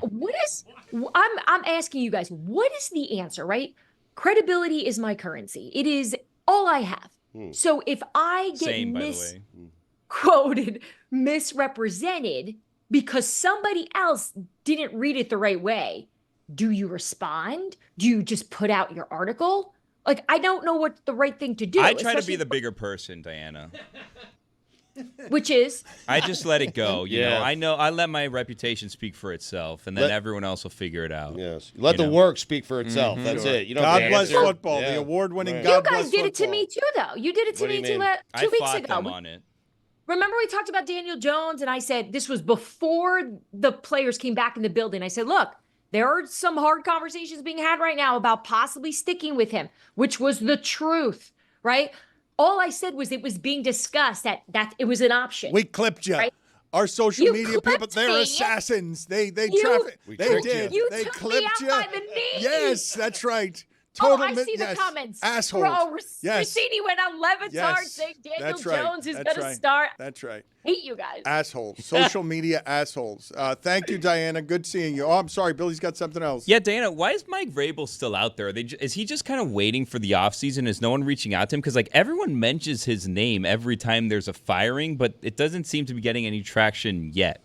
I'm asking you guys, what is the answer, right? Credibility is my currency. It is all I have. So if I get misquoted, misrepresented, because somebody else didn't read it the right way, do you respond? Do you just put out your article? Like, I don't know what the right thing to do.
I try to be the bigger person, Dianna.
Which is?
I just let it go. You know, I let my reputation speak for itself, and then everyone else will figure it out.
Yes. Let the work speak for itself. That's it. You don't
God bless football, the award-winning God bless football.
You guys did it to me too, though. You did it to me 2 weeks ago.
Them on it.
Remember we talked about Daniel Jones, and I said this was before the players came back in the building. I said, look, there are some hard conversations being had right now about possibly sticking with him, which was the truth, right? All I said was it was being discussed, that it was an option.
We clipped you. Right? Our social media people, they're assassins. They traffic. They did. They clipped you.
By the knee.
Yes, that's right.
I see the comments.
Assholes.
Bro,
yes.
Rossini went on Levitard saying Daniel Jones is going to start.
That's right.
Hate you guys.
Assholes. Social media assholes. Thank you, Dianna. Good seeing you. Oh, I'm sorry. Billy's got something else.
Yeah, Dianna, why is Mike Vrabel still out there? Is he just kind of waiting for the offseason? Is no one reaching out to him? Because, like, everyone mentions his name every time there's a firing, but it doesn't seem to be getting any traction yet.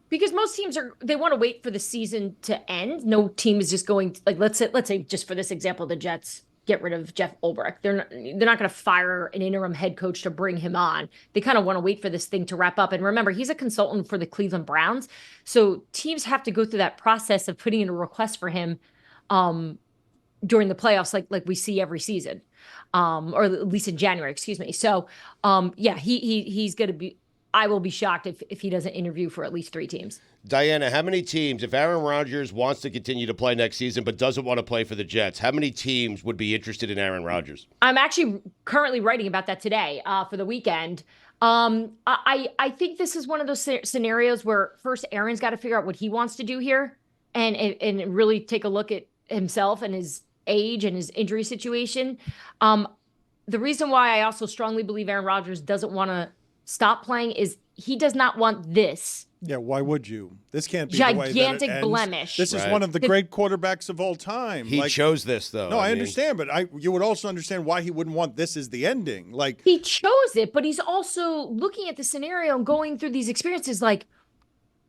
Because most teams they want to wait for the season to end. No team is just going to, like, let's say just for this example, the Jets get rid of Jeff Ulbrich. They're not going to fire an interim head coach to bring him on. They kind of want to wait for this thing to wrap up. And remember, he's a consultant for the Cleveland Browns, so teams have to go through that process of putting in a request for him during the playoffs, like we see every season, or at least in January. Excuse me. So he's going to be. I will be shocked if he doesn't interview for at least 3 teams.
Dianna, how many teams, if Aaron Rodgers wants to continue to play next season but doesn't want to play for the Jets, how many teams would be interested in Aaron Rodgers?
I'm actually currently writing about that today for the weekend. I think this is one of those scenarios where first Aaron's got to figure out what he wants to do here and really take a look at himself and his age and his injury situation. The reason why I also strongly believe Aaron Rodgers doesn't want to stop playing is he does not want this
Yeah, why would you? This can't be the way that it
gigantic
ends.
blemish.
This is one of the great quarterbacks of all time.
He chose this, though.
No, I understand, but you would also understand why he wouldn't want this as the ending. Like,
he chose it, but he's also looking at the scenario and going through these experiences like,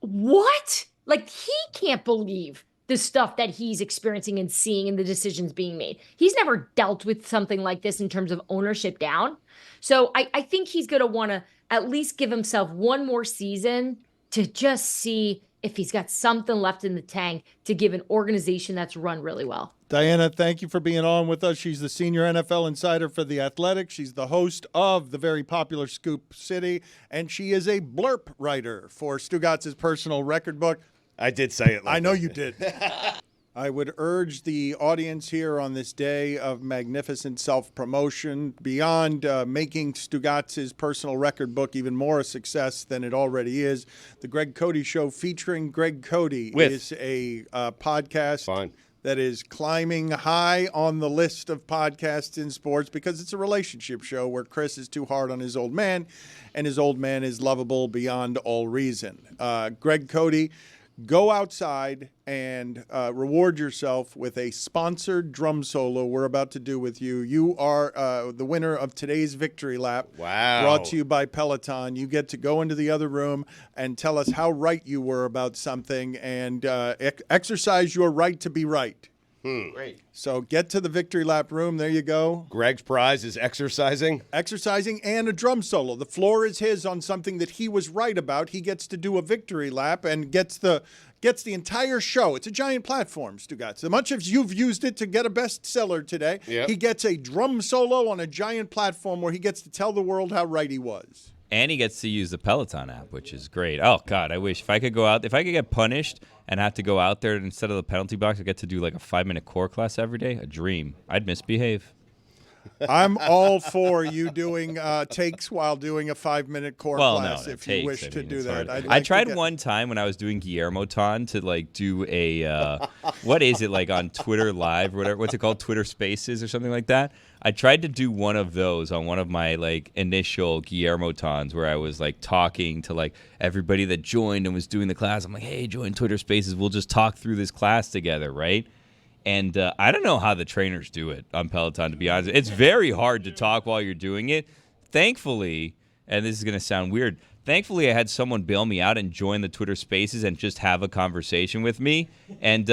what? Like, he can't believe the stuff that he's experiencing and seeing and the decisions being made. He's never dealt with something like this in terms of ownership down. So I think he's going to want to at least give himself one more season to just see if he's got something left in the tank to give an organization that's run really well.
Dianna, thank you for being on with us. She's the senior NFL insider for The Athletic. She's the host of the very popular Scoop City, and she is a blurb writer for Stugotz's personal record book.
I did say it.
I know you did. I would urge the audience here on this day of magnificent self-promotion, beyond making Stugotz's personal record book even more a success than it already is, the Greg Cody Show featuring Greg Cody is a podcast that is climbing high on the list of podcasts in sports because it's a relationship show where Chris is too hard on his old man, and his old man is lovable beyond all reason. Greg Cody, go outside and reward yourself with a sponsored drum solo we're about to do with you. You are the winner of today's Victory Lap.
Wow.
Brought to you by Peloton. You get to go into the other room and tell us how right you were about something and exercise your right to be right.
Great.
So get to the Victory Lap room. There you go.
Greg's prize is exercising.
Exercising and a drum solo. The floor is his on something that he was right about. He gets to do a Victory Lap and gets the entire show. It's a giant platform, Stugotz. As much as you've used it to get a bestseller today, he gets a drum solo on a giant platform where he gets to tell the world how right he was.
And he gets to use the Peloton app, which is great. Oh, God, I wish if I could go out, if I could get punished and have to go out there instead of the penalty box, I get to do like a 5-minute core class every day. A dream. I'd misbehave.
I'm all for you doing takes while doing a 5-minute core class if you wish to do that.
I tried one time when I was doing Guillermoton to like do a what is it like on Twitter Live or whatever? What's it called? Twitter Spaces or something like that. I tried to do one of those on one of my like initial Guillermotons where I was like talking to like everybody that joined and was doing the class. I'm like, hey, join Twitter Spaces. We'll just talk through this class together, right? And I don't know how the trainers do it on Peloton, to be honest. It's very hard to talk while you're doing it. Thankfully, and this is going to sound weird, thankfully I had someone bail me out and join the Twitter Spaces and just have a conversation with me. And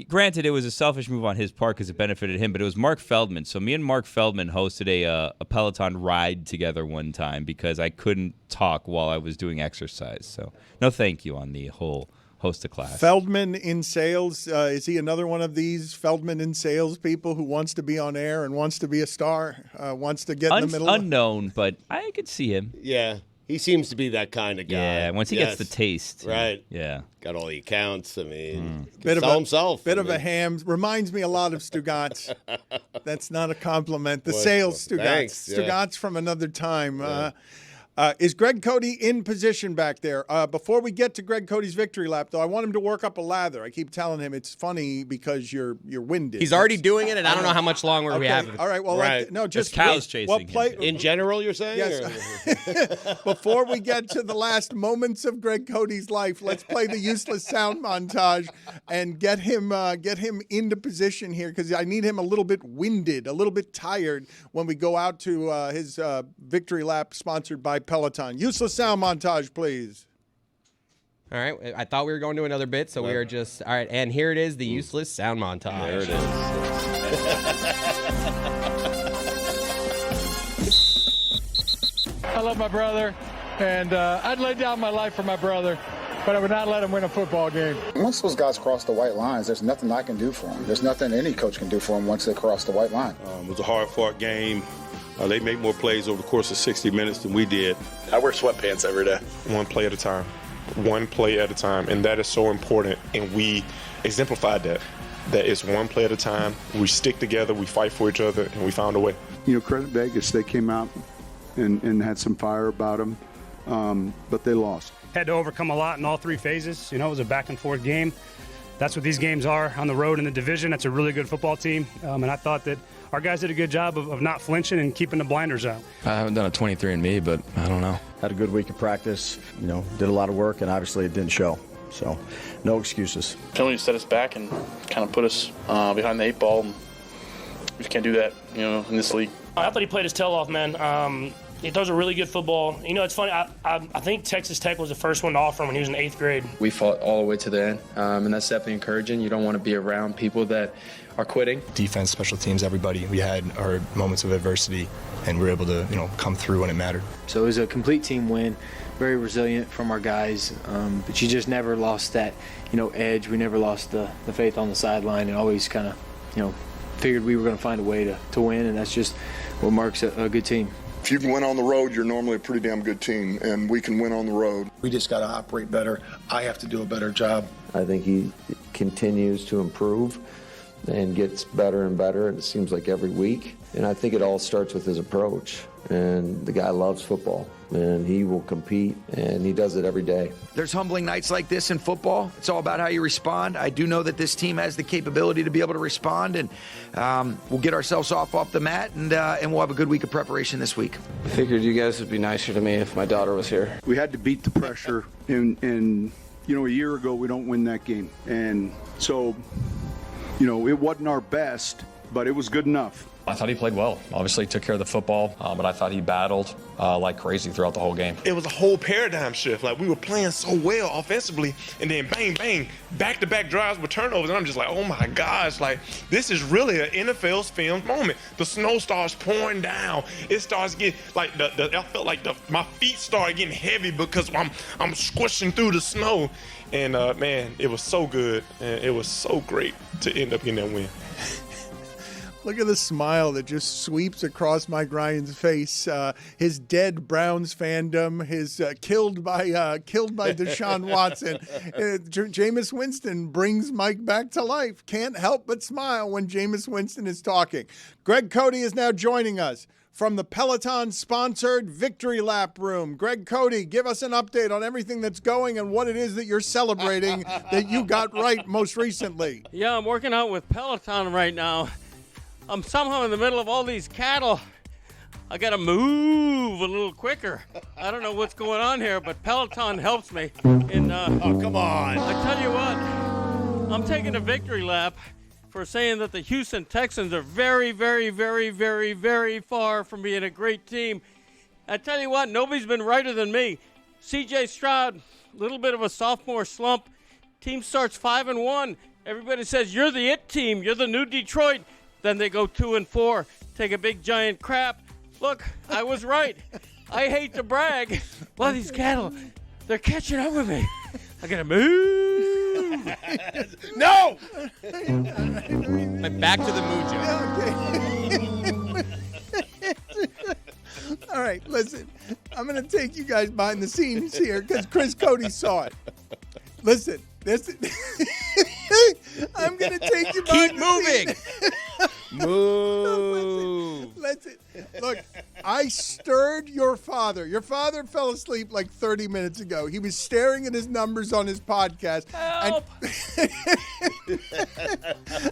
granted, it was a selfish move on his part because it benefited him, but it was Mark Feldman. So me and Mark Feldman hosted a Peloton ride together one time because I couldn't talk while I was doing exercise. So no thank you on the whole host a class.
Feldman in sales, is he another one of these Feldman in sales people who wants to be on air and wants to be a star, wants to get in the middle?
Unknown, but I could see him.
Yeah, he seems to be that kind of guy.
Yeah, once he gets the taste.
Right.
Yeah.
Got all the accounts. I mean,
Bit
sell himself.
Bit of a ham. Reminds me a lot of Stugotz. That's not a compliment. The sales Stugotz.
Thanks,
Stugotz from another time. Is Greg Cody in position back there? Before we get to Greg Cody's Victory Lap, though, I want him to work up a lather. I keep telling him it's funny because you're winded.
He's already doing it, and I don't know how much longer we have.
All right, well, just
cows chasing him.
In general, you're saying?
Yes. Before we get to the last moments of Greg Cody's life, let's play the useless sound montage and get him into position here because I need him a little bit winded, a little bit tired when we go out to his Victory Lap sponsored by Peloton. Useless sound montage, please.
All right. I thought we were going to another bit, so we are just... All right, and here it is, the useless sound montage.
There it is.
I love my brother, and I'd lay down my life for my brother, but I would not let him win a football game.
Once those guys cross the white lines, there's nothing I can do for them. There's nothing any coach can do for them once they cross the white line.
It was a hard-fought game. They made more plays over the course of 60 minutes than we did.
I wear sweatpants every day.
One play at a time. One play at a time. And that is so important. And we exemplified that. That it's one play at a time. We stick together, we fight for each other, and we found a way.
You know, credit Vegas, they came out and had some fire about them, but they lost.
Had to overcome a lot in all three phases. You know, it was a back-and-forth game. that's what these games are on the road in the division. That's a really good football team. And I thought that our guys did a good job of not flinching and keeping the blinders out.
I haven't done a 23andMe, but I don't know.
Had a good week of practice, did a lot of work, and obviously it didn't show. So, no excuses.
Penalty set us back and kind of put us behind the 8 ball. And we just can't do that, in this league.
I thought he played his tail off, man. He throws a really good football. It's funny. I think Texas Tech was the first one to offer him when he was in 8th grade.
We fought all the way to the end, and that's definitely encouraging. You don't want to be around people that are quitting.
Defense, special teams, everybody. We had our moments of adversity, and we were able to, come through when it mattered.
So it was a complete team win. Very resilient from our guys, but you just never lost that, edge. We never lost the faith on the sideline, and always kind of, figured we were going to find a way to win, and that's just what marks a good team.
If you can win on the road, you're normally a pretty damn good team, and we can win on the road.
We just got to operate better. I have to do a better job.
I think he continues to improve and gets better and better, and it seems like every week. And I think it all starts with his approach. And the guy loves football, and he will compete, and he does it every day.
There's humbling nights like this in football. It's all about how you respond. I do know that this team has the capability to be able to respond, and we'll get ourselves off the mat, and we'll have a good week of preparation this week.
I figured you guys would be nicer to me if my daughter was here.
We had to beat the pressure, and a year ago we don't win that game. And so, it wasn't our best, but it was good enough.
I thought he played well. Obviously took care of the football, but I thought he battled like crazy throughout the whole game.
It was a whole paradigm shift. Like, we were playing so well offensively, and then bang, bang, back-to-back drives with turnovers, and I'm just like, oh my gosh, like, this is really an NFL's film moment. The snow starts pouring down. It starts getting, like, I felt like my feet started getting heavy because I'm squishing through the snow. And, man, it was so good, and it was so great to end up getting that win.
Look at the smile that just sweeps across Mike Ryan's face. His dead Browns fandom, his killed by Deshaun Watson. Jameis Winston brings Mike back to life. Can't help but smile when Jameis Winston is talking. Greg Cody is now joining us from the Peloton-sponsored Victory Lap Room. Greg Cody, give us an update on everything that's going and what it is that you're celebrating that you got right most recently.
Yeah, I'm working out with Peloton right now. I'm somehow in the middle of all these cattle. I got to move a little quicker. I don't know what's going on here, but Peloton helps me. And,
oh, come on.
I tell you what, I'm taking a victory lap for saying that the Houston Texans are very, very, very, very, very far from being a great team. I tell you what, nobody's been righter than me. C.J. Stroud, a little bit of a sophomore slump. Team starts 5-1. Everybody says, you're the it team. You're the new Detroit. Then they go 2-4, take a big giant crap. Look, I was right. I hate to brag. Well, these cattle, they're catching up with me. I gotta move.
No!
Back to the Mujo.
All right, listen. I'm going to take you guys behind the scenes here because Chris Cody saw it. Listen. I'm going to take you behind the scenes.
Move.
Listen. Look, I stirred your father. Your father fell asleep like 30 minutes ago. He was staring at his numbers on his podcast.
Help.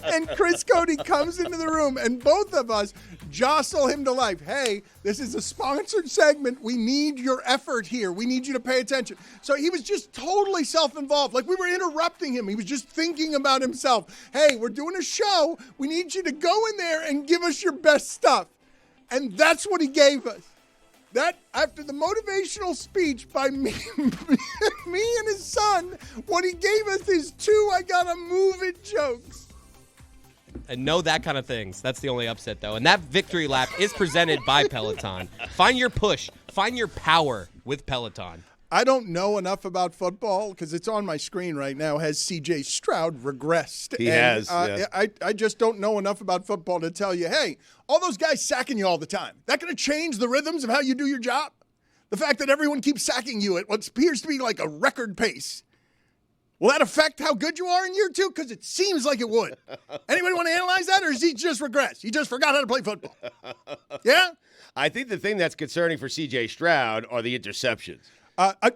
And Chris Cody comes into the room, and both of us jostle him to life. Hey, this is a sponsored segment. We need your effort here. We need you to pay attention. So he was just totally self-involved. Like, we were interrupting him. He was just thinking about himself. Hey, we're doing a show. We need you to go in there and give us your best stuff. And that's what he gave us. That, after the motivational speech by me and his son, what he gave us is 2 I gotta move it jokes.
And know that kind of things. That's the only upset, though. And that victory lap is presented by Peloton. Find your push. Find your power with Peloton.
I don't know enough about football because it's on my screen right now. Has C.J. Stroud regressed?
He has. Yeah.
I just don't know enough about football to tell you, hey, all those guys sacking you all the time, that going to change the rhythms of how you do your job? The fact that everyone keeps sacking you at what appears to be like a record pace, will that affect how good you are in year 2? Because it seems like it would. Anybody want to analyze that, or is he just regressed? He just forgot how to play football? Yeah?
I think the thing that's concerning for C.J. Stroud are the interceptions.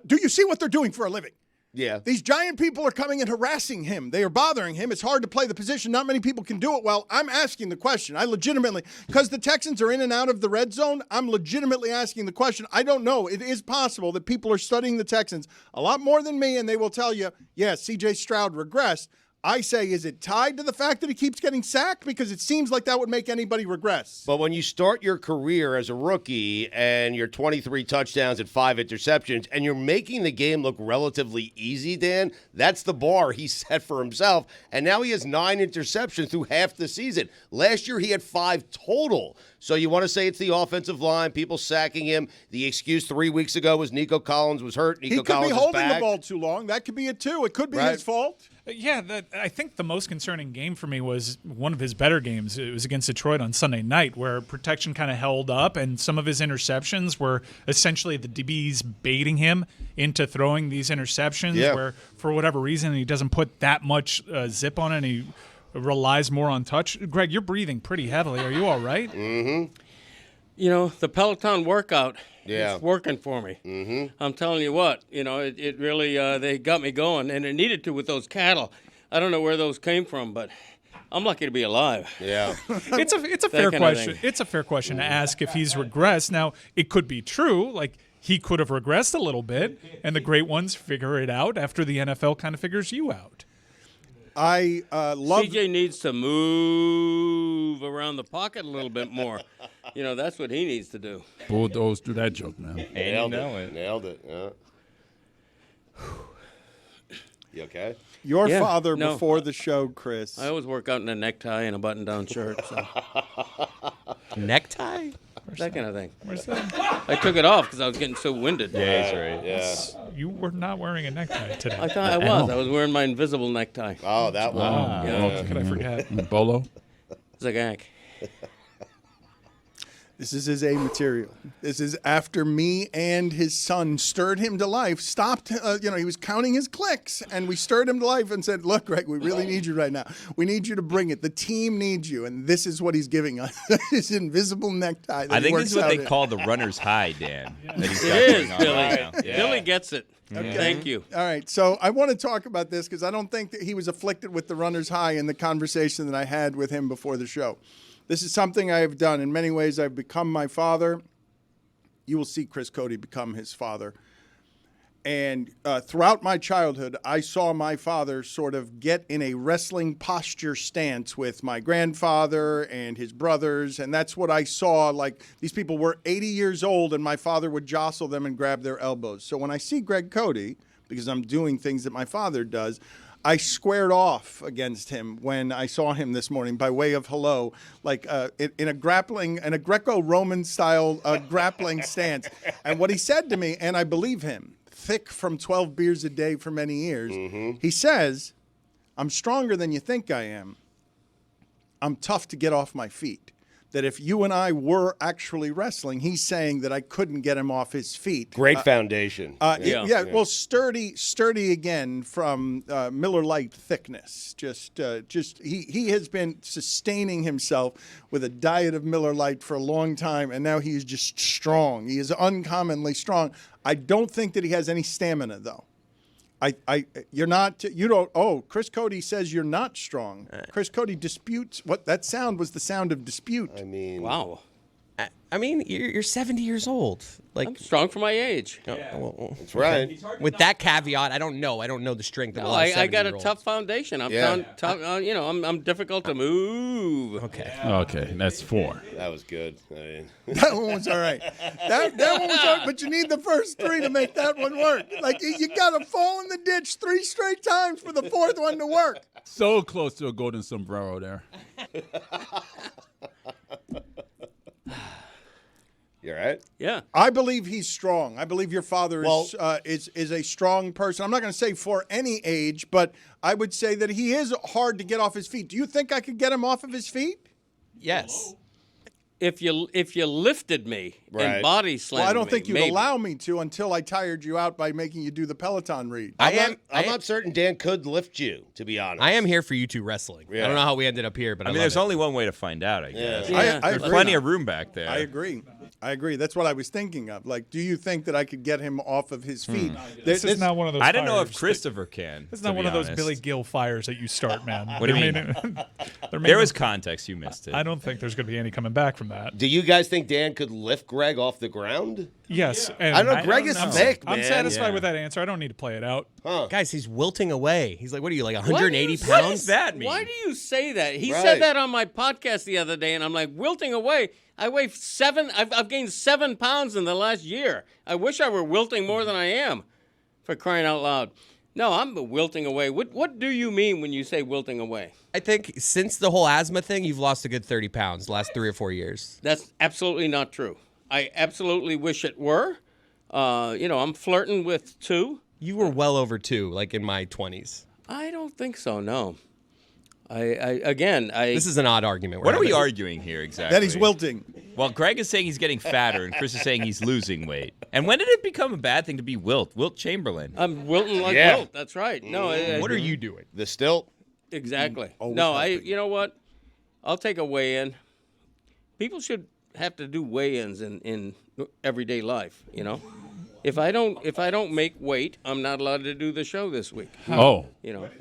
Do you see what they're doing for a living?
Yeah.
These giant people are coming and harassing him. They are bothering him. It's hard to play the position. Not many people can do it well. I'm asking the question. I legitimately, because the Texans are in and out of the red zone, I'm legitimately asking the question. I don't know. It is possible that people are studying the Texans a lot more than me, and they will tell you, yeah, C.J. Stroud regressed. I say, is it tied to the fact that he keeps getting sacked? Because it seems like that would make anybody regress.
But when you start your career as a rookie and you're 23 touchdowns and 5 interceptions and you're making the game look relatively easy, Dan, that's the bar he set for himself. And now he has 9 interceptions through half the season. Last year he had 5 total. So you want to say it's the offensive line, people sacking him. The excuse 3 weeks ago was Nico Collins was hurt.
He could be holding the ball too long. That could be it too. It could be his fault.
Yeah, I think the most concerning game for me was one of his better games. It was against Detroit on Sunday night, where protection kind of held up, and some of his interceptions were essentially the DBs baiting him into throwing these interceptions, where for whatever reason he doesn't put that much zip on it, and he relies more on touch. Greg, you're breathing pretty heavily. Are you all right?
Mm-hmm.
You know, the Peloton workout,
it's
working for me.
Mm-hmm.
I'm telling you what, it really, they got me going, and it needed to with those cattle. I don't know where those came from, but I'm lucky to be alive.
Yeah.
It's a fair question. It's a fair question to ask if he's regressed. Now, it could be true, like he could have regressed a little bit, and the great ones figure it out after the NFL kind of figures you out.
I love.
CJ needs to move around the pocket a little bit more. That's what he needs to do.
Bulldoze through that joke, man.
Nailed it. Yeah. You okay?
Your father before the show, Chris.
I always work out in a necktie and a button-down shirt. So.
Necktie?
That kind of thing.
Where's that?
I took it off because I was getting so winded.
Yeah, he's right.
Yeah.
You were not wearing a necktie today.
I thought I was. I was wearing my invisible necktie.
Oh, that one.
How could I forget?
Bolo?
Zagak.
This is his A material. This is after me and his son stirred him to life. Stopped, he was counting his clicks, and we stirred him to life and said, look, Greg, we really need you right now. We need you to bring it. The team needs you, and this is what he's giving us, his invisible necktie.
I think this is what they call the runner's high, Dan.
It is, Billy. Billy gets it.
Okay.
Thank you.
All right, so I want to talk about this because I don't think that he was afflicted with the runner's high in the conversation that I had with him before the show. This is something I have done. In many ways, I've become my father. You will see Chris Cote become his father. And throughout my childhood, I saw my father sort of get in a wrestling posture stance with my grandfather and his brothers. And that's what I saw. Like, these people were 80 years old, and my father would jostle them and grab their elbows. So when I see Greg Cote, because I'm doing things that my father does, I squared off against him when I saw him this morning by way of hello, like in a Greco-Roman style grappling stance. And what he said to me, and I believe him, thick from 12 beers a day for many years, he says, I'm stronger than you think I am. I'm tough to get off my feet. That if you and I were actually wrestling, he's saying that I couldn't get him off his feet.
Great foundation.
Well, sturdy again from Miller Lite thickness. He has been sustaining himself with a diet of Miller Lite for a long time, and now he is just strong. He is uncommonly strong. I don't think that he has any stamina, though. Chris Cote says you're not strong. Chris Cote disputes what that sound was. The sound of dispute.
I mean,
wow.
I mean, you're 70 years old. Like,
I'm strong for my age.
That's right.
With that caveat, I don't know the strength of a lot of 70-year-olds.
I got a tough foundation. I'm tough. I'm difficult to move.
Okay, that's 4.
That was good. I mean.
That one was all right. That one was all right, but you need the first 3 to make that one work. Like, you got to fall in the ditch 3 straight times for the 4th one to work.
So close to a golden sombrero there.
You all right?
Yeah.
I believe he's strong. I believe your father is a strong person. I'm not going to say for any age, but I would say that he is hard to get off his feet. Do you think I could get him off of his feet?
Yes.
If you lifted me and body slammed me,
well, I don't think you'd
maybe.
allow me to until I tired you out by making you do the Peloton read.
I'm not certain Dan could lift you, to be honest.
I am here for you two wrestling. Yeah. I don't know how we ended up here, but
I mean, there's only one way to find out, I guess.
I
There's
agree.
plenty of room back there.
I agree. I agree. That's what I was thinking of. Like, do you think that I could get him off of his feet?
This is not one of those.
I don't know
fires
if Christopher can.
It's not one of those Billy Gill fires that you start, man.
What do you mean? There was context. You missed it.
I don't think there's going to be any coming back from that.
Do you guys think Dan could lift Greg off the ground?
Yes.
I don't know. Greg is thick, man.
I'm satisfied with that answer. I don't need to play it out.
Guys, he's wilting away. He's like, what are you, like 180
What
pounds?
does that mean? Why do you say that? He said that on my podcast the other day, and I'm like, wilting away. I weigh 7. I've gained 7 pounds in the last year. I wish I were wilting more than I am, for crying out loud. No, I'm wilting away. What do you mean when you say wilting away?
I think since the whole asthma thing, you've lost a good 30 pounds the last 3 or 4 years.
That's absolutely not true. I absolutely wish it were. I'm flirting with 2.
You were well over 2, like in my 20s.
I don't think so, no. I
This is an odd argument.
What are we arguing here exactly?
That he's wilting.
Well, Greg is saying he's getting fatter, and Chris is saying he's losing weight. And when did it become a bad thing to be Wilt Chamberlain?
I'm wilting like Wilt. That's right. No,
what are you doing?
The stilt.
Exactly. You know what? I'll take a weigh-in. People should have to do weigh-ins in everyday life. You know, if I don't make weight, I'm not allowed to do the show this week.
Oh,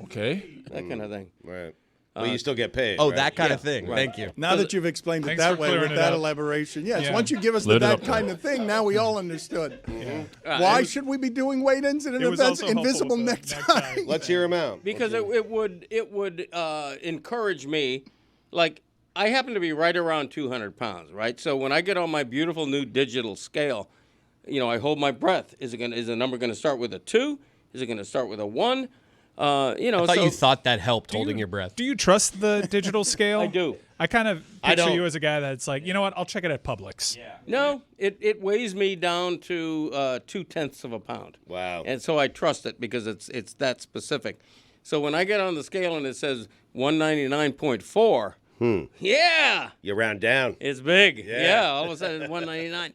okay, that kind of thing.
Right. Well, you still get paid.
Oh,
right?
that kind of thing.
Right.
Thank you.
Now that you've explained it that way with that elaboration, yes.
Yeah.
Once you give us that kind of thing, now we all understood. Why should we be doing weigh-ins in an invisible necktie?
Let's hear him out.
Because it would encourage me, like. I happen to be right around 200 pounds, right? So when I get on my beautiful new digital scale, I hold my breath. Is the number going to start with a 2? Is it going to start with a 1?
I thought you thought that helped holding your breath.
Do you trust the digital scale?
I do.
I kind of picture you as a guy that's like, you know what? I'll check it at Publix.
Yeah. No, it weighs me down to 0.2 of a pound.
Wow.
And so I trust it because it's that specific. So when I get on the scale and it says 199.4. Yeah.
You round down.
It's big. Yeah, all of a sudden it's 199.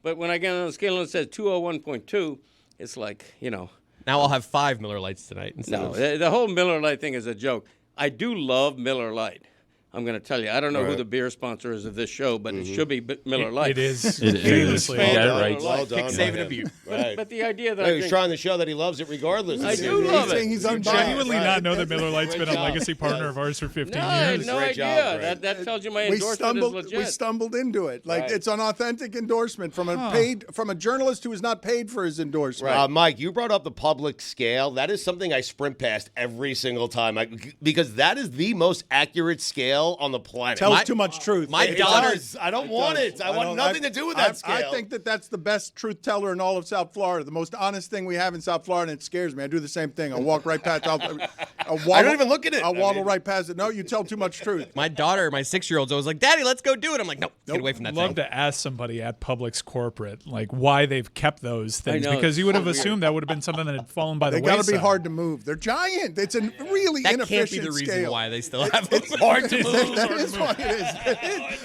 But when I get on the scale and it says 201.2, it's like,
Now I'll have 5 Miller Lights tonight.
No, the whole Miller Lite thing is a joke. I do love Miller Lite. I'm going to tell you. I don't know who the beer sponsor is of this show, but it should be Miller Lite.
It is.
It is.
Famously.
You got it right.
Well done.
Kick, save, and abuse.
Right.
But the idea that
He's trying to show that he loves it regardless.
I do love it.
He's
You
unbiased.
genuinely not know that Miller Lite's
Great
been a
job.
legacy partner of ours for 15
No, I had
years.
no
Great
idea.
job, Greg.
That tells you my
We
endorsement is legit.
we stumbled into it. Like
Right.
it's an authentic endorsement from a journalist who is not paid for his endorsement.
Mike, you brought up the public scale. That is something I sprint past every single time because that is the most accurate scale on the planet.
Tells too much truth.
My daughter.
I don't want it. I want nothing to do with that scale.
I think that's the best truth teller in all of South Florida. The most honest thing we have in South Florida, and it scares me. I do the same thing. I'll walk right past. I'll waddle,
I don't even look at it.
I'll waddle right past it. No, you tell too much truth.
My daughter, my 6-year-old's always like, Daddy, let's go do it. I'm like, nope. Get away from that
I'd love
thing.
to ask somebody at Publix corporate like why they've kept those things
know,
because you would have
it's so
assumed that would have been something that had fallen by the
They
wayside.
got to be hard to move. They're giant. It's a really
That
inefficient
can't be the reason
scale.
why they still have them.
hard to move.
That is what it is.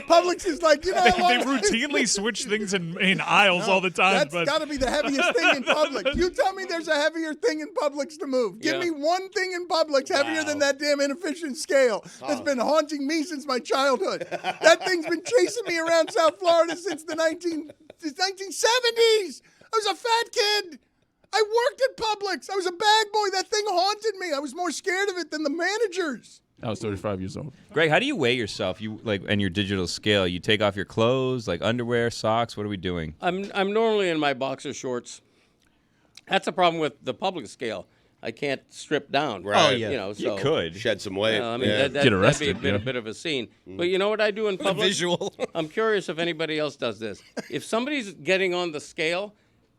Publix is like,
They routinely switch things in aisles all the time.
That's
But
got to be the heaviest thing in Publix. You tell me there's a heavier thing in Publix to move. Give me one thing in Publix heavier than that damn inefficient scale that's been haunting me since my childhood. That thing's been chasing me around South Florida since the 1970s. I was a fat kid. I worked at Publix. I was a bag boy. That thing haunted me. I was more scared of it than the managers.
I was 35 years old.
Greg, how do you weigh yourself? And your digital scale. You take off your clothes, like underwear, socks. What are we doing?
I'm normally in my boxer shorts. That's the problem with the public scale. I can't strip down.
Right.
Oh, yeah.
You could
shed some weight.
Get arrested,
that'd be a bit of a scene. But you know what I do in public?
Visual.
I'm curious if anybody else does this. If somebody's getting on the scale,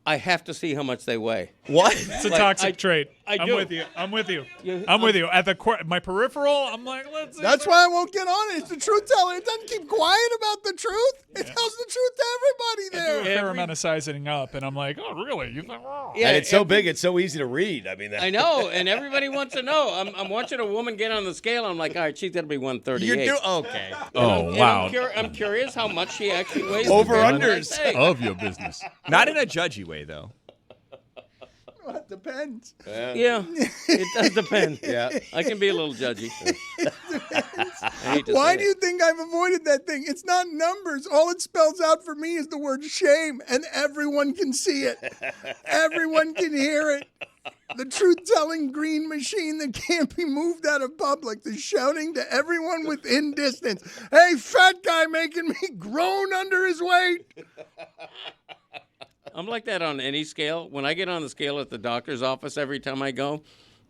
I have to see how much they weigh.
What?
it's a toxic trait.
I
I'm
do.
with you. I'm with you. I'm with you. At my peripheral, I'm like, let's see.
That's why I won't get on it. It's the truth teller. It doesn't keep quiet about the truth. It tells the truth to everybody
I do a
there.
fair amount of sizing up, and I'm like, oh, really? You think, oh.
Yeah,
and it's so big, it's so easy to read. I mean,
I know, and everybody wants to know. I'm watching a woman get on the scale. I'm like, all right, she's got to be 138.
Okay.
Oh, wow.
I'm curious how much she actually weighs.
Over-unders
Of your business.
Not in a judgy way, though.
Well, it depends.
Yeah, it does depend.
Yeah.
I can be a little judgy. hate to
Why
say
do you think I've avoided that thing? It's not numbers. All it spells out for me is the word shame, and everyone can see it. Everyone can hear it. The truth-telling green machine that can't be moved out of public is shouting to everyone within distance, "Hey, fat guy making me groan under his weight."
I'm like that on any scale. When I get on the scale at the doctor's office every time I go,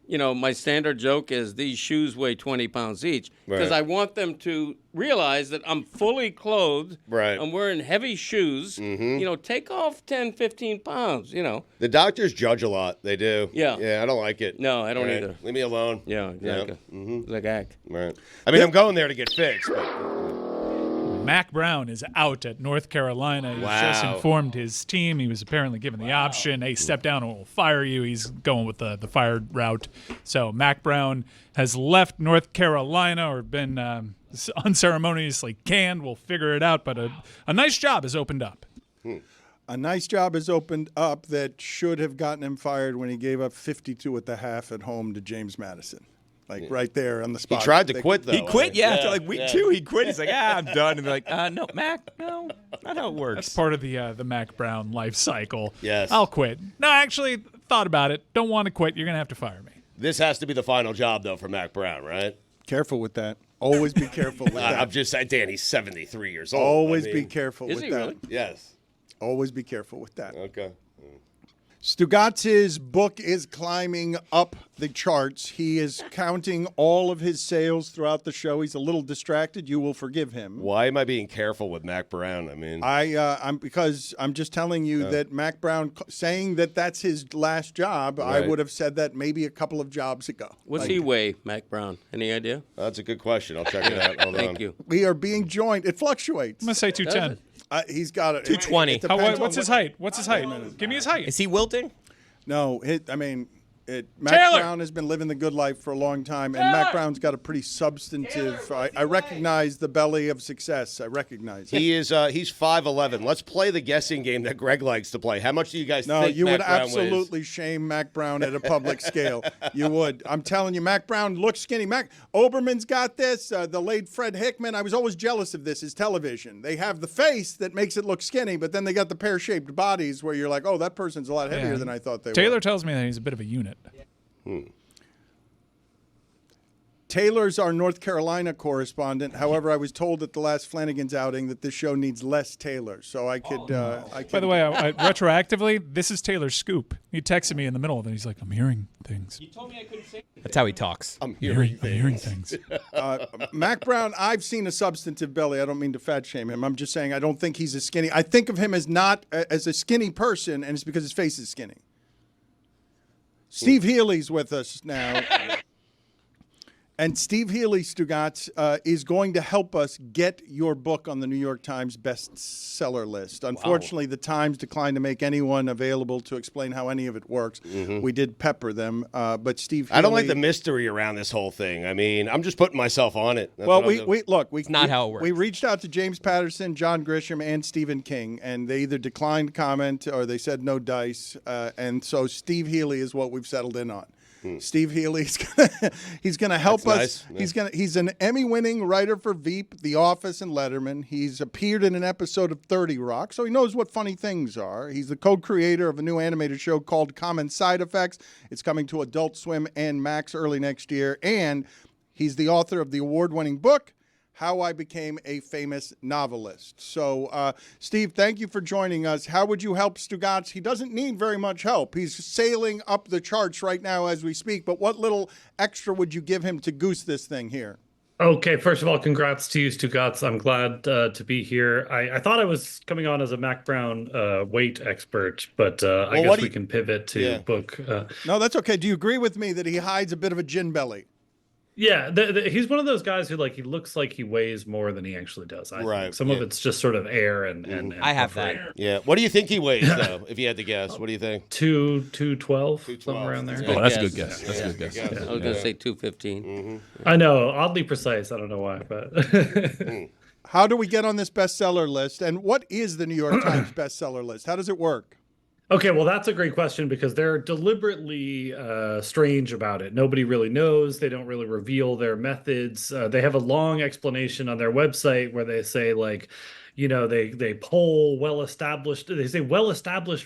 you know, my standard joke is these shoes weigh 20 pounds each because I want them to realize that I'm fully clothed.
Right.
I'm wearing heavy shoes.
Mhm.
You know, take off 10, 15 pounds, you know.
The doctors judge a lot. They do.
Yeah.
Yeah, I don't like it.
No, I don't
Right.
either.
Leave me alone.
Yeah, exactly.
Mhm.
Like act.
Right. I mean, I'm going there to get fixed. But...
Mack Brown is out at North Carolina. He's just informed his team. He was apparently given the option, hey, step down or we'll fire you. He's going with the fired route. So Mack Brown has left North Carolina or been unceremoniously canned. We'll figure it out. But a nice job has opened up.
A nice job has opened up that should have gotten him fired when he gave up 52 at the half at home to James Madison. Like right there on the spot.
He tried to quit, though.
He quit, after like week 2. He quit. He's like, I'm done. And they're like, no, Mac, no, not how it works.
That's part of the Mack Brown life cycle.
Yes.
I'll quit. No, actually, thought about it. Don't want to quit. You're going to have to fire me.
This has to be the final job, though, for Mack Brown, right?
Careful with that. Always be careful with that.
I'm just saying, Dan, he's 73 years old.
Always be careful with that.
Really?
Yes.
Always be careful with that.
Okay.
Stugotz's book is climbing up the charts. He is counting all of his sales throughout the show. He's a little distracted. You will forgive him.
Why am I being careful with Mack Brown? I mean,
I'm because I'm just telling you that Mack Brown saying that that's his last job. I
Right.
would have said that maybe a couple of jobs ago.
What's he weigh, Mack Brown? Any idea?
That's a good question. I'll check it out. Hold
Thank
on.
you.
We are being joined. It fluctates.
I'm going to say 210.
He's got it.
220.
It depends on
What's his height? What's his height? Give me his height.
Is he wilting?
No, Mack
Taylor!
Brown has been living the good life for a long time, and Mack Brown's got a pretty substantive. I recognize the belly of success. I recognize it.
He is. He's 5'11". Let's play the guessing game that Greg likes to play. How much do you guys
No,
think
you
Mack
would
Brown
absolutely shame Mack Brown at a public scale. You would. I'm telling you, Mack Brown looks skinny. Oberman's got this. The late Fred Hickman. I was always jealous of this. His television. They have the face that makes it look skinny, but then they got the pear-shaped bodies where you're like, oh, that person's a lot heavier than I thought they were.
Taylor tells me that he's a bit of a unit.
Taylor's our North Carolina correspondent. However, I was told at the last Flanagan's outing that this show needs less Taylor, so I could.
By the way, retroactively, this is Taylor's scoop. He texted me in the middle of it. He's like, I'm hearing things.
You told me I couldn't say.
That's how he talks.
I'm hearing
things.
Mack Brown, I've seen a substantive belly. I don't mean to fat shame him. I'm just saying I don't think he's a skinny. I think of him as not as a skinny person, and it's because his face is skinny. Steve Hely's with us now. And Steve Hely, Stugotz, is going to help us get your book on the New York Times bestseller list. Unfortunately, the Times declined to make anyone available to explain how any of it works.
Mm-hmm.
We did pepper them, but Steve Hely...
I don't like the mystery around this whole thing. I mean, I'm just putting myself on it. That's
well,
what I'm doing.
it's
not how it works.
We reached out to James Patterson, John Grisham, and Stephen King, and they either declined comment or they said no dice. And so Steve Hely is what we've settled in on. Steve Hely's he's gonna help us.
Nice. Yeah.
He's an Emmy-winning writer for Veep, The Office, and Letterman. He's appeared in an episode of 30 Rock, so he knows what funny things are. He's the co-creator of a new animated show called Common Side Effects. It's coming to Adult Swim and Max early next year, and he's the author of the award-winning book How I Became a Famous Novelist. So, Steve, thank you for joining us. How would you help Stugotz? He doesn't need very much help. He's sailing up the charts right now as we speak, but what little extra would you give him to goose this thing here?
Okay, first of all, congrats to you, Stugotz. I'm glad to be here. I thought I was coming on as a Mack Brown weight expert, but I guess we can pivot to book.
No, that's okay. Do you agree with me that he hides a bit of a gin belly?
Yeah, he's one of those guys who he looks like he weighs more than he actually does. I think. Some of it's just sort of air and
I have that.
Yeah. What do you think he weighs, though, if you had to guess? What do you think?
212, somewhere around there.
Oh, that's a good guess. That's a good guess.
I was going to say 215.
I know, oddly precise. I don't know why, but...
How do we get on this bestseller list? And what is the New York Times bestseller list? How does it work?
Okay, well, that's a great question because they're deliberately strange about it. Nobody really knows. They don't really reveal their methods. They have a long explanation on their website where they say, like, they poll well-established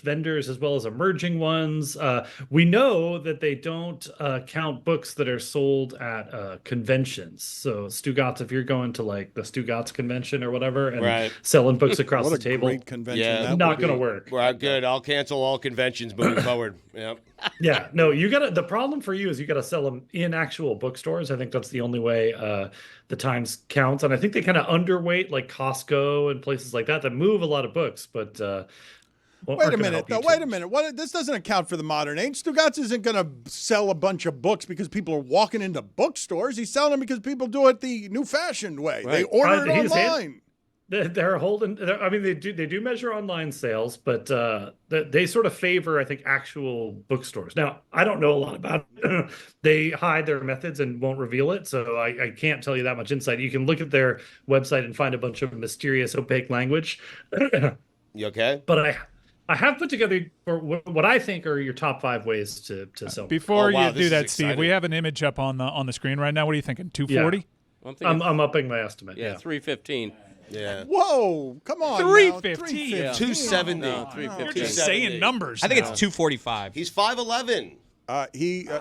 vendors as well as emerging ones. We know that they don't count books that are sold at conventions. So Stugotz, if you're going to like the Stugotz convention or whatever and selling books across
What
the
a
table,
great convention
not going to work.
Well, good. I'll cancel all conventions moving forward. Yep.
Yeah, no, the problem for you is you got to sell them in actual bookstores. I think that's the only way the Times counts. And I think they kind of underweight like Costco and places like that move a lot of books. But
wait a minute, though. Wait a minute. This doesn't account for the modern age. Stugotz isn't going to sell a bunch of books because people are walking into bookstores. He's selling them because people do it the new-fashioned way. Right. They order it online.
They're holding. I mean, they do measure online sales, but they sort of favor, I think, actual bookstores. Now, I don't know a lot about it. They hide their methods and won't reveal it, so I can't tell you that much insight. You can look at their website and find a bunch of mysterious, opaque language.
You okay?
But I have put together what I think are your top 5 ways to sell.
Before you do that, Steve, we have an image up on the screen right now. What are you thinking? 240?
Yeah. I'm upping my estimate.
Yeah, 315.
Yeah.
Whoa! Come on.
315.
270.
No, 315.
You're just saying numbers.
I think it's 245.
He's 5'11".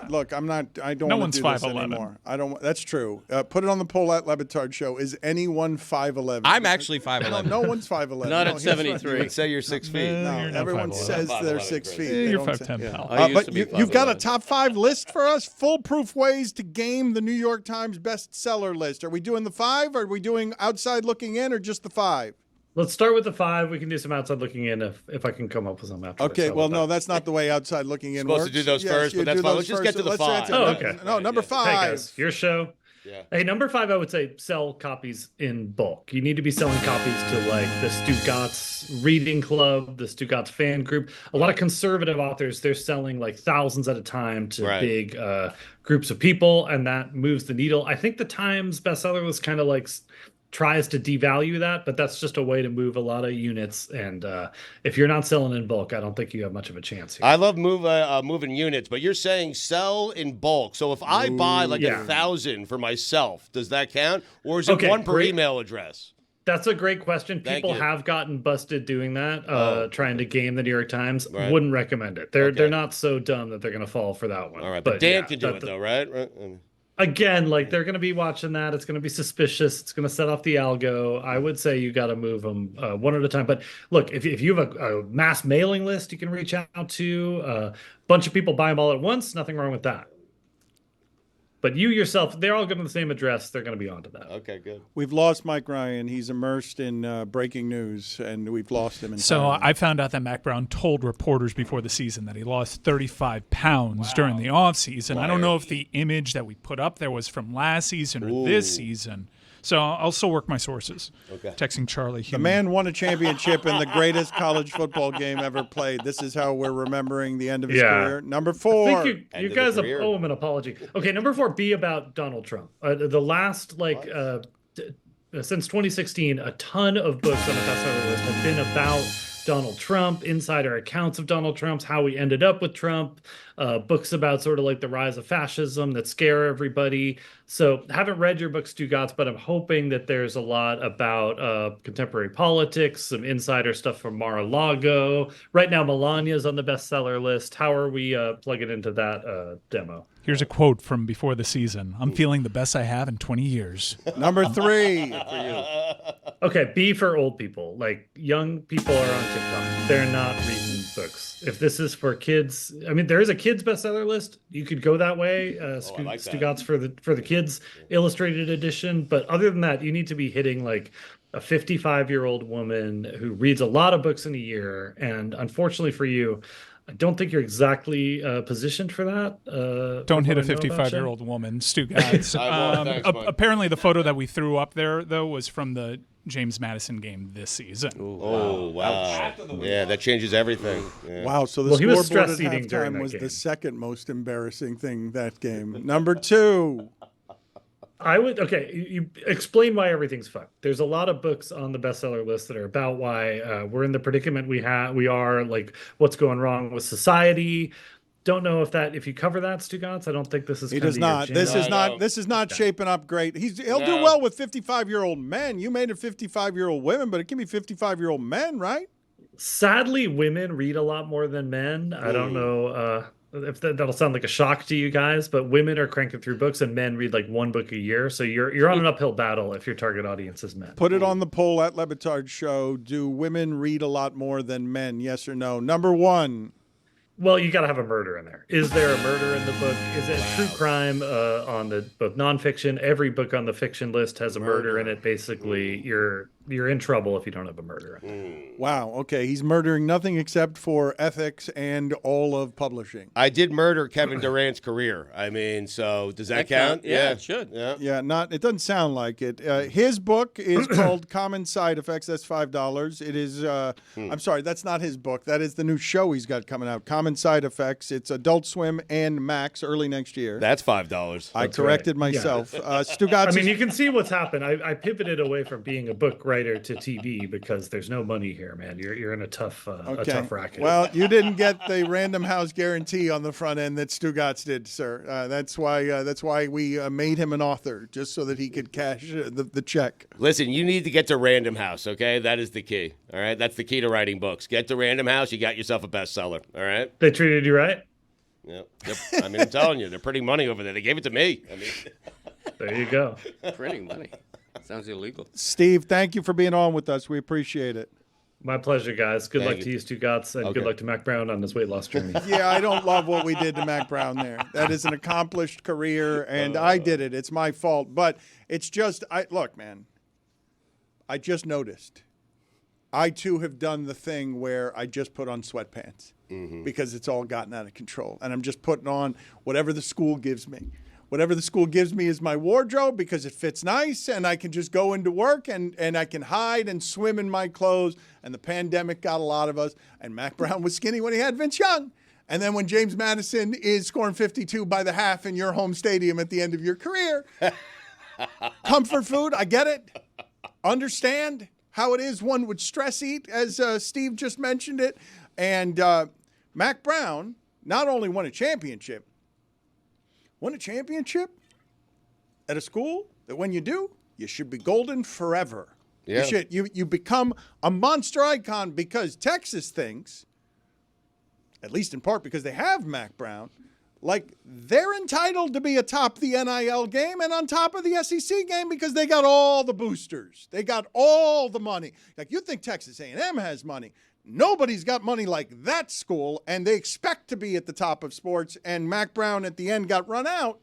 Look, I'm not. I don't.
No
want
one's
to do this
5'11".
anymore. I don't. That's true. Put it on the poll at Le Batard Show. Is anyone 5'11"?
I'm actually 5'11".
No one's 5'11".
Not at 73.
Let's say you're 6 feet.
No, everyone says they're 6 feet.
You're 5'10", pal.
But you've got a top 5 list for us. Foolproof ways to game the New York Times bestseller list. Are we doing the 5? Are we doing outside looking in, or just the 5?
Let's start with the 5. We can do some outside looking in if I can come up with some after.
Okay, well, no, that's not the way outside looking in
works.
Supposed
to do those first, but that's fine. Let's just get to the 5.
Oh, okay.
No, number 5.
Hey, guys, your show.
Yeah.
Hey, number 5, I would say sell copies in bulk. You need to be selling copies to like the Stugotz Reading Club, the Stugotz fan group. A lot of conservative authors, they're selling like thousands at a time to big groups of people, and that moves the needle. I think the Times bestseller was kind of like tries to devalue that, but that's just a way to move a lot of units. And if you're not selling in bulk, I don't think you have much of a chance here.
I love moving units, but you're saying sell in bulk. So if I buy like 1,000 for myself, does that count? Or is it one per email address?
That's a great question. People have gotten busted doing that, trying to game the New York Times.
Right.
Wouldn't recommend it. They're not so dumb that they're going to fall for that one.
All right, but Dan can do it though, right?
Again, like they're going to be watching that. It's going to be suspicious. It's going to set off the algo. I would say you got to move them one at a time. But look, if you have a mass mailing list, you can reach out to a bunch of people, buy them all at once. Nothing wrong with that. But you yourself, they're all given the same address. They're going to be onto that.
Okay, good.
We've lost Mike Ryan. He's immersed in breaking news, and we've lost him.
So I found out that Mack Brown told reporters before the season that he lost 35 pounds during the offseason. I don't know if the image that we put up there was from last season or this season. So I'll still work my sources. Okay. Texting Charlie.
The man won a championship in the greatest college football game ever played. This is how we're remembering the end of his career. Number 4.
I think you guys owe him an apology. Okay, number 4, be about Donald Trump. The last, since 2016, a ton of books on the bestseller list have been about Donald Trump, insider accounts of Donald Trump's, how we ended up with Trump, books about sort of like the rise of fascism that scare everybody. So haven't read your book, Stugotz, but I'm hoping that there's a lot about contemporary politics, some insider stuff from Mar-a-Lago. Right now, Melania's on the bestseller list. How are we plugging into that demo?
Here's a quote from before the season. I'm feeling the best I have in 20 years.
Number 3.
Okay, B for old people. Like, young people are on TikTok. They're not reading books. If this is for kids, I mean, there is a kids bestseller list. You could go that way. Stugotz for the kids illustrated edition. But other than that, you need to be hitting like a 55-year-old woman who reads a lot of books in a year. And unfortunately for you, I don't think you're exactly positioned for that.
Don't hit a 55-year-old woman, Stugotz. Apparently, the photo that we threw up there, though, was from the James Madison game this season.
Oh, wow. Yeah, that changes everything. Yeah.
Wow, so the scoreboard at halftime was the second most embarrassing thing that game. Number 2.
You explain why everything's fucked. There's a lot of books on the bestseller list that are about why we're in the predicament we are, like what's going wrong with society. Don't know if you cover that, Stugotz. I don't think this is.
He does not. This is not shaping up great. He'll do well with 55-year-old men. You made it 55-year-old women, but it can be 55-year-old men, right?
Sadly, women read a lot more than men. I don't know if that'll sound like a shock to you guys, but women are cranking through books and men read like one book a year. So you're on an uphill battle if your target audience is men.
Put it on the poll at Le Batard Show. Do women read a lot more than men? Yes or no? Number one.
Well, you got to have a murder in there. Is there a murder in the book? Is it true crime on the both nonfiction? Every book on the fiction list has a murder in it. Basically, you're in trouble if you don't have a murder in it.
Wow. Okay. He's murdering nothing except for ethics and all of publishing.
I did murder Kevin Durant's career. I mean, so does that count?
Yeah, it should.
Yeah. It doesn't sound like it. His book is called Common Side Effects. That's $5. It is. I'm sorry. That's not his book. That is the new show he's got coming out. Common Side Effects. It's Adult Swim and Max early next year.
That's $5.
I corrected myself. Stugotz.
I mean, you can see what's happened. I pivoted away from being a book writer to TV because there's no money here, man. You're in a tough racket.
Well, you didn't get the Random House guarantee on the front end that Stugotz did, sir. That's why we made him an author, just so that he could cash the check.
Listen, you need to get to Random House, okay? That is the key. All right, that's the key to writing books. Get to Random House, you got yourself a bestseller. All right.
They treated you right.
Yeah. I mean, I'm telling you, they're printing money over there. They gave it to me. I mean,
there you go.
Printing money. Sounds illegal.
Steve, thank you for being on with us. We appreciate it.
My pleasure, guys. Good luck to you, Stugotz, and good luck to Mack Brown on his weight loss journey.
Yeah, I don't love what we did to Mack Brown there. That is an accomplished career, and I did it. It's my fault. But it's just, look, man, I just noticed. I, too, have done the thing where I just put on sweatpants because it's all gotten out of control. And I'm just putting on whatever the school gives me. Whatever the school gives me is my wardrobe because it fits nice and I can just go into work and I can hide and swim in my clothes. And the pandemic got a lot of us. And Mack Brown was skinny when he had Vince Young. And then when James Madison is scoring 52 by the half in your home stadium at the end of your career, comfort food, I get it. Understand how it is one would stress eat, as Steve just mentioned it. And Mack Brown not only won a championship at a school that when you do, you should be golden forever.
Yeah.
You become a monster icon because Texas thinks, at least in part because they have Mack Brown, like they're entitled to be atop the NIL game and on top of the SEC game because they got all the boosters. They got all the money. Like you think Texas A&M has money. Nobody's got money like that school, and they expect to be at the top of sports, and Mack Brown at the end got run out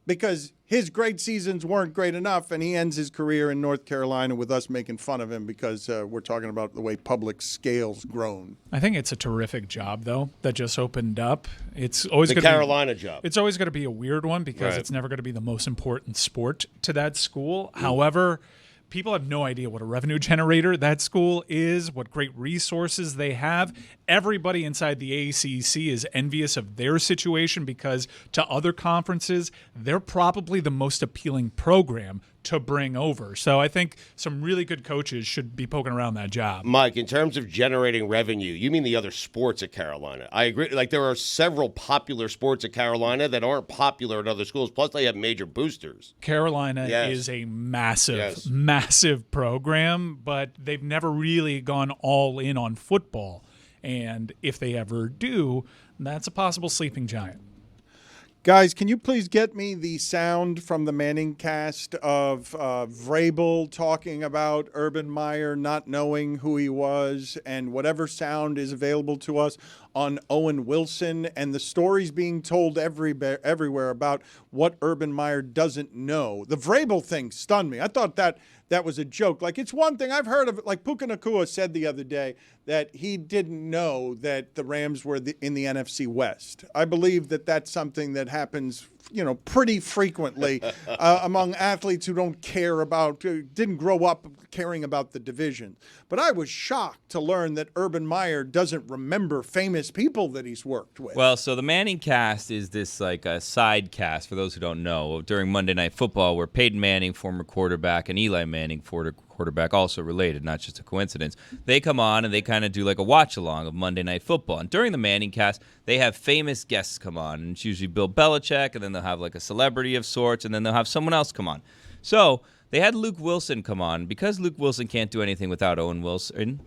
because his great seasons weren't great enough, and he ends his career in North Carolina with us making fun of him because we're talking about the way public scale's grown.
I think it's a terrific job, though, that just opened up. It's always
the Carolina job.
It's always going to be a weird one because it's never going to be the most important sport to that school. However, people have no idea what a revenue generator that school is, what great resources they have. Everybody inside the ACC is envious of their situation because to other conferences, they're probably the most appealing program to bring over. So I think some really good coaches should be poking around that job.
Mike, in terms of generating revenue, you mean the other sports at Carolina. I agree. Like there are several popular sports at Carolina that aren't popular at other schools. Plus they have major boosters.
Carolina is a massive program, but they've never really gone all in on football. And if they ever do, that's a possible sleeping giant.
Guys, can you please get me the sound from the Manning cast of Vrabel talking about Urban Meyer not knowing who he was, and whatever sound is available to us on Owen Wilson and the stories being told everywhere about what Urban Meyer doesn't know. The Vrabel thing stunned me. I thought that was a joke. Like, it's one thing I've heard of it. Like Puka Nacua said the other day that he didn't know that the Rams were in the NFC West. I believe that that's something that happens pretty frequently among athletes who don't care about, didn't grow up caring about the division. But I was shocked to learn that Urban Meyer doesn't remember famous people that he's worked with.
Well, so the Manning cast is this like a side cast, for those who don't know, during Monday Night Football, where Peyton Manning, former quarterback, and Eli Manning, former quarterback, also related, not just a coincidence. They come on and they kind of do like a watch-along of Monday Night Football. And during the Manning cast, they have famous guests come on. And it's usually Bill Belichick, and then they'll have like a celebrity of sorts, and then they'll have someone else come on. So they had Luke Wilson come on. Because Luke Wilson can't do anything without Owen Wilson,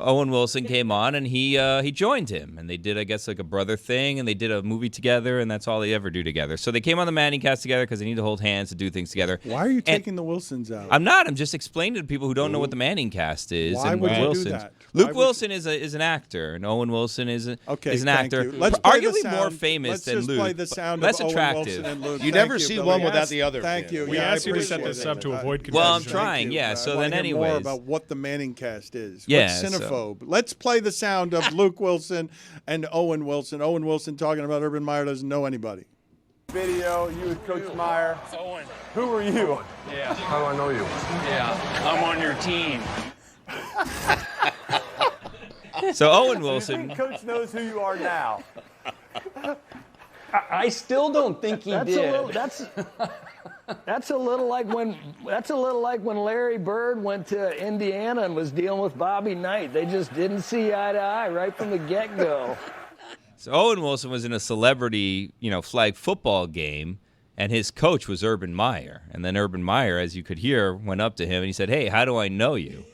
Owen Wilson came on, and he joined him. And they did, I guess, like a brother thing, and they did a movie together, and that's all they ever do together. So they came on the Manning cast together because they need to hold hands to do things together.
Why are you taking the Wilsons out?
I'm not. I'm just explaining to people who don't know what the Manning cast is.
Why
and
would you
Wilson's.
do that?
Luke Wilson is an actor, and Owen Wilson is an actor.
You. Let's play
arguably
the sound.
more famous than
Let's
Luke.
Play the sound
less
of Owen
attractive.
Wilson and Luke.
You
Thank
never
you,
see
Billy.
one without the other.
Thank you.
We
Yeah,
asked you to set
appreciate
this
it.
up to avoid confusion.
Well, I'm trying, yeah. So
I wanna
then,
hear more
anyways,
about what the Manning cast is.
Yeah,
What's cinephobe? Let's play the sound of Luke Wilson and Owen Wilson. Owen Wilson talking about Urban Meyer doesn't know anybody.
Video, you with Coach Meyer. Owen. Who are you? Yeah. How do I know you? Yeah. I'm on your team.
So Owen Wilson.
Coach knows who you are now.
I still don't think he did.
That's a little like when Larry Bird went to Indiana and was dealing with Bobby Knight. They just didn't see eye to eye right from the get-go.
So Owen Wilson was in a celebrity, flag football game, and his coach was Urban Meyer. And then Urban Meyer, as you could hear, went up to him and he said, "Hey, how do I know you?"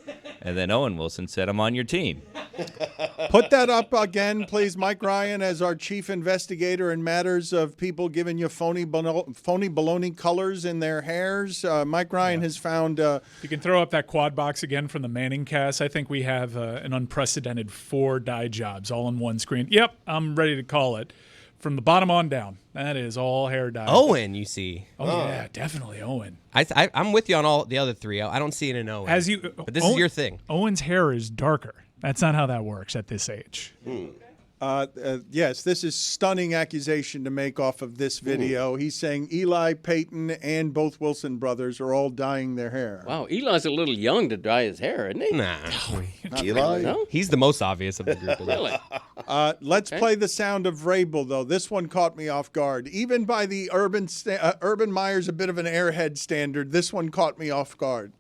And then Owen Wilson said, "I'm on your team."
Put that up again, please. Mike Ryan, as our chief investigator in matters of people giving you phony baloney colors in their hairs. Mike Ryan has found...
you can throw up that quad box again from the Manning cast. I think we have an unprecedented 4 dye jobs all on one screen. Yep, I'm ready to call it. From the bottom on down, that is all hair dye.
Owen, you see.
Oh, yeah, definitely Owen.
I'm with you on all the other 3. I don't see it in Owen. But this is your thing.
Owen's hair is darker. That's not how that works at this age.
Yes, this is stunning accusation to make off of this video. He's saying Eli, Peyton, and both Wilson brothers are all dyeing their hair.
Wow, Eli's a little young to dye his hair, isn't he?
Nah.
Eli?
No?
He's the most obvious of the group.
Really?
Let's play the sound of Vrabel, though. This one caught me off guard. Even by the Urban Meyer's a bit of an airhead standard, this one caught me off guard.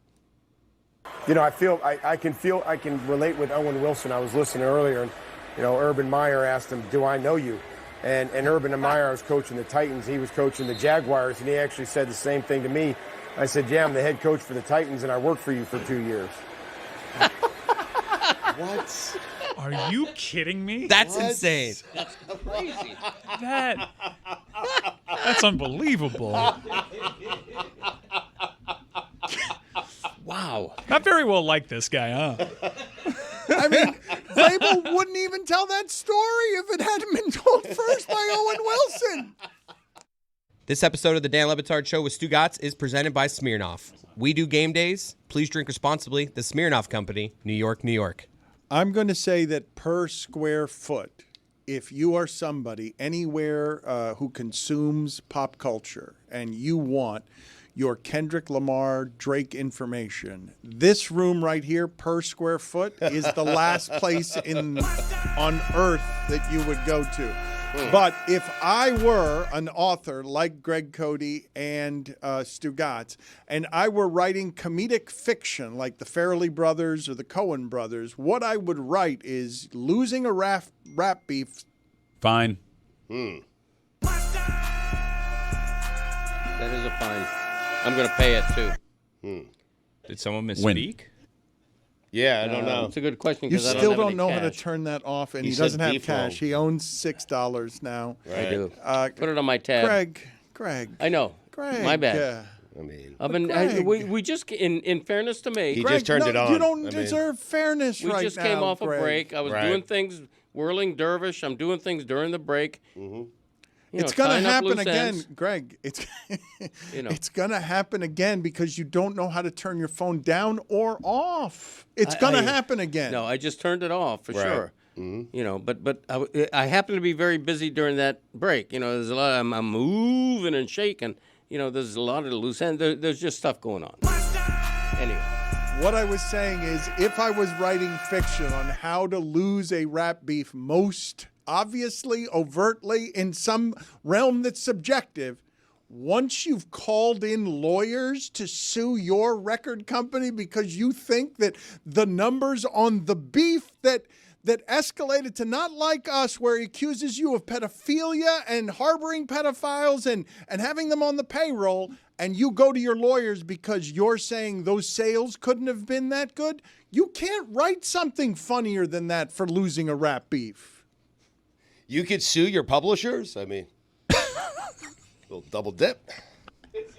I can relate with Owen Wilson. I was listening earlier, and Urban Meyer asked him, "Do I know you?" And Urban Meyer was coaching the Titans. He was coaching the Jaguars, and he actually said the same thing to me. I said, "Yeah, I'm the head coach for the Titans, and I worked for you for 2 years."
What?
Are you kidding me?
That's insane.
That's crazy.
That's unbelievable.
Wow.
Not very well like this guy, huh?
I mean, Vrabel wouldn't even tell that story if it hadn't been told first by Owen Wilson.
This episode of the Dan Le Batard Show with Stugotz is presented by Smirnoff. We do game days. Please drink responsibly. The Smirnoff Company, New York, New York.
I'm going to say that per square foot, if you are somebody anywhere who consumes pop culture and you want your Kendrick Lamar Drake information, this room right here per square foot is the last place on earth that you would go to. But if I were an author like Greg Cody and Stugotz, and I were writing comedic fiction like the Farrelly brothers or the Coen brothers, what I would write is losing a rap beef.
Fine.
That is a fine. I'm going to pay it, too.
Did someone misspeak?
Yeah, I don't know.
It's a good question.
You
'cause I
still
don't have any
know how to
cash.
turn that off, and
He
he
said
doesn't have
beef
cash.
roll.
He owns $6 now.
Right.
I do.
Put
it on my tab.
Greg.
I know.
Greg.
My bad.
I mean,
Greg.
We just, in fairness to me,
He
Greg,
just turned it on.
You don't
I mean-
deserve fairness
we
right
just
now,
came off
Greg.
a break. I was
Right.
doing things, whirling dervish. I'm doing things during the break.
Mm-hmm.
It's going to
tying up
happen
loose
again,
ends.
Greg. It's it's going to happen again because you don't know how to turn your phone down or off. It's going to happen again.
No, I just turned it off for
Right.
sure. But I happen to be very busy during that break. There's a lot. I'm moving and shaking. There's a lot of loose ends. There's just stuff going on. Anyway.
What I was saying is, if I was writing fiction on how to lose a rap beef most obviously, overtly, in some realm that's subjective, once you've called in lawyers to sue your record company because you think that the numbers on the beef that escalated to Not Like Us, where he accuses you of pedophilia and harboring pedophiles and having them on the payroll, and you go to your lawyers because you're saying those sales couldn't have been that good, you can't write something funnier than that for losing a rap beef.
You could sue your publishers? I mean, little double dip.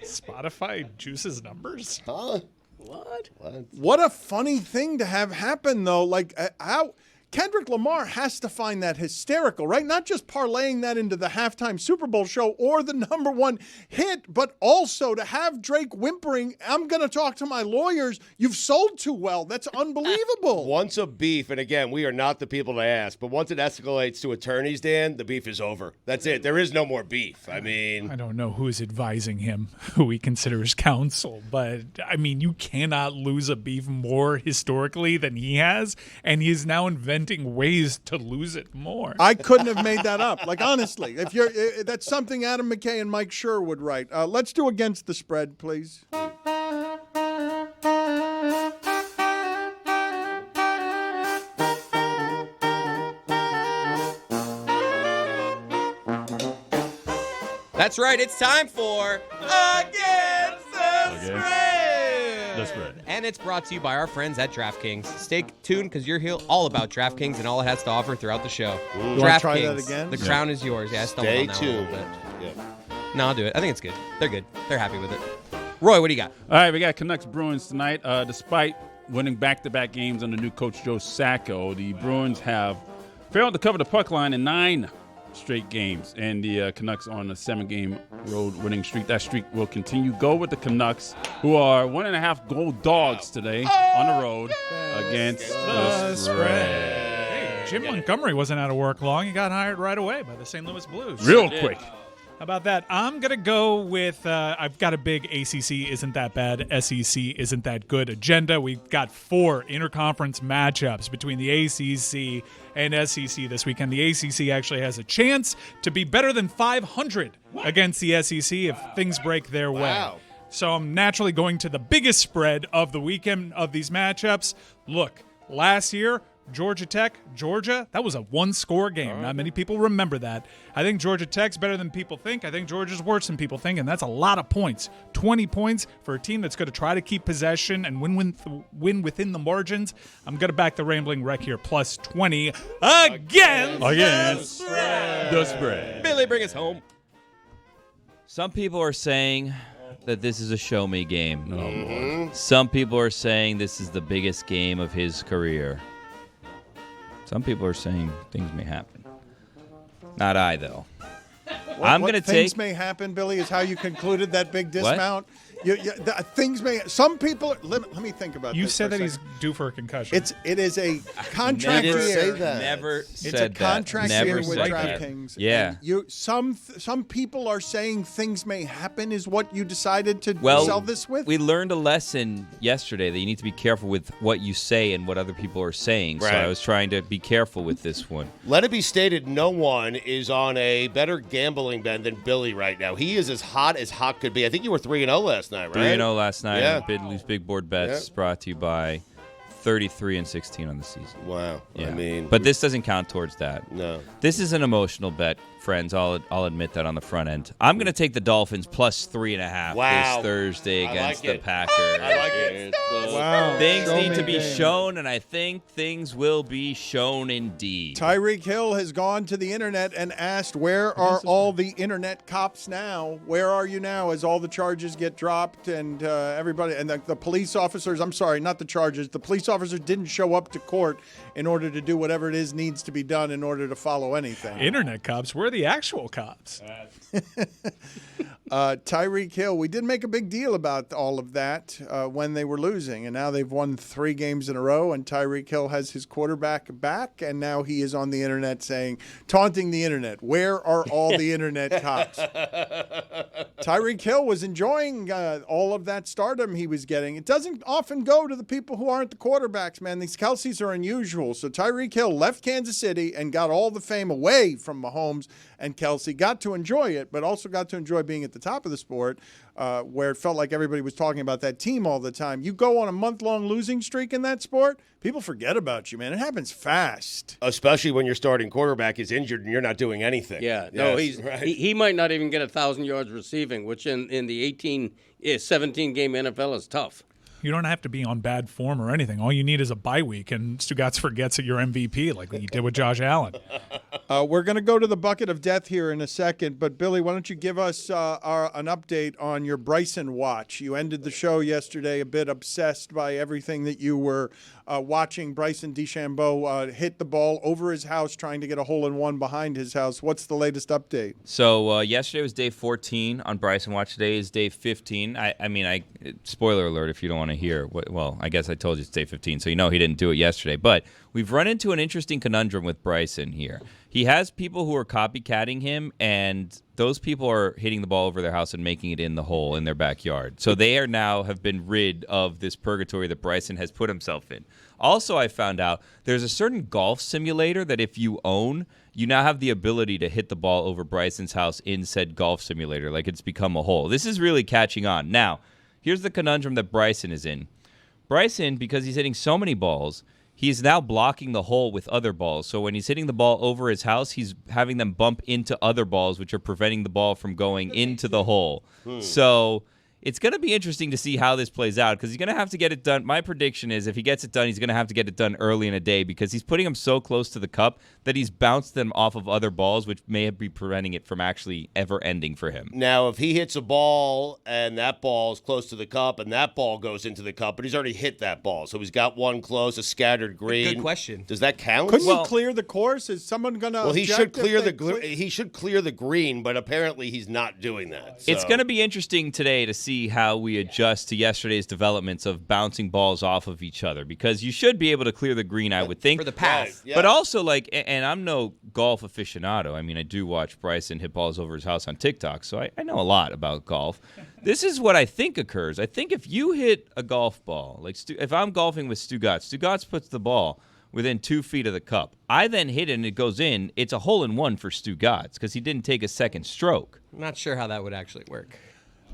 Spotify juices numbers?
Huh?
What a funny thing to have happen, though. Like, how Kendrick Lamar has to find that hysterical, right? Not just parlaying that into the halftime Super Bowl show or the #1 hit, but also to have Drake whimpering, I'm going to talk to my lawyers. You've sold too well. That's unbelievable.
Once a beef, and again, we are not the people to ask, but once it escalates to attorneys, Dan, the beef is over. That's it. There is no more beef. I mean,
I don't know who is advising him, who he considers counsel, but I mean, you cannot lose a beef more historically than he has, and he is now inventing ways to lose it more.
I couldn't have made that up. Like, honestly, that's something Adam McKay and Mike Schur would write. Let's do Against the Spread, please.
That's right. It's time for Against the Spread. And it's brought to you by our friends at DraftKings. Stay tuned because you'll hear all about DraftKings and all it has to offer throughout the show.
You want to try that again?
The crown is yours. Yeah, I stumbled on that one a little bit. No, I'll do it. I think it's good. They're good. They're happy with it. Roy, what do you got?
All right, we got Canucks Bruins tonight. Despite winning back-to-back games under new coach Joe Sacco, the Bruins have failed to cover the puck line in 9 straight games, and the Canucks are on a 7-game road winning streak. That streak will continue. Go with the Canucks, who are 1.5 goal dogs today on the road against the spread.
Hey, Jim Montgomery wasn't out of work long. He got hired right away by the St. Louis Blues.
Real quick.
How about that? I'm going to go with, I've got a big ACC isn't that bad, SEC isn't that good agenda. We've got 4 interconference matchups between the ACC and SEC this weekend. The ACC actually has a chance to be better than 500 against the SEC if things break their way. So I'm naturally going to the biggest spread of the weekend of these matchups. Look, last year, Georgia Tech, Georgia, that was a 1-score game. Not many people remember that. I think Georgia Tech's better than people think. I think Georgia's worse than people think, and that's a lot of points. 20 points for a team that's going to try to keep possession and win within the margins. I'm going to back the Rambling Wreck here, plus 20 against
the spread.
Billy, bring us home.
Some people are saying that this is a show me game.
Oh, boy.
Some people are saying this is the biggest game of his career. Some people are saying things may happen. Not I, though. I'm going to take...
Things may happen, Billy, is how you concluded that big dismount. Things may... Some people... Let me think about this.
You said that he's due for a concussion.
It is a contract year.
Say that.
Never
It's
said
a contract
that.
year
Never
with
said
DraftKings.
that. Yeah.
Some people are saying things may happen is what you decided to sell this with?
We learned a lesson yesterday that you need to be careful with what you say and what other people are saying.
Right.
So I was trying to be careful with this one.
Let it be stated, no one is on a better gambling bend than Billy right now. He is as hot could be. I think you were 3-0 last night, right?
3-0 last night.
Yeah.
Big board bets brought to you by 33-16 on the season.
Wow.
Yeah.
I mean,
but this doesn't count towards that.
No.
This is an emotional bet, friends. I'll admit that on the front end. I'm going to take the Dolphins plus 3.5 this Thursday against the Packers.
I like it.
Wow.
Things need to be shown, and I think things will be shown indeed.
Tyreek Hill has gone to the internet and asked, where are all the internet cops now? Where are you now as all the charges get dropped and everybody, and the police officers, I'm sorry, not the charges, the police officers didn't show up to court in order to do whatever it is needs to be done in order to follow anything.
Internet cops, where are the actual cops?
Tyreek Hill, we did make a big deal about all of that when they were losing, and now they've won 3 games in a row, and Tyreek Hill has his quarterback back, and now he is on the internet taunting the internet. Where are all the internet cops? Tyreek Hill was enjoying all of that stardom he was getting. It doesn't often go to the people who aren't the quarterbacks, man. These Kelce's are unusual. So Tyreek Hill left Kansas City and got all the fame away from Mahomes and Kelsey, got to enjoy it, but also got to enjoy being at the top of the sport, where it felt like everybody was talking about that team all the time. You go on a month-long losing streak in that sport, people forget about you, man. It happens fast.
Especially when your starting quarterback is injured and you're not doing anything.
Yeah, no, he might not even get 1,000 yards receiving, which in the 17-game NFL is tough.
You don't have to be on bad form or anything. All you need is a bye week, and Stugotz forgets that you're MVP like he did with Josh Allen.
We're going to go to the bucket of death here in a second, but Billy, why don't you give us an update on your Bryson watch? You ended the show yesterday a bit obsessed by everything that you were watching. Bryson DeChambeau hit the ball over his house trying to get a hole-in-one behind his house. What's the latest update?
So yesterday was day 14 on Bryson watch. Today is day 15. I mean, spoiler alert if you don't want to hear. Well, I guess I told you it's day 15, so you know he didn't do it yesterday. But we've run into an interesting conundrum with Bryson here. He has people who are copycatting him, and those people are hitting the ball over their house and making it in the hole in their backyard. So they are now have been rid of this purgatory that Bryson has put himself in. Also, I found out there's a certain golf simulator that if you own, you now have the ability to hit the ball over Bryson's house in said golf simulator, like it's become a hole. This is really catching on. Now, here's the conundrum that Bryson is in. Bryson, because he's hitting so many balls, he's now blocking the hole with other balls. So when he's hitting the ball over his house, he's having them bump into other balls, which are preventing the ball from going into the hole. So it's going to be interesting to see how this plays out because he's going to have to get it done. My prediction is if he gets it done, he's going to have to get it done early in a day because he's putting them so close to the cup that he's bounced them off of other balls, which may be preventing it from actually ever ending for him.
Now, if he hits a ball and that ball is close to the cup and that ball goes into the cup, but he's already hit that ball, so he's got one close, a scattered green.
Good question.
Does that count?
Couldn't you clear the course? Is someone going to?
Well, he should clear the green, but apparently he's not doing that. So.
It's going to be interesting today to see how we adjust to yesterday's developments of bouncing balls off of each other because you should be able to clear the green, I would think.
For the path.
Right, yeah.
But also, and I'm no golf aficionado. I mean, I do watch Bryson hit balls over his house on TikTok, so I know a lot about golf. This is what I think occurs. I think if you hit a golf ball, like if I'm golfing with Stugotz puts the ball within 2 feet of the cup. I then hit it and it goes in. It's a hole-in-one for Stugotz because he didn't take a second stroke.
I'm not sure how that would actually work.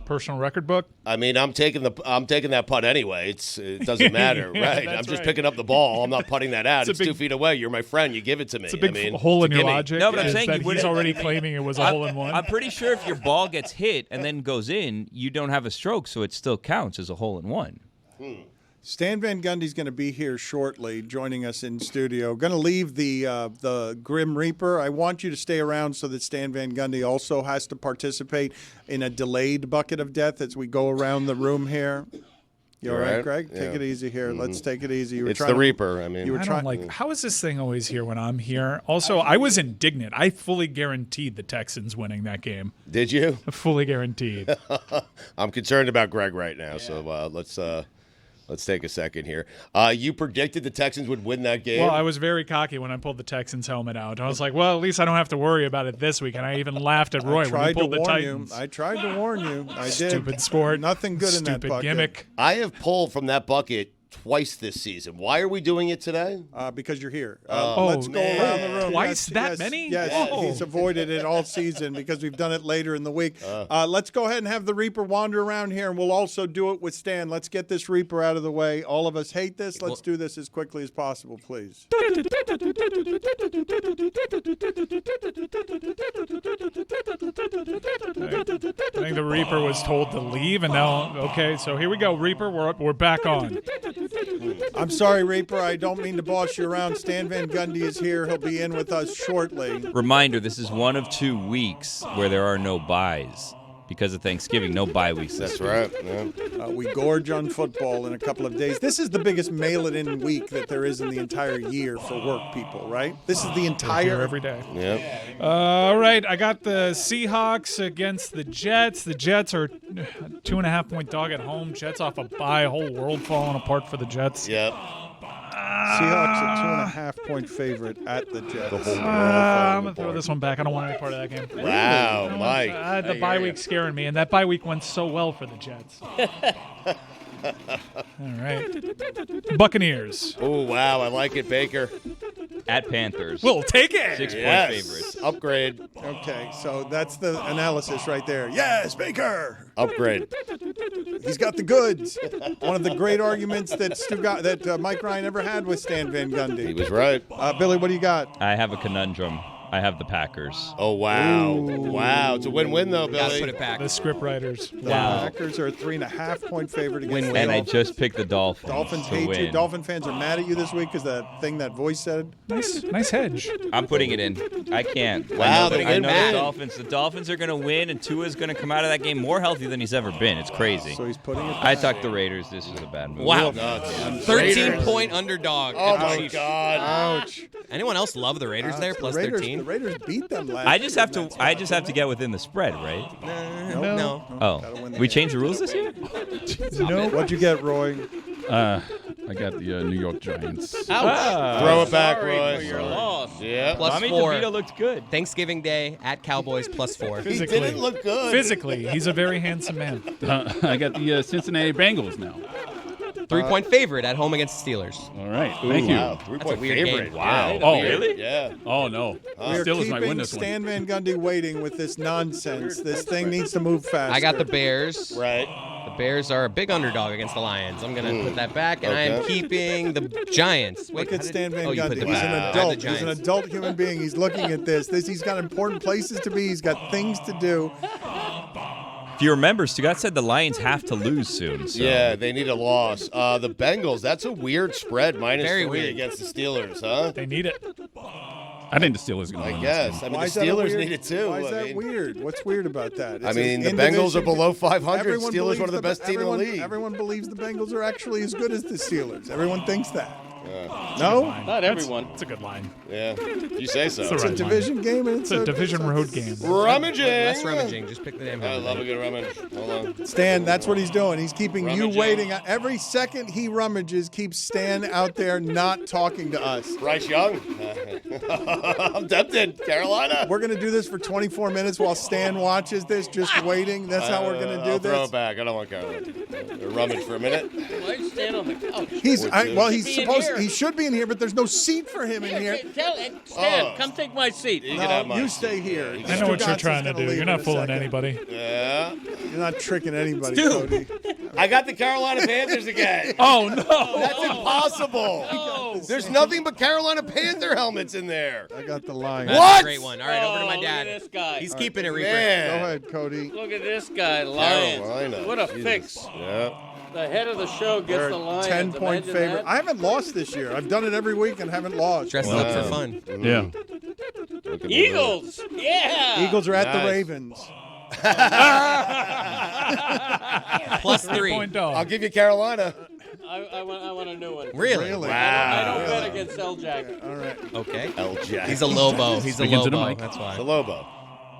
Personal record book?
I mean, I'm taking that putt anyway. It doesn't matter,
Yeah,
right? I'm just picking up the ball. I'm not putting that out. It's 2 feet away. You're my friend. You give it to me.
It's a big hole in your logic.
No, but I'm saying
he's already claiming it was a hole in one.
I'm pretty sure if your ball gets hit and then goes in, you don't have a stroke, so it still counts as a hole in one.
Stan Van Gundy's going to be here shortly, joining us in studio. Going to leave the Grim Reaper. I want you to stay around so that Stan Van Gundy also has to participate in a delayed bucket of death as we go around the room here. You all right, Greg?
Yeah.
Take it easy here. Let's take it easy.
It's the Reaper. I mean,
I don't like. How is this thing always here when I'm here? Also, I was indignant. I fully guaranteed the Texans winning that game.
Did you?
Fully guaranteed.
I'm concerned about Greg right now, so let's take a second here. You predicted the Texans would win that game?
Well, I was very cocky when I pulled the Texans helmet out. I was like, well, at least I don't have to worry about it this week. And I even laughed at Roy when he pulled the Titans.
I tried to warn you. I did.
Stupid sport.
Nothing good in that bucket.
Stupid gimmick.
I have pulled from that bucket twice this season. Why are we doing it today?
Because you're here. Let's go around the room.
Twice that many?
Yes, he's avoided it all season because we've done it later in the week. Let's go ahead and have the Reaper wander around here, and we'll also do it with Stan. Let's get this Reaper out of the way. All of us hate this. Let's do this as quickly as possible, please.
I think the Reaper was told to leave, and now, okay, so here we go, Reaper. We're back on.
I'm sorry, Reaper. I don't mean to boss you around. Stan Van Gundy is here. He'll be in with us shortly.
Reminder, this is one of 2 weeks where there are no buys. because of Thanksgiving. No bye weeks.
That's right. Yeah.
We gorge on football in a couple of days. This is the biggest mail-it-in week that there is in the entire year for work people, right? This is the entire
every day.
Yeah.
All right, I got the Seahawks against the Jets. The Jets are 2.5-point dog at home. Jets off a bye. Whole world falling apart for the Jets.
Yep.
Seahawks a 2.5-point favorite at the Jets.
I'm going to throw this one back. I don't want any part of that game.
Wow, Mike.
The bye week scaring me, and that bye week went so well for the Jets. All right. Buccaneers.
Oh, wow. I like it, Baker.
At Panthers.
We'll take it.
6-point favorites.
Upgrade.
Okay, so that's the analysis right there. Yes, Baker.
Upgrade.
He's got the goods. One of the great arguments that Mike Ryan ever had with Stan Van Gundy.
He was right.
Billy, what do you got?
I have a conundrum. I have the Packers.
Oh, wow. Wow. It's a win-win, though, Billy.
Gotta put it back.
The script writers.
The Packers are a 3.5-point favorite against the
And I
Dolphins.
just picked the Dolphins.
Dolphins
to
hate
win.
you. Dolphin fans are mad at you this week because that thing that voice said.
Nice hedge.
I'm putting it in. I can't.
Wow,
I know the Dolphins are going to win, and Tua's going to come out of that game more healthy than he's ever been. It's crazy.
So he's putting it back.
I talked the Raiders. This was a bad move.
Wow.
Nuts.
13-point underdog.
Oh, my God.
Ouch.
Anyone else love the Raiders there? Plus
the
13?
The Raiders beat them last
I just
year.
have to get within the spread, right?
No.
Oh, we changed the rules this year?
No. What'd you get, Roy?
I got the New York Giants.
Ouch.
Throw it back,
Sorry
Roy.
for your loss.
Yeah.
Plus
Tommy
4.
DeVito looked good.
Thanksgiving Day at Cowboys plus 4.
He didn't look good.
Physically, he's a very handsome man.
I got the Cincinnati Bengals now.
3-point favorite at home against the Steelers.
All right. Thank you.
Wow. 3-point
weird
favorite.
game.
Wow.
Oh, really?
Yeah.
Oh, no.
We're
Steelers might win
keeping
this one.
Stan Van Gundy waiting with this nonsense. This thing needs to move fast.
I got the Bears.
Right.
The Bears are a big underdog against the Lions. I'm going to put that back, and I am keeping the Giants. Wait,
Look at Stan Van
you put
Gundy.
the
He's
back.
an
I had
adult.
the
He's an
Giants.
adult human being. He's looking at this. He's got important places to be. He's got things to do.
If you remember, Stugotz said the Lions have to lose soon. So.
Yeah, they need a loss. The Bengals, that's a weird spread. -3
Very weird.
against the Steelers, huh?
They need it.
I think the Steelers are going to
I
win.
guess. I mean,
Why
the
is that
Steelers
weird?
need it too.
Why is that
mean,
weird? What's weird about that?
I mean, the Bengals are below 500.
Everyone
Steelers
believes
one of the best team in the league.
Everyone believes the Bengals are actually as good as the Steelers. Everyone thinks that. No?
Not everyone.
It's a good line.
Yeah, you say so.
It's a division game. And
It's a division road game.
Rummaging.
Less rummaging. Just pick the damn
I love a good rummage. Hold on.
Stan, that's what he's doing. He's keeping you
Rummaging.
waiting. Every second he rummages keeps Stan out there not talking to us.
Bryce Young. I'm tempted. Carolina.
We're going to do this for 24 minutes while Stan watches this, just waiting. That's how we're going to do
I'll throw
this.
it back. I don't want Carolina. Rummage for a minute.
Why you stand on the couch?
He's
He should be in here.
He should be in here, but there's no seat for him in here.
Stan, come take my seat.
You can have
No,
mine.
you stay here.
I know what you're
Stugotz
trying to
is gonna
do.
leave
You're
in
not
a
fooling
second.
anybody.
Yeah.
You're not tricking anybody,
Stu.
Cody.
I got the Carolina Panthers again.
Oh, no.
That's impossible. There's nothing but Carolina Panther helmets in there.
I got the line.
That's
What?
a great one. All right, over to my
Look
dad.
at this guy.
He's keeping it, Reaper.
Go
Man.
ahead, Cody.
Look at this guy, Lions.
Carolina.
What a
Jesus.
fix.
Yeah.
The head of the show gets
They're
the
a
Lions.
10-point
Imagine
favorite.
that.
I haven't lost this year. I've done it every week and haven't lost.
Dressing up for fun.
Yeah.
Eagles. Yeah.
Eagles are at the
Nice.
Ravens.
Plus 3.
Point dog.
I'll give you Carolina.
I want a new one.
Really?
I don't bet against L-Jack.
All right.
Okay.
L-Jack.
He's a Lobo. He's a
Speaking to the
Lobo.
mic.
That's why.
The Lobo.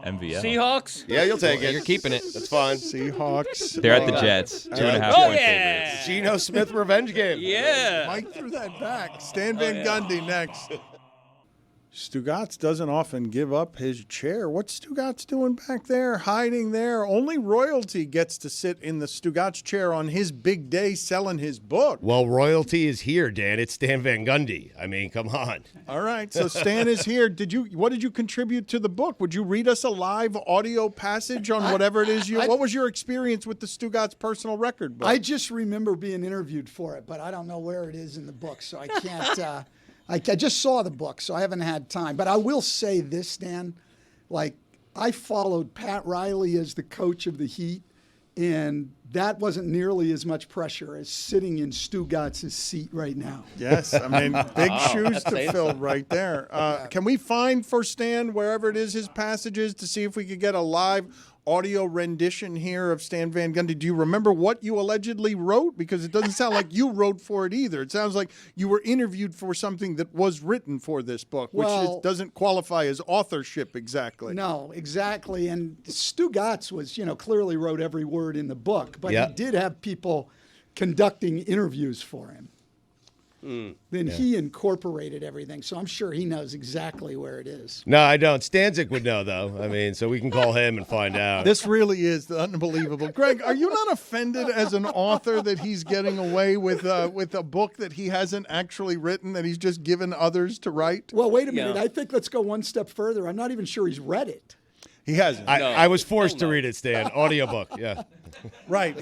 MVL.
Seahawks.
Yeah, you'll take it.
You're keeping it.
That's fine.
Seahawks.
They're at the Jets. 2.5
Oh,
point
yeah.
favorites.
Geno Smith revenge game.
Yeah.
Mike threw that back. Stan Van
yeah.
Gundy next. Stugotz doesn't often give up his chair. What's Stugotz doing back there, hiding there? Only royalty gets to sit in the Stugotz chair on his big day selling his book.
Well, royalty is here, Dan. It's Stan Van Gundy. I mean, come on.
All right, so Stan is here. What did you contribute to the book? Would you read us a live audio passage on whatever it is you? What was your experience with the Stugotz personal record book?
I just remember being interviewed for it, but I don't know where it is in the book, so I can't. I just saw the book, so I haven't had time. But I will say this, Dan. Like, I followed Pat Riley as the coach of the Heat, and that wasn't nearly as much pressure as sitting in Stugotz's seat right now.
Yes, I mean, big shoes to fill right there. Can we find for Stan, wherever it is his passages, to see if we could get a live audio rendition here of Stan Van Gundy. Do you remember what you allegedly wrote? Because it doesn't sound like you wrote for it either. It sounds like you were interviewed for something that was written for this book, which doesn't qualify as authorship exactly.
No, exactly. And Stugotz was, clearly wrote every word in the book, but he did have people conducting interviews for him. Then he incorporated everything, so I'm sure he knows exactly where it is.
No, I don't. Stanczyk would know, though. I mean, so we can call him and find out.
This really is unbelievable. Greg, are you not offended as an author that he's getting away with a book that he hasn't actually written, that he's just given others to write?
Well, wait a minute. I think let's go one step further. I'm not even sure he's read it.
He hasn't.
I was forced to read it, Stan. Audiobook, yeah.
Right.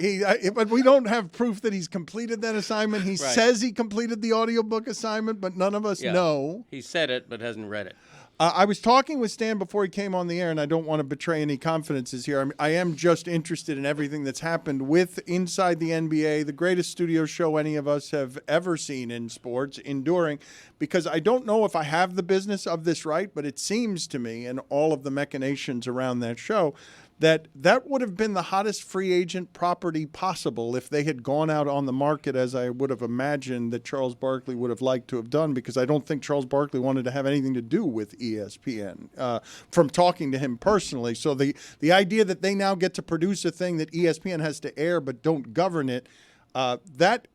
But we don't have proof that he's completed that assignment. He says he completed the audiobook assignment, but none of us know.
He said it, but hasn't read it.
I was talking with Stan before he came on the air, and I don't want to betray any confidences here. I am just interested in everything that's happened with Inside the NBA, the greatest studio show any of us have ever seen in sports, enduring, because I don't know if I have the business of this right, but it seems to me, and all of the machinations around that show, that would have been the hottest free agent property possible if they had gone out on the market, as I would have imagined that Charles Barkley would have liked to have done, because I don't think Charles Barkley wanted to have anything to do with ESPN from talking to him personally. So the idea that they now get to produce a thing that ESPN has to air but don't govern it, that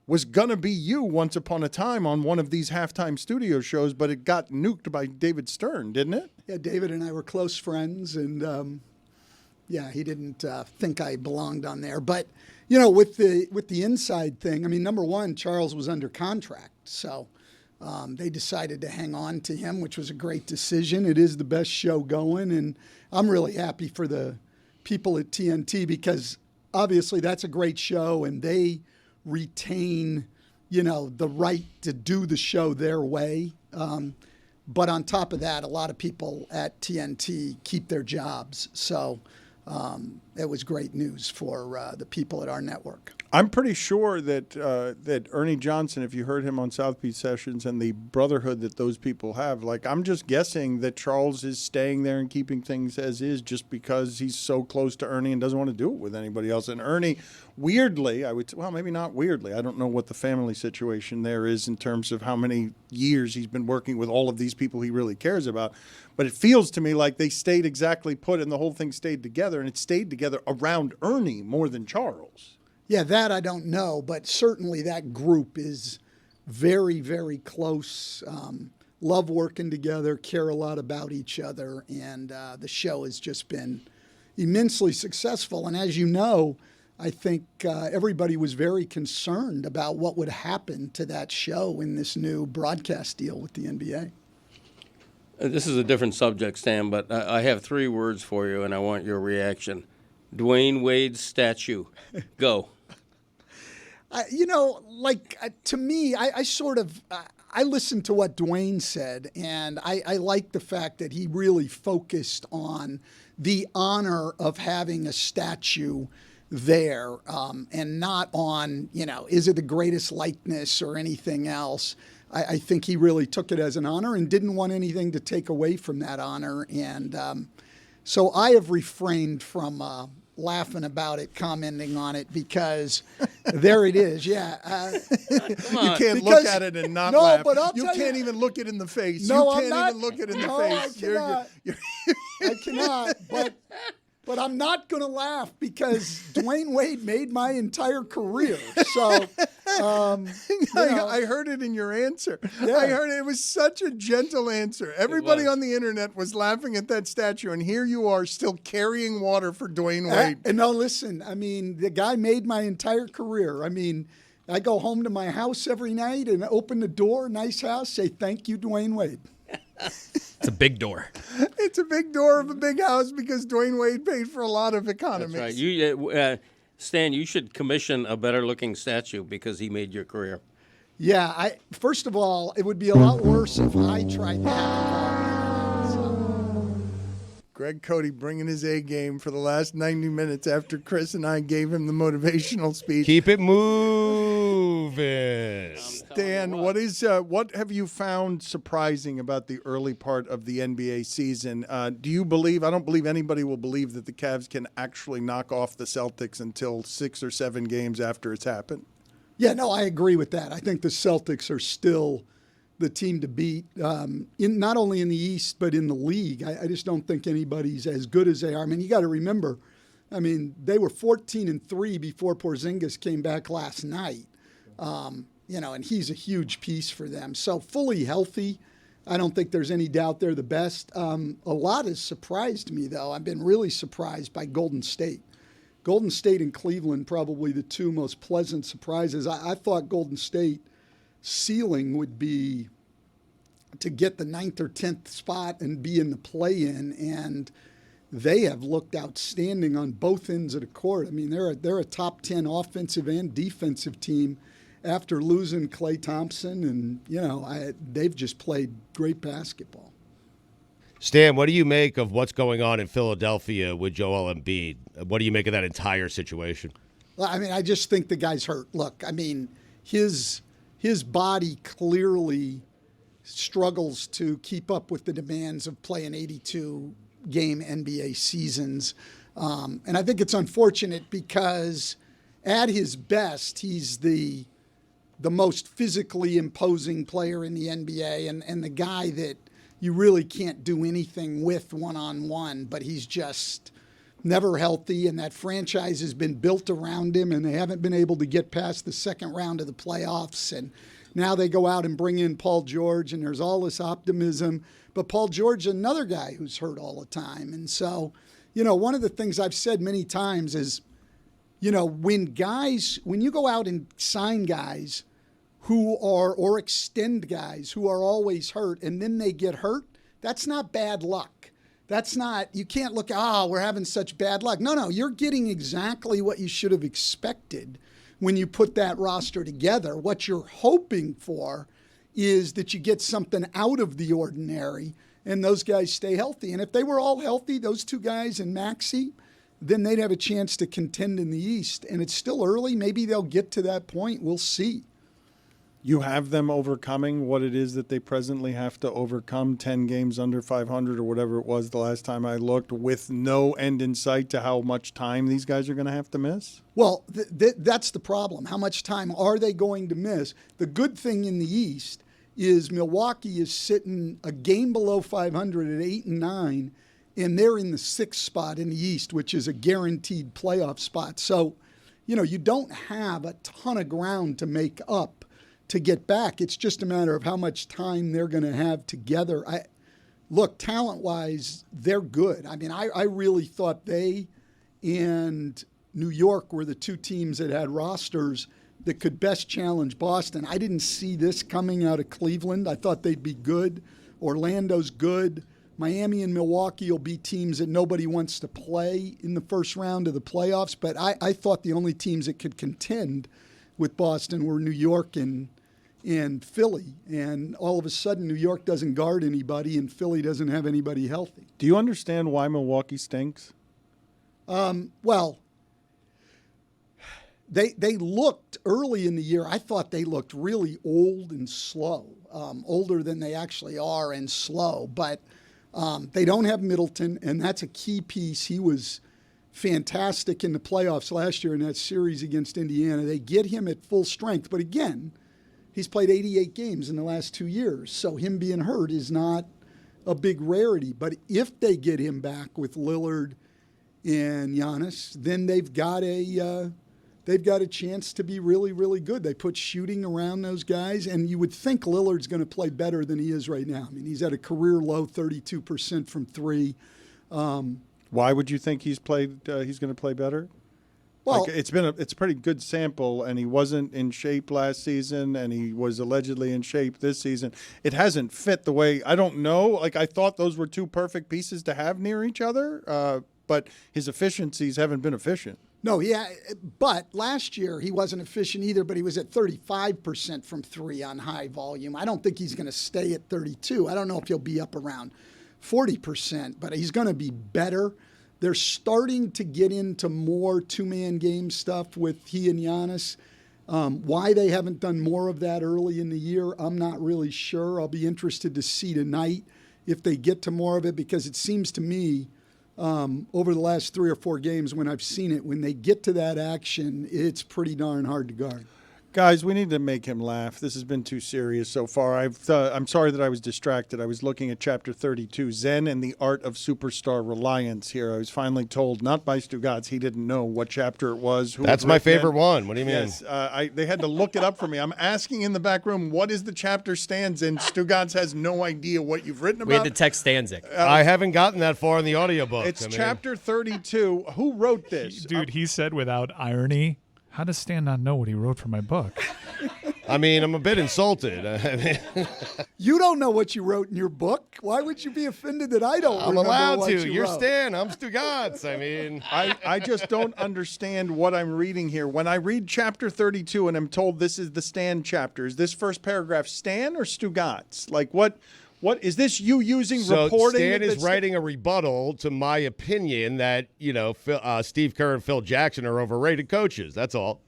was going to be you once upon a time on one of these halftime studio shows, but it got nuked by David Stern, didn't it?
Yeah, David and I were close friends, and yeah, he didn't think I belonged on there. But, with the inside thing, I mean, number one, Charles was under contract. So they decided to hang on to him, which was a great decision. It is the best show going. And I'm really happy for the people at TNT because obviously that's a great show and they retain, the right to do the show their way. But on top of that, a lot of people at TNT keep their jobs. So it was great news for the people at our network.
I'm pretty sure that Ernie Johnson, if you heard him on South Beach Sessions and the brotherhood that those people have, I'm just guessing that Charles is staying there and keeping things as is just because he's so close to Ernie and doesn't want to do it with anybody else. And Ernie, weirdly, maybe not weirdly, I don't know what the family situation there is in terms of how many years he's been working with all of these people he really cares about. But it feels to me like they stayed exactly put and the whole thing stayed together, and it stayed together around Ernie more than Charles.
Yeah, that I don't know, but certainly that group is very, very close, love working together, care a lot about each other, and the show has just been immensely successful. And as you know, I think everybody was very concerned about what would happen to that show in this new broadcast deal with the NBA.
This is a different subject, Stan, but I have 3 words for you, and I want your reaction. Dwayne Wade's statue. Go.
To me, I sort of I listened to what Dwayne said, and I like the fact that he really focused on the honor of having a statue there and not on, is it the greatest likeness or anything else. I think he really took it as an honor and didn't want anything to take away from that honor. And so I have refrained from laughing about it, commenting on it, because there it is. Yeah.
You can't look at it and not laugh. But you can't even look it in the face.
No,
you can't even look it in the face.
I cannot. But I'm not going to laugh because Dwayne Wade made my entire career. So
I heard it in your answer. Yeah. I heard it. It was such a gentle answer. Everybody on the internet was laughing at that statue, and here you are still carrying water for Dwayne Wade.
And no, listen, the guy made my entire career. I go home to my house every night and open the door, nice house, say, thank you, Dwayne Wade.
It's a big door.
It's a big door of a big house because Dwayne Wade paid for a lot of economics.
That's right. Stan, you should commission a better-looking statue because he made your career.
Yeah. First of all, it would be a lot worse if I tried that.
Greg Cody bringing his A game for the last 90 minutes after Chris and I gave him the motivational speech.
Keep it moving. Elvis.
Dan, what have you found surprising about the early part of the NBA season? Do you believe? I don't believe anybody will believe that the Cavs can actually knock off the Celtics until 6 or 7 games after it's happened.
Yeah, no, I agree with that. I think the Celtics are still the team to beat, not only in the East but in the league. I just don't think anybody's as good as they are. I mean, you got to remember, they were 14-3 before Porzingis came back last night. And he's a huge piece for them. So fully healthy, I don't think there's any doubt they're the best. A lot has surprised me, though. I've been really surprised by Golden State. Golden State and Cleveland, probably the two most pleasant surprises. I thought Golden State ceiling would be to get the 9th or 10th spot and be in the play-in, and they have looked outstanding on both ends of the court. I mean, they're a top 10 offensive and defensive team after losing Klay Thompson, and they've just played great basketball.
Stan, what do you make of what's going on in Philadelphia with Joel Embiid? What do you make of that entire situation?
Well, I just think the guy's hurt. Look, his body clearly struggles to keep up with the demands of playing 82-game NBA seasons. And I think it's unfortunate because at his best, he's the most physically imposing player in the NBA and the guy that you really can't do anything with one-on-one, but he's just never healthy, and that franchise has been built around him, and they haven't been able to get past the second round of the playoffs. And now they go out and bring in Paul George, and there's all this optimism. But Paul George is another guy who's hurt all the time. And so, one of the things I've said many times is, when you go out and sign guys or extend guys who are always hurt and then they get hurt, that's not bad luck. That's not, you can't look, we're having such bad luck. No, you're getting exactly what you should have expected when you put that roster together. What you're hoping for is that you get something out of the ordinary and those guys stay healthy. And if they were all healthy, those two guys and Maxey, then they'd have a chance to contend in the East. And it's still early. Maybe they'll get to that point. We'll see.
You have them overcoming what it is that they presently have to overcome, 10 games under 500 or whatever it was the last time I looked, with no end in sight to how much time these guys are going to have to miss?
Well, that's the problem. How much time are they going to miss? The good thing in the East is Milwaukee is sitting a game below 500 at 8-9, and they're in the 6th spot in the East, which is a guaranteed playoff spot. So, you don't have a ton of ground to make up to get back. It's just a matter of how much time they're going to have together. Look, talent-wise, they're good. I really thought they and New York were the two teams that had rosters that could best challenge Boston. I didn't see this coming out of Cleveland. I thought they'd be good. Orlando's good. Miami and Milwaukee will be teams that nobody wants to play in the first round of the playoffs, but I thought the only teams that could contend with Boston were New York and Philly. And all of a sudden, New York doesn't guard anybody and Philly doesn't have anybody healthy.
Do you understand why Milwaukee stinks?
Well, they looked early in the year, I thought they looked really old and slow, older than they actually are and slow. But they don't have Middleton, and that's a key piece. He was fantastic in the playoffs last year in that series against Indiana. They get him at full strength. But again, he's played 88 games in the last 2 years, so him being hurt is not a big rarity. But if they get him back with Lillard and Giannis, then they've got a chance to be really, really good. They put shooting around those guys, and you would think Lillard's going to play better than he is right now. He's at a career low 32% from three.
Why would you think he's going to play better?
Well,
it's a pretty good sample, and he wasn't in shape last season, and he was allegedly in shape this season. It hasn't fit the way, I don't know. I thought those were two perfect pieces to have near each other, but his efficiencies haven't been efficient.
No, yeah, but last year he wasn't efficient either, but he was at 35% from three on high volume. I don't think he's going to stay at 32. I don't know if he'll be up around 40%, but he's going to be better. They're starting to get into more two-man game stuff with he and Giannis. Why they haven't done more of that early in the year, I'm not really sure. I'll be interested to see tonight if they get to more of it, because it seems to me over the last 3 or 4 games when I've seen it, when they get to that action, it's pretty darn hard to guard.
Guys, we need to make him laugh. This has been too serious so far. I'm sorry that I was distracted. I was looking at Chapter 32, Zen and the Art of Superstar Reliance here. I was finally told, not by Stugotz, he didn't know what chapter it was.
That's my favorite one. What do you mean?
Yes, they had to look it up for me. I'm asking in the back room, what is the chapter stands in? Stugotz has no idea what you've written about.
We had to text Stanczyk.
I haven't gotten that far in the audiobook.
It's Chapter 32. Who wrote this?
Dude, he said without irony, how does Stan not know what he wrote for my book?
I mean, I'm a bit insulted.
You don't know what you wrote in your book. Why would you be offended that I don't remember
allowed
what
to.
you
You're
wrote?
Stan. I'm Stugotz. I mean,
I just don't understand what I'm reading here. When I read Chapter 32 and I'm told this is the Stan chapter, is this first paragraph Stan or Stugotz? Like, what is this you using reporting?
Stan is writing a rebuttal to my opinion that, Steve Kerr and Phil Jackson are overrated coaches. That's all.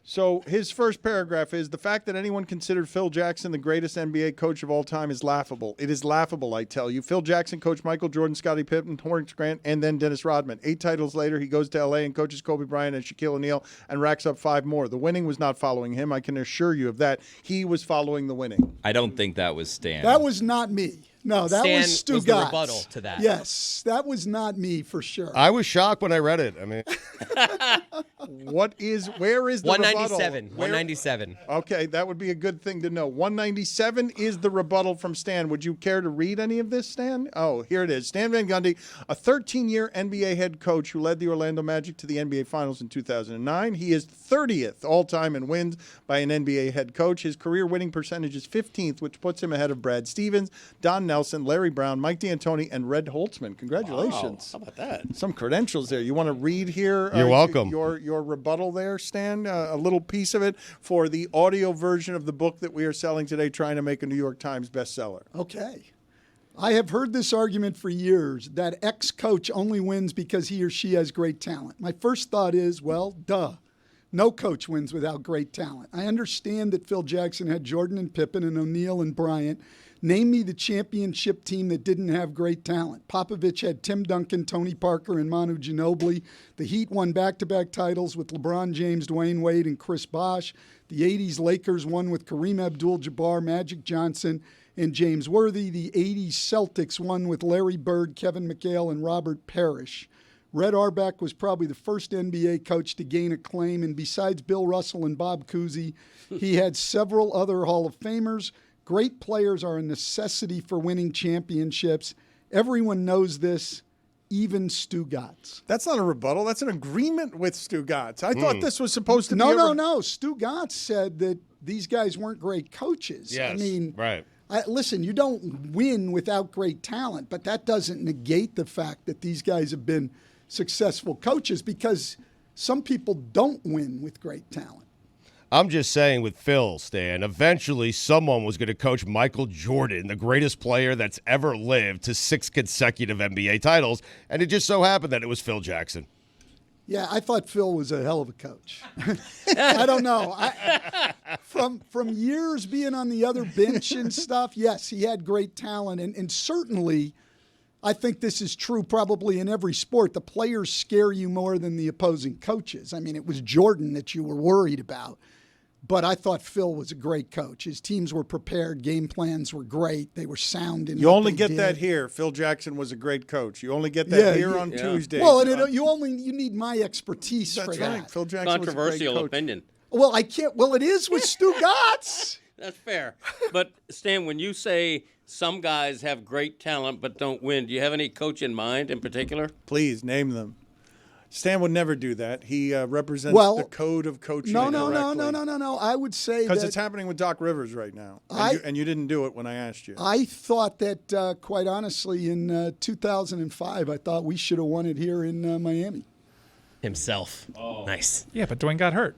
So his first paragraph is, the fact that anyone considered Phil Jackson the greatest NBA coach of all time is laughable. It is laughable, I tell you. Phil Jackson coached Michael Jordan, Scottie Pippen, Horace Grant, and then Dennis Rodman. 8 titles later, he goes to L.A. and coaches Kobe Bryant and Shaquille O'Neal and racks up 5 more. The winning was not following him. I can assure you of that. He was following the winning.
I don't think that was Stan.
That was not me. No, that
Stan
was Stugotz.
was the rebuttal to that.
Yes, that was not me for sure.
I was shocked when I read it. I mean,
where is the
197.
rebuttal?
197.
Okay, that would be a good thing to know. 197 is the rebuttal from Stan. Would you care to read any of this, Stan? Oh, here it is. Stan Van Gundy, a 13-year NBA head coach who led the Orlando Magic to the NBA Finals in 2009. He is 30th all-time in wins by an NBA head coach. His career winning percentage is 15th, which puts him ahead of Brad Stevens, Don Nelson, Larry Brown, Mike D'Antoni, and Red Holtzman. Congratulations.
Wow, how about that?
Some credentials there. You want to read here?
You're welcome.
Your rebuttal there, Stan, a little piece of it for the audio version of the book that we are selling today, trying to make a New York Times bestseller.
Okay. I have heard this argument for years that ex-coach only wins because he or she has great talent. My first thought is, well, duh. No coach wins without great talent. I understand that Phil Jackson had Jordan and Pippen and O'Neal and Bryant. Name me the championship team that didn't have great talent. Popovich had Tim Duncan, Tony Parker, and Manu Ginobili. The Heat won back-to-back titles with LeBron James, Dwayne Wade, and Chris Bosh. The 80s Lakers won with Kareem Abdul-Jabbar, Magic Johnson, and James Worthy. The 80s Celtics won with Larry Bird, Kevin McHale, and Robert Parrish. Red Auerbach was probably the first NBA coach to gain acclaim, and besides Bill Russell and Bob Cousy, he had several other Hall of Famers. Great players are a necessity for winning championships. Everyone knows this, even Stugotz.
That's not a rebuttal. That's an agreement with Stugotz. I thought this was supposed to be
No. Stugotz said that these guys weren't great coaches.
Yes,
I mean,
right.
Listen, you don't win without great talent, but that doesn't negate the fact that these guys have been successful coaches, because some people don't win with great talent.
I'm just saying with Phil, Stan, eventually someone was going to coach Michael Jordan, the greatest player that's ever lived, to 6 consecutive NBA titles, and it just so happened that it was Phil Jackson.
Yeah, I thought Phil was a hell of a coach. I don't know. From years being on the other bench and stuff, yes, he had great talent, and certainly I think this is true probably in every sport. The players scare you more than the opposing coaches. I mean, it was Jordan that you were worried about. But I thought Phil was a great coach. His teams were prepared. Game plans were great. They were sound in
You
what
only
they
get
did.
that here. Phil Jackson was a great coach. You only get that here on Tuesdays.
Well, you need my expertise for that.
That's right. Phil Jackson was a great
Controversial
coach.
opinion.
Well, I can't. Well, it is with Stugotz.
That's fair. But, Stan, when you say some guys have great talent but don't win, do you have any coach in mind in particular?
Please, name them. Stan would never do that. He represents the code of coaching.
No. I would say
because
that
it's happening with Doc Rivers right now, and you didn't do it when I asked you.
I thought that, quite honestly, in 2005, I thought we should have won it here in Miami.
Himself. Oh. Nice.
Yeah, but Dwayne got hurt.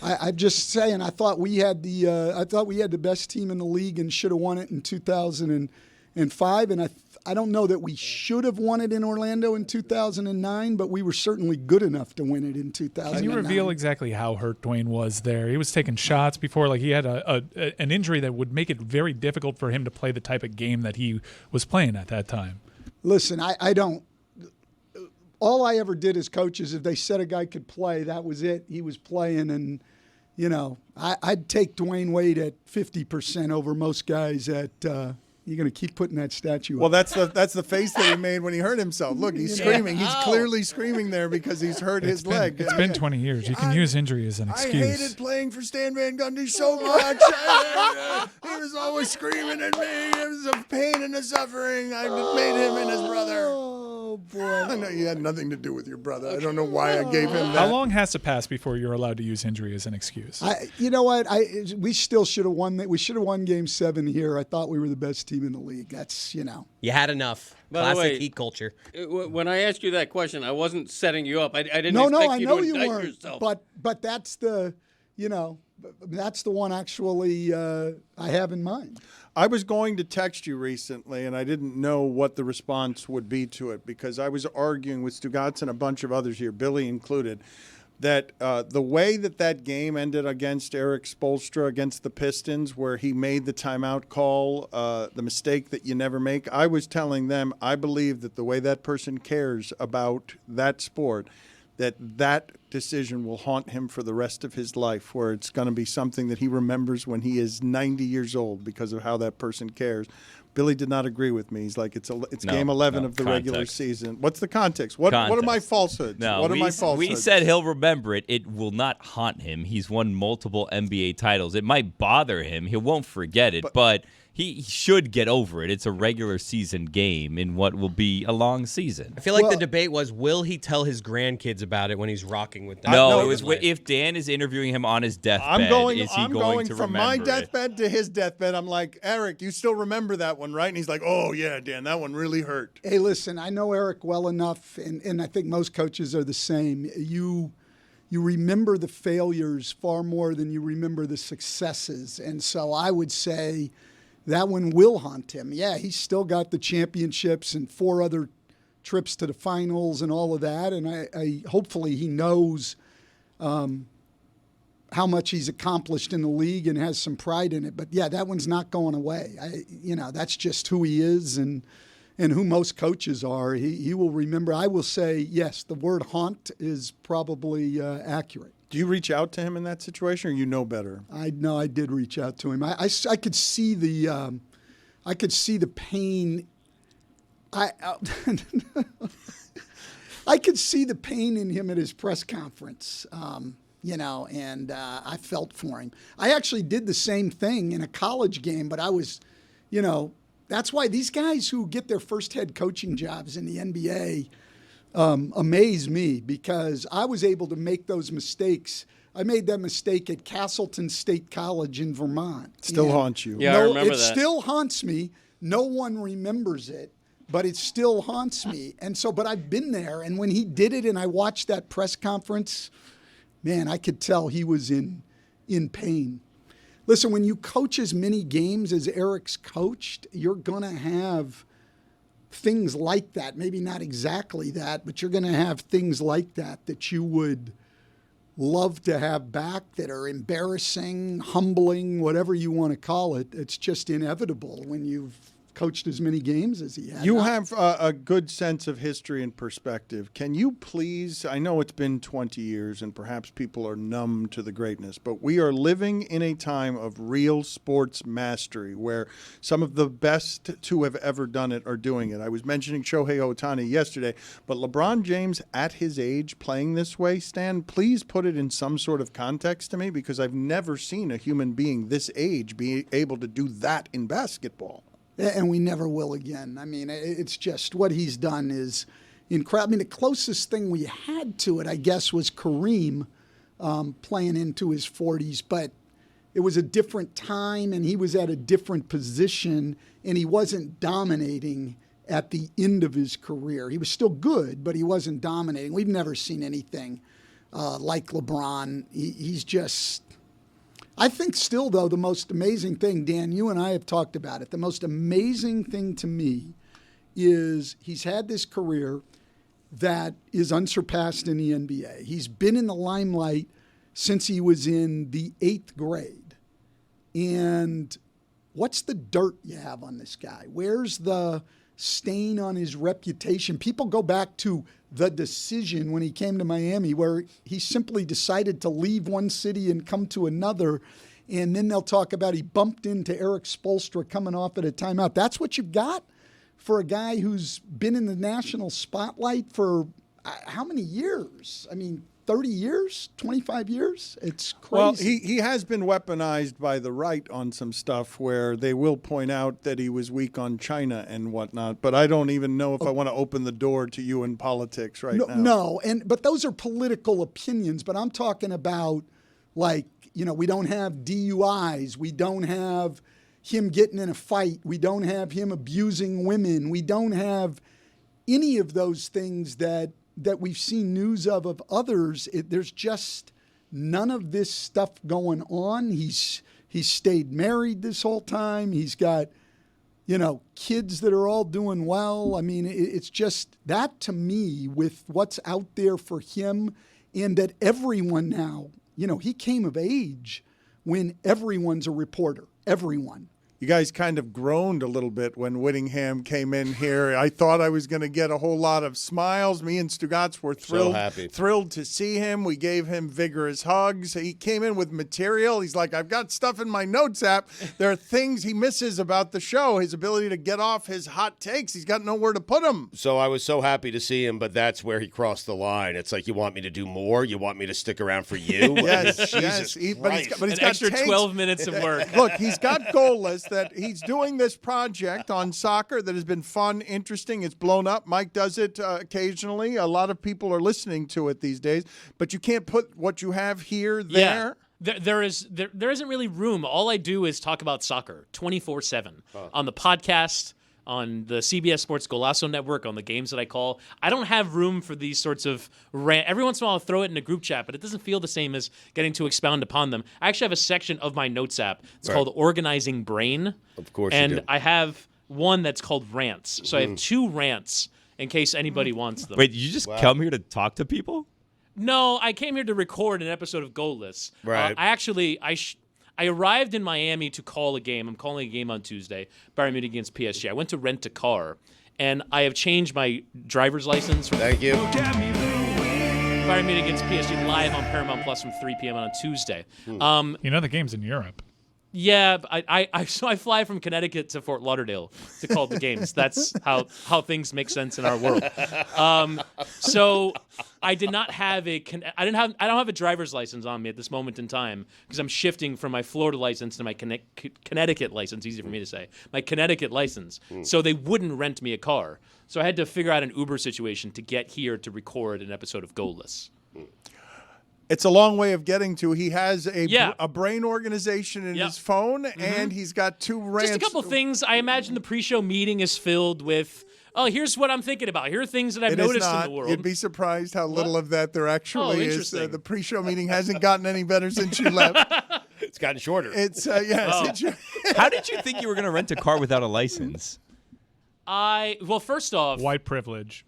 I'm just saying. I thought we had the best team in the league and should have won it in 2005. and 5. And I don't know that we should have won it in Orlando in 2009, but we were certainly good enough to win it in 2009.
Can you reveal exactly how hurt Dwayne was there? He was taking shots before, like he had an injury that would make it very difficult for him to play the type of game that he was playing at that time.
Listen, I don't. All I ever did as coach is if they said a guy could play, that was it. He was playing, and I'd take Dwayne Wade at 50% over most guys at. You're going to keep putting that statue up.
Well, that's the face that he made when he hurt himself. Look, he's screaming. He's clearly screaming there because he's hurt his leg.
It's been 20 years. You can use injury as an excuse.
I hated playing for Stan Van Gundy so much. He was always screaming at me. It was a pain and a suffering. I made him and his brother.
Oh, boy.
I know you had nothing to do with your brother. I don't know why I gave him that.
How long has to pass before you're allowed to use injury as an excuse?
You know what? We still should have won. We should have won Game 7 here. I thought we were the best team in the league. That's,
You had enough. Classic Heat culture.
When I asked you that question, I wasn't setting you up. I didn't
expect
you to indict yourself.
But that's the, that's the one actually I have in mind.
I was going to text you recently, and I didn't know what the response would be to it because I was arguing with Stugotz and a bunch of others here, Billy included, that the way that game ended against Eric Spoelstra against the Pistons, where he made the timeout call, the mistake that you never make, I was telling them I believe that the way that person cares about that sport, that decision will haunt him for the rest of his life, where it's going to be something that he remembers when he is 90 years old because of how that person cares. Billy did not agree with me. He's like, it's game 11 of the regular season. What's the context? What are my falsehoods?
No,
what are my falsehoods?
We said he'll remember it. It will not haunt him. He's won multiple NBA titles. It might bother him. He won't forget it, but he should get over it. It's a regular season game in what will be a long season.
I feel like the debate was, will he tell his grandkids about it when he's rocking with them?
No, it was if Dan is interviewing him on his deathbed, is he going to
from
remember
my deathbed to his deathbed. I'm like, Eric, you still remember that one, right? And he's like, oh, yeah, Dan, that one really hurt.
Hey, listen, I know Eric well enough, and I think most coaches are the same. You remember the failures far more than you remember the successes. And so I would say that one will haunt him. Yeah, he's still got the championships and 4 other trips to the finals and all of that. And I hopefully he knows how much he's accomplished in the league and has some pride in it. But yeah, that one's not going away. That's just who he is and who most coaches are. He will remember. I will say, yes, the word haunt is probably accurate.
Do you reach out to him in that situation, or you know better?
I did reach out to him. I could see the pain. I could see the pain in him at his press conference. And I felt for him. I actually did the same thing in a college game, but I was, that's why these guys who get their first head coaching jobs in the NBA amaze me, because I was able to make those mistakes. I made that mistake at Castleton State College in Vermont.
Still haunts you.
Yeah, I remember that.
It still haunts me. No one remembers it, but it still haunts me. And so, but I've been there, and when he did it and I watched that press conference, man, I could tell he was in pain. Listen, when you coach as many games as Eric's coached, you're going to have things like that. Maybe not exactly that, but you're going to have things like that you would love to have back, that are embarrassing, humbling, whatever you want to call it. It's just inevitable when you've coached as many games as he has.
You have a good sense of history and perspective. Can you please, I know it's been 20 years and perhaps people are numb to the greatness, but we are living in a time of real sports mastery where some of the best to have ever done it are doing it. I was mentioning Shohei Ohtani yesterday, but LeBron James at his age playing this way, Stan, please put it in some sort of context to me, because I've never seen a human being this age be able to do that in basketball.
And we never will again. I mean, it's just what he's done is incredible. I mean, the closest thing we had to it, I guess, was Kareem playing into his 40s. But it was a different time, and he was at a different position, and he wasn't dominating at the end of his career. He was still good, but he wasn't dominating. We've never seen anything like LeBron. He's just... I think still, though, the most amazing thing, Dan, you and I have talked about it, the most amazing thing to me is he's had this career that is unsurpassed in the NBA. He's been in the limelight since he was in the 8th grade. And what's the dirt you have on this guy? Where's the stain on his reputation? People go back to the decision when he came to Miami where he simply decided to leave one city and come to another. And then they'll talk about he bumped into Eric Spoelstra coming off at a timeout. That's what you've got for a guy who's been in the national spotlight for how many years? I mean, 30 years, 25 years? It's crazy.
Well, he has been weaponized by the right on some stuff where they will point out that he was weak on China and whatnot, but I don't even know if I want to open the door to you in politics now.
No, but those are political opinions, but I'm talking about, like, we don't have DUIs. We don't have him getting in a fight. We don't have him abusing women. We don't have any of those things that we've seen news of others. There's just none of this stuff going on. He's stayed married this whole time. He's got, kids that are all doing well. I mean, it's just that to me with what's out there for him and that everyone now, he came of age when everyone's a reporter, everyone.
You guys kind of groaned a little bit when Whittingham came in here. I thought I was going to get a whole lot of smiles. Me and Stugotz were thrilled to see him. We gave him vigorous hugs. He came in with material. He's like, I've got stuff in my notes app. There are things he misses about the show, his ability to get off his hot takes. He's got nowhere to put them.
So I was so happy to see him, but that's where he crossed the line. It's like, you want me to do more? You want me to stick around for you?
Yes,
Jesus
Christ. But he's
An
got
extra
takes.
12 minutes of work.
Look, he's got goal lists that he's doing this project on soccer that has been fun, interesting. It's blown up. Mike does it occasionally. A lot of people are listening to it these days. But you can't put what you have here there.
Yeah. There isn't really room. All I do is talk about soccer 24/7 on the podcast, on the CBS Sports Golazo Network, on the games that I call. I don't have room for these sorts of rant. Every once in a while I'll throw it in a group chat, but it doesn't feel the same as getting to expound upon them. I actually have a section of my notes app. It's called Organizing Brain.
Of course
and
you do.
I have one that's called Rants. So I have 2 rants in case anybody wants them.
Wait, you just come here to talk to people?
No, I came here to record an episode of Goalless.
Right.
I arrived in Miami to call a game. I'm calling a game on Tuesday, Bayern Munich against PSG. I went to rent a car, and I have changed my driver's license.
Thank you.
Bayern Munich against PSG live on Paramount Plus from 3 p.m. on a Tuesday.
The game's in Europe.
Yeah, so I fly from Connecticut to Fort Lauderdale to call the games. That's how things make sense in our world. So I did not have I don't have a driver's license on me at this moment in time because I'm shifting from my Florida license to my Connecticut license. Easy for me to say. My Connecticut license. So they wouldn't rent me a car. So I had to figure out an Uber situation to get here to record an episode of Goalless.
It's a long way of getting to. He has a brain organization in his phone, and he's got 2 rants.
Just a couple things. I imagine the pre-show meeting is filled with, here's what I'm thinking about. Here are things that I've noticed in the world.
You'd be surprised how little of that there actually is. The pre-show meeting hasn't gotten any better since you left.
It's gotten shorter.
It's
How did you think you were going to rent a car without a license?
First off,
white privilege.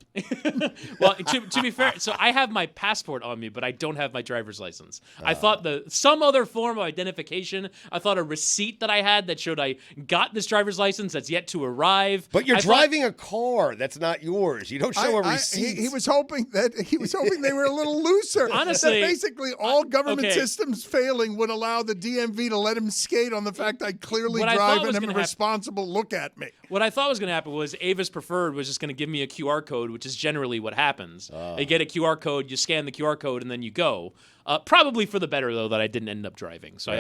Well, to be fair, so I have my passport on me, but I don't have my driver's license. I thought some other form of identification. I thought a receipt that I had that showed I got this driver's license that's yet to arrive.
But you're driving a car that's not yours. You don't show a receipt.
He was hoping they were a little looser.
Honestly,
that basically all government systems failing would allow the DMV to let him skate on the fact I clearly drive and am a responsible look at me.
What I thought was going to happen was Avis Preferred was just going to give me a QR code, which is generally what happens. You get a QR code, you scan the QR code, and then you go. Probably for the better, though, that I didn't end up driving. So I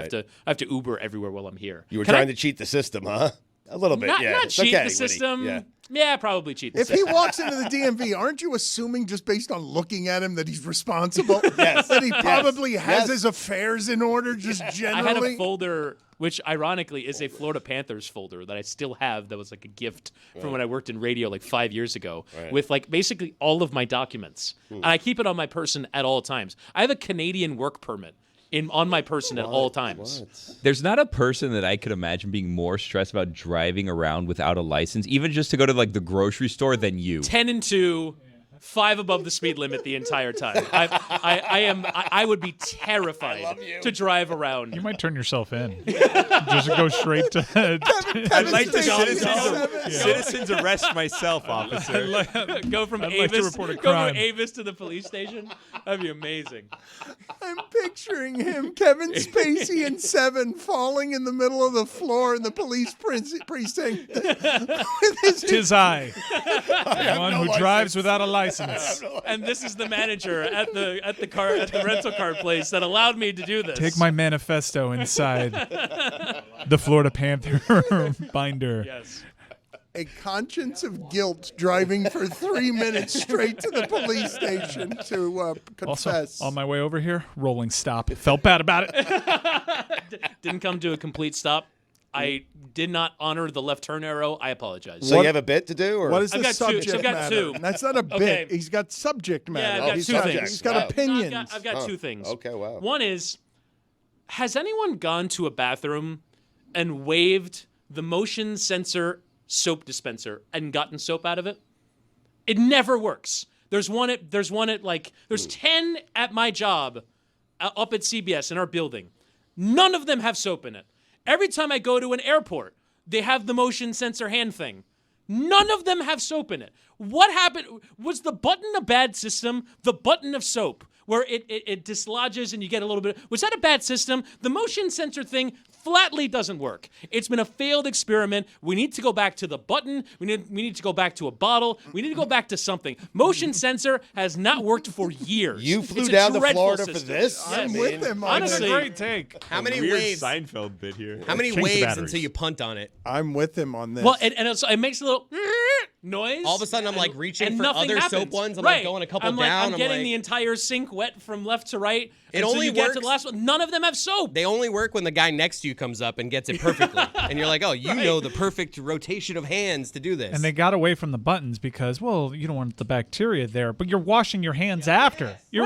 have to Uber everywhere while I'm here.
You were trying to cheat the system, huh? A little bit,
Not cheat the system.
Witty.
Yeah, probably cheat the
system. If he walks into the DMV, aren't you assuming just based on looking at him that he's responsible?
Yes.
That he probably has his affairs in order just generally?
I had a folder, which ironically is a Florida Panthers folder that I still have that was like a gift from when I worked in radio like 5 years ago with like basically all of my documents. And I keep it on my person at all times. I have a Canadian work permit on my person at all times.
There's not a person that I could imagine being more stressed about driving around without a license, even just to go to like the grocery store, than you.
10-2, 5 above the speed limit the entire time. I would be terrified to drive around.
You might turn yourself in. Just go straight to.
I'd like to citizens arrest myself, officer.
Go from
I'd like to
Avis.
report a
Go
crime.
from Avis to the police station. That'd be amazing.
I'm picturing him, Kevin Spacey in 7, falling in the middle of the floor in the police precinct.
Tis I, the one who drives without a license.
And this is the manager at the rental car place that allowed me to do this.
Take my manifesto inside the Florida Panther binder.
Yes.
A conscience of guilt driving for 3 minutes straight to the police station to confess.
Also, on my way over here, rolling stop. Felt bad about it.
Didn't come to a complete stop. I did not honor the left turn arrow. I apologize.
So you have a bit to do? Or?
What is
I've
the
got
subject
two. I've got
matter?
two.
That's not a bit.
Okay.
He's got subject matter.
Yeah, I've got two things.
He's got opinions.
No, I've got 2 things.
Okay, wow.
One is, has anyone gone to a bathroom and waved the motion sensor soap dispenser and gotten soap out of it? It never works. There's 10 at my job up at CBS in our building. None of them have soap in it. Every time I go to an airport, they have the motion sensor hand thing. None of them have soap in it. What happened? Was the button a bad system? The button of soap, where it dislodges and you get a little bit. Was that a bad system? The motion sensor thing flatly doesn't work. It's been a failed experiment. We need to go back to the button. We need to go back to a bottle. We need to go back to something. Motion sensor has not worked for years.
You flew
It's a
down to
dreadful
Florida
system.
for this?
I'm with him.
Honestly,
Great take.
How many
Weird
waves?
Seinfeld bit here.
How many
Change the
waves
batteries.
until you punt on it?
I'm with him on this.
well, and it makes a little noise.
All of a sudden, I'm like reaching
and
for
nothing
other
happens.
soap ones. I'm
right.
like going a couple
I'm like,
down.
I'm getting
like,
the entire sink wet from left to right.
It
until
only
you get to
works-
the last one. None of them have soap.
They only work when the guy next to you comes up and gets it perfectly. And you're like, oh, you know the perfect rotation of hands to do this.
And they got away from the buttons because, well, you don't want the bacteria there, but you're washing your hands after. You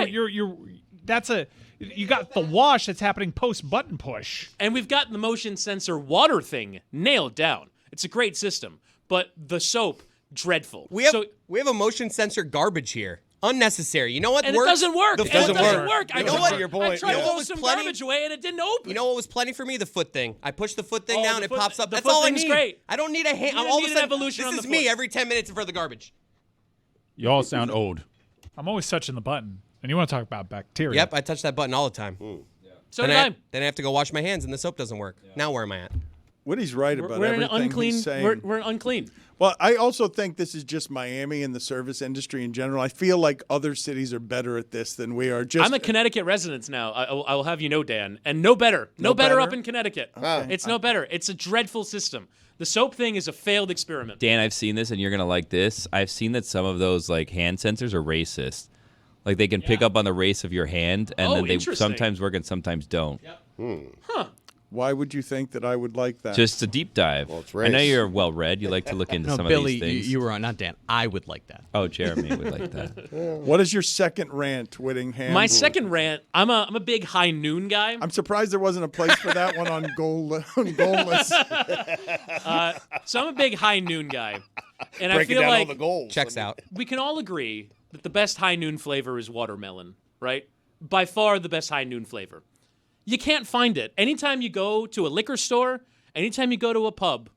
got the wash that's happening post button push.
And we've got the motion sensor water thing nailed down. It's a great system, but the soap, dreadful.
we have a motion sensor garbage here. Unnecessary. You know what
And
works?
it doesn't work.
The
It
foot
doesn't
thing.
work.
You know what?
I tried to
You know what
throw
was
some
plenty?
garbage away and it didn't open.
You know what was plenty for me? The foot thing. I push the foot thing
Oh,
down,
the
it
foot-
pops up.
the
That's
foot
all I
thing's
need.
great.
I don't need a hand.
You
All
need
of a
an
sudden,
evolution on
this
the
is me
foot.
every 10 minutes for the garbage.
You all sound old.
I'm always touching the button. And you want to talk about bacteria.
Yep, I touch that button all the time.
So
then
did I.
Then I have to go wash my hands and the soap doesn't work. Now where am I at?
Witty's right about
We're an
everything
unclean.
he's saying.
We're an unclean.
Well, I also think this is just Miami and the service industry in general. I feel like other cities are better at this than we are.
I'm a Connecticut resident now. I will have you know, Dan, and no better. No better up in Connecticut. It's no better. It's a dreadful system. The soap thing is a failed experiment.
Dan, I've seen this, and you're gonna like this. I've seen that some of those like hand sensors are racist. Like they can pick up on the race of your hand, and then they sometimes work and sometimes don't.
Huh.
Why would you think that I would like that?
Just a deep dive.
Well, it's
I know
race.
you're well read. You like to look into some
Billy,
of these things.
you were on, not Dan. I would like that.
Oh, Jeremy would like that.
What is your second rant, Whittingham?
My second rant. I'm a big high noon guy.
I'm surprised there wasn't a place for that one on Goalless.
So I'm a big high noon guy, and I
Breaking
feel
down all
like
the goals.
Checks out.
we can all agree that the best high noon flavor is watermelon, right? By far the best high noon flavor. You can't find it. Anytime you go to a liquor store, anytime you go to a pub,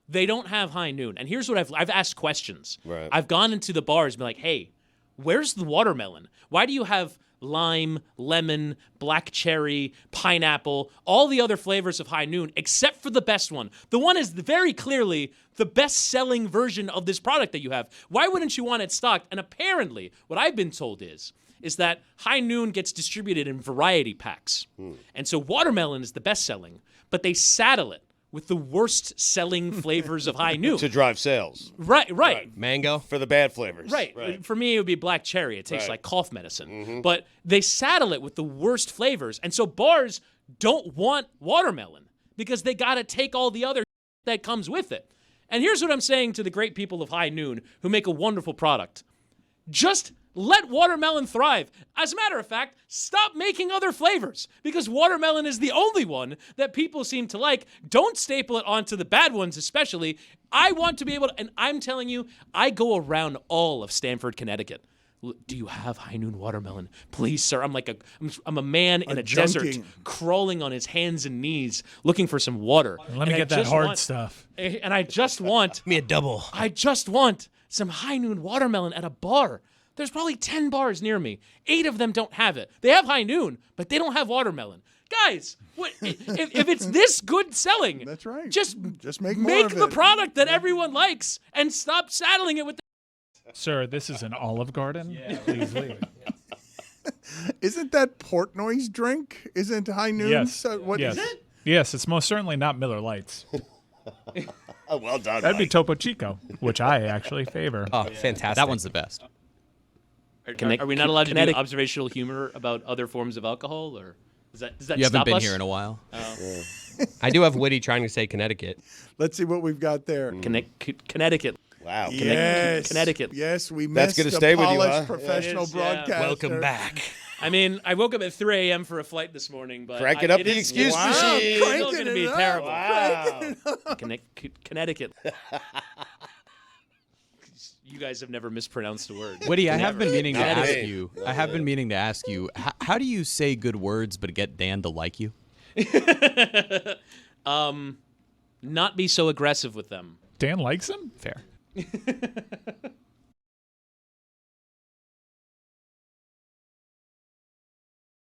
they don't have high noon. And here's what I've asked questions.
Right.
I've gone into the bars and been like, hey, where's the watermelon? Why do you have lime, lemon, black cherry, pineapple, all the other flavors of high noon, except for the best one? The one is very clearly the best-selling version of this product that you have. Why wouldn't you want it stocked? And apparently, what I've been told is that high noon gets distributed in variety packs. And so watermelon is the best-selling, but they saddle it with the worst-selling flavors of high noon.
To drive sales.
Right.
Mango.
For the bad flavors.
Right. For me, it would be black cherry. It tastes like cough medicine. But they saddle it with the worst flavors. And so bars don't want watermelon because they got to take all the other that comes with it. And here's what I'm saying to the great people of High Noon who make a wonderful product. Just let watermelon thrive. As a matter of fact, stop making other flavors because watermelon is the only one that people seem to like. Don't staple it onto the bad ones, especially. I want to be able to, and I'm telling you, I go around all of Stamford, Connecticut. Do you have high noon watermelon? Please, sir. I'm a man in a desert crawling on his hands and knees looking for some water.
Let me get that hard stuff.
And I just want
me a double.
I just want some high noon watermelon at a bar. There's probably 10 bars near me. 8 of them don't have it. They have high noon, but they don't have watermelon. Guys, if it's this good selling,
that's right.
Just
make more of
the
it.
product that everyone likes and stop saddling it with
Sir, this is an Olive Garden. Please leave.
Isn't that Portnoy's drink? Isn't High Noon?
Yes.
What
yes.
is it?
Yes, it's most certainly not Miller Lights.
Well done.
That'd be
Mike.
Topo Chico, which I actually favor.
Oh, fantastic.
That one's the best.
Are we not allowed to do observational humor about other forms of alcohol, or does that
You haven't
stop
been
us?
here in a while.
Oh.
I do have Witty trying to say Connecticut.
Let's see what we've got there.
Connecticut.
Wow.
Yes.
Connecticut.
Yes, we
That's
missed
gonna
a
stay with you,
polished
huh?
professional broadcaster.
Welcome back.
I mean, I woke up at 3 a.m. for a flight this morning, but
Crank it up the
is
excuse
still
machine.
going to be terrible.
Wow.
Connecticut. You guys have never mispronounced a word.
Witty, I have been meaning to ask
me.
you. I have been meaning to ask you. How do you say good words but get Dan to like you?
Not be so aggressive with them.
Dan likes him?
Fair.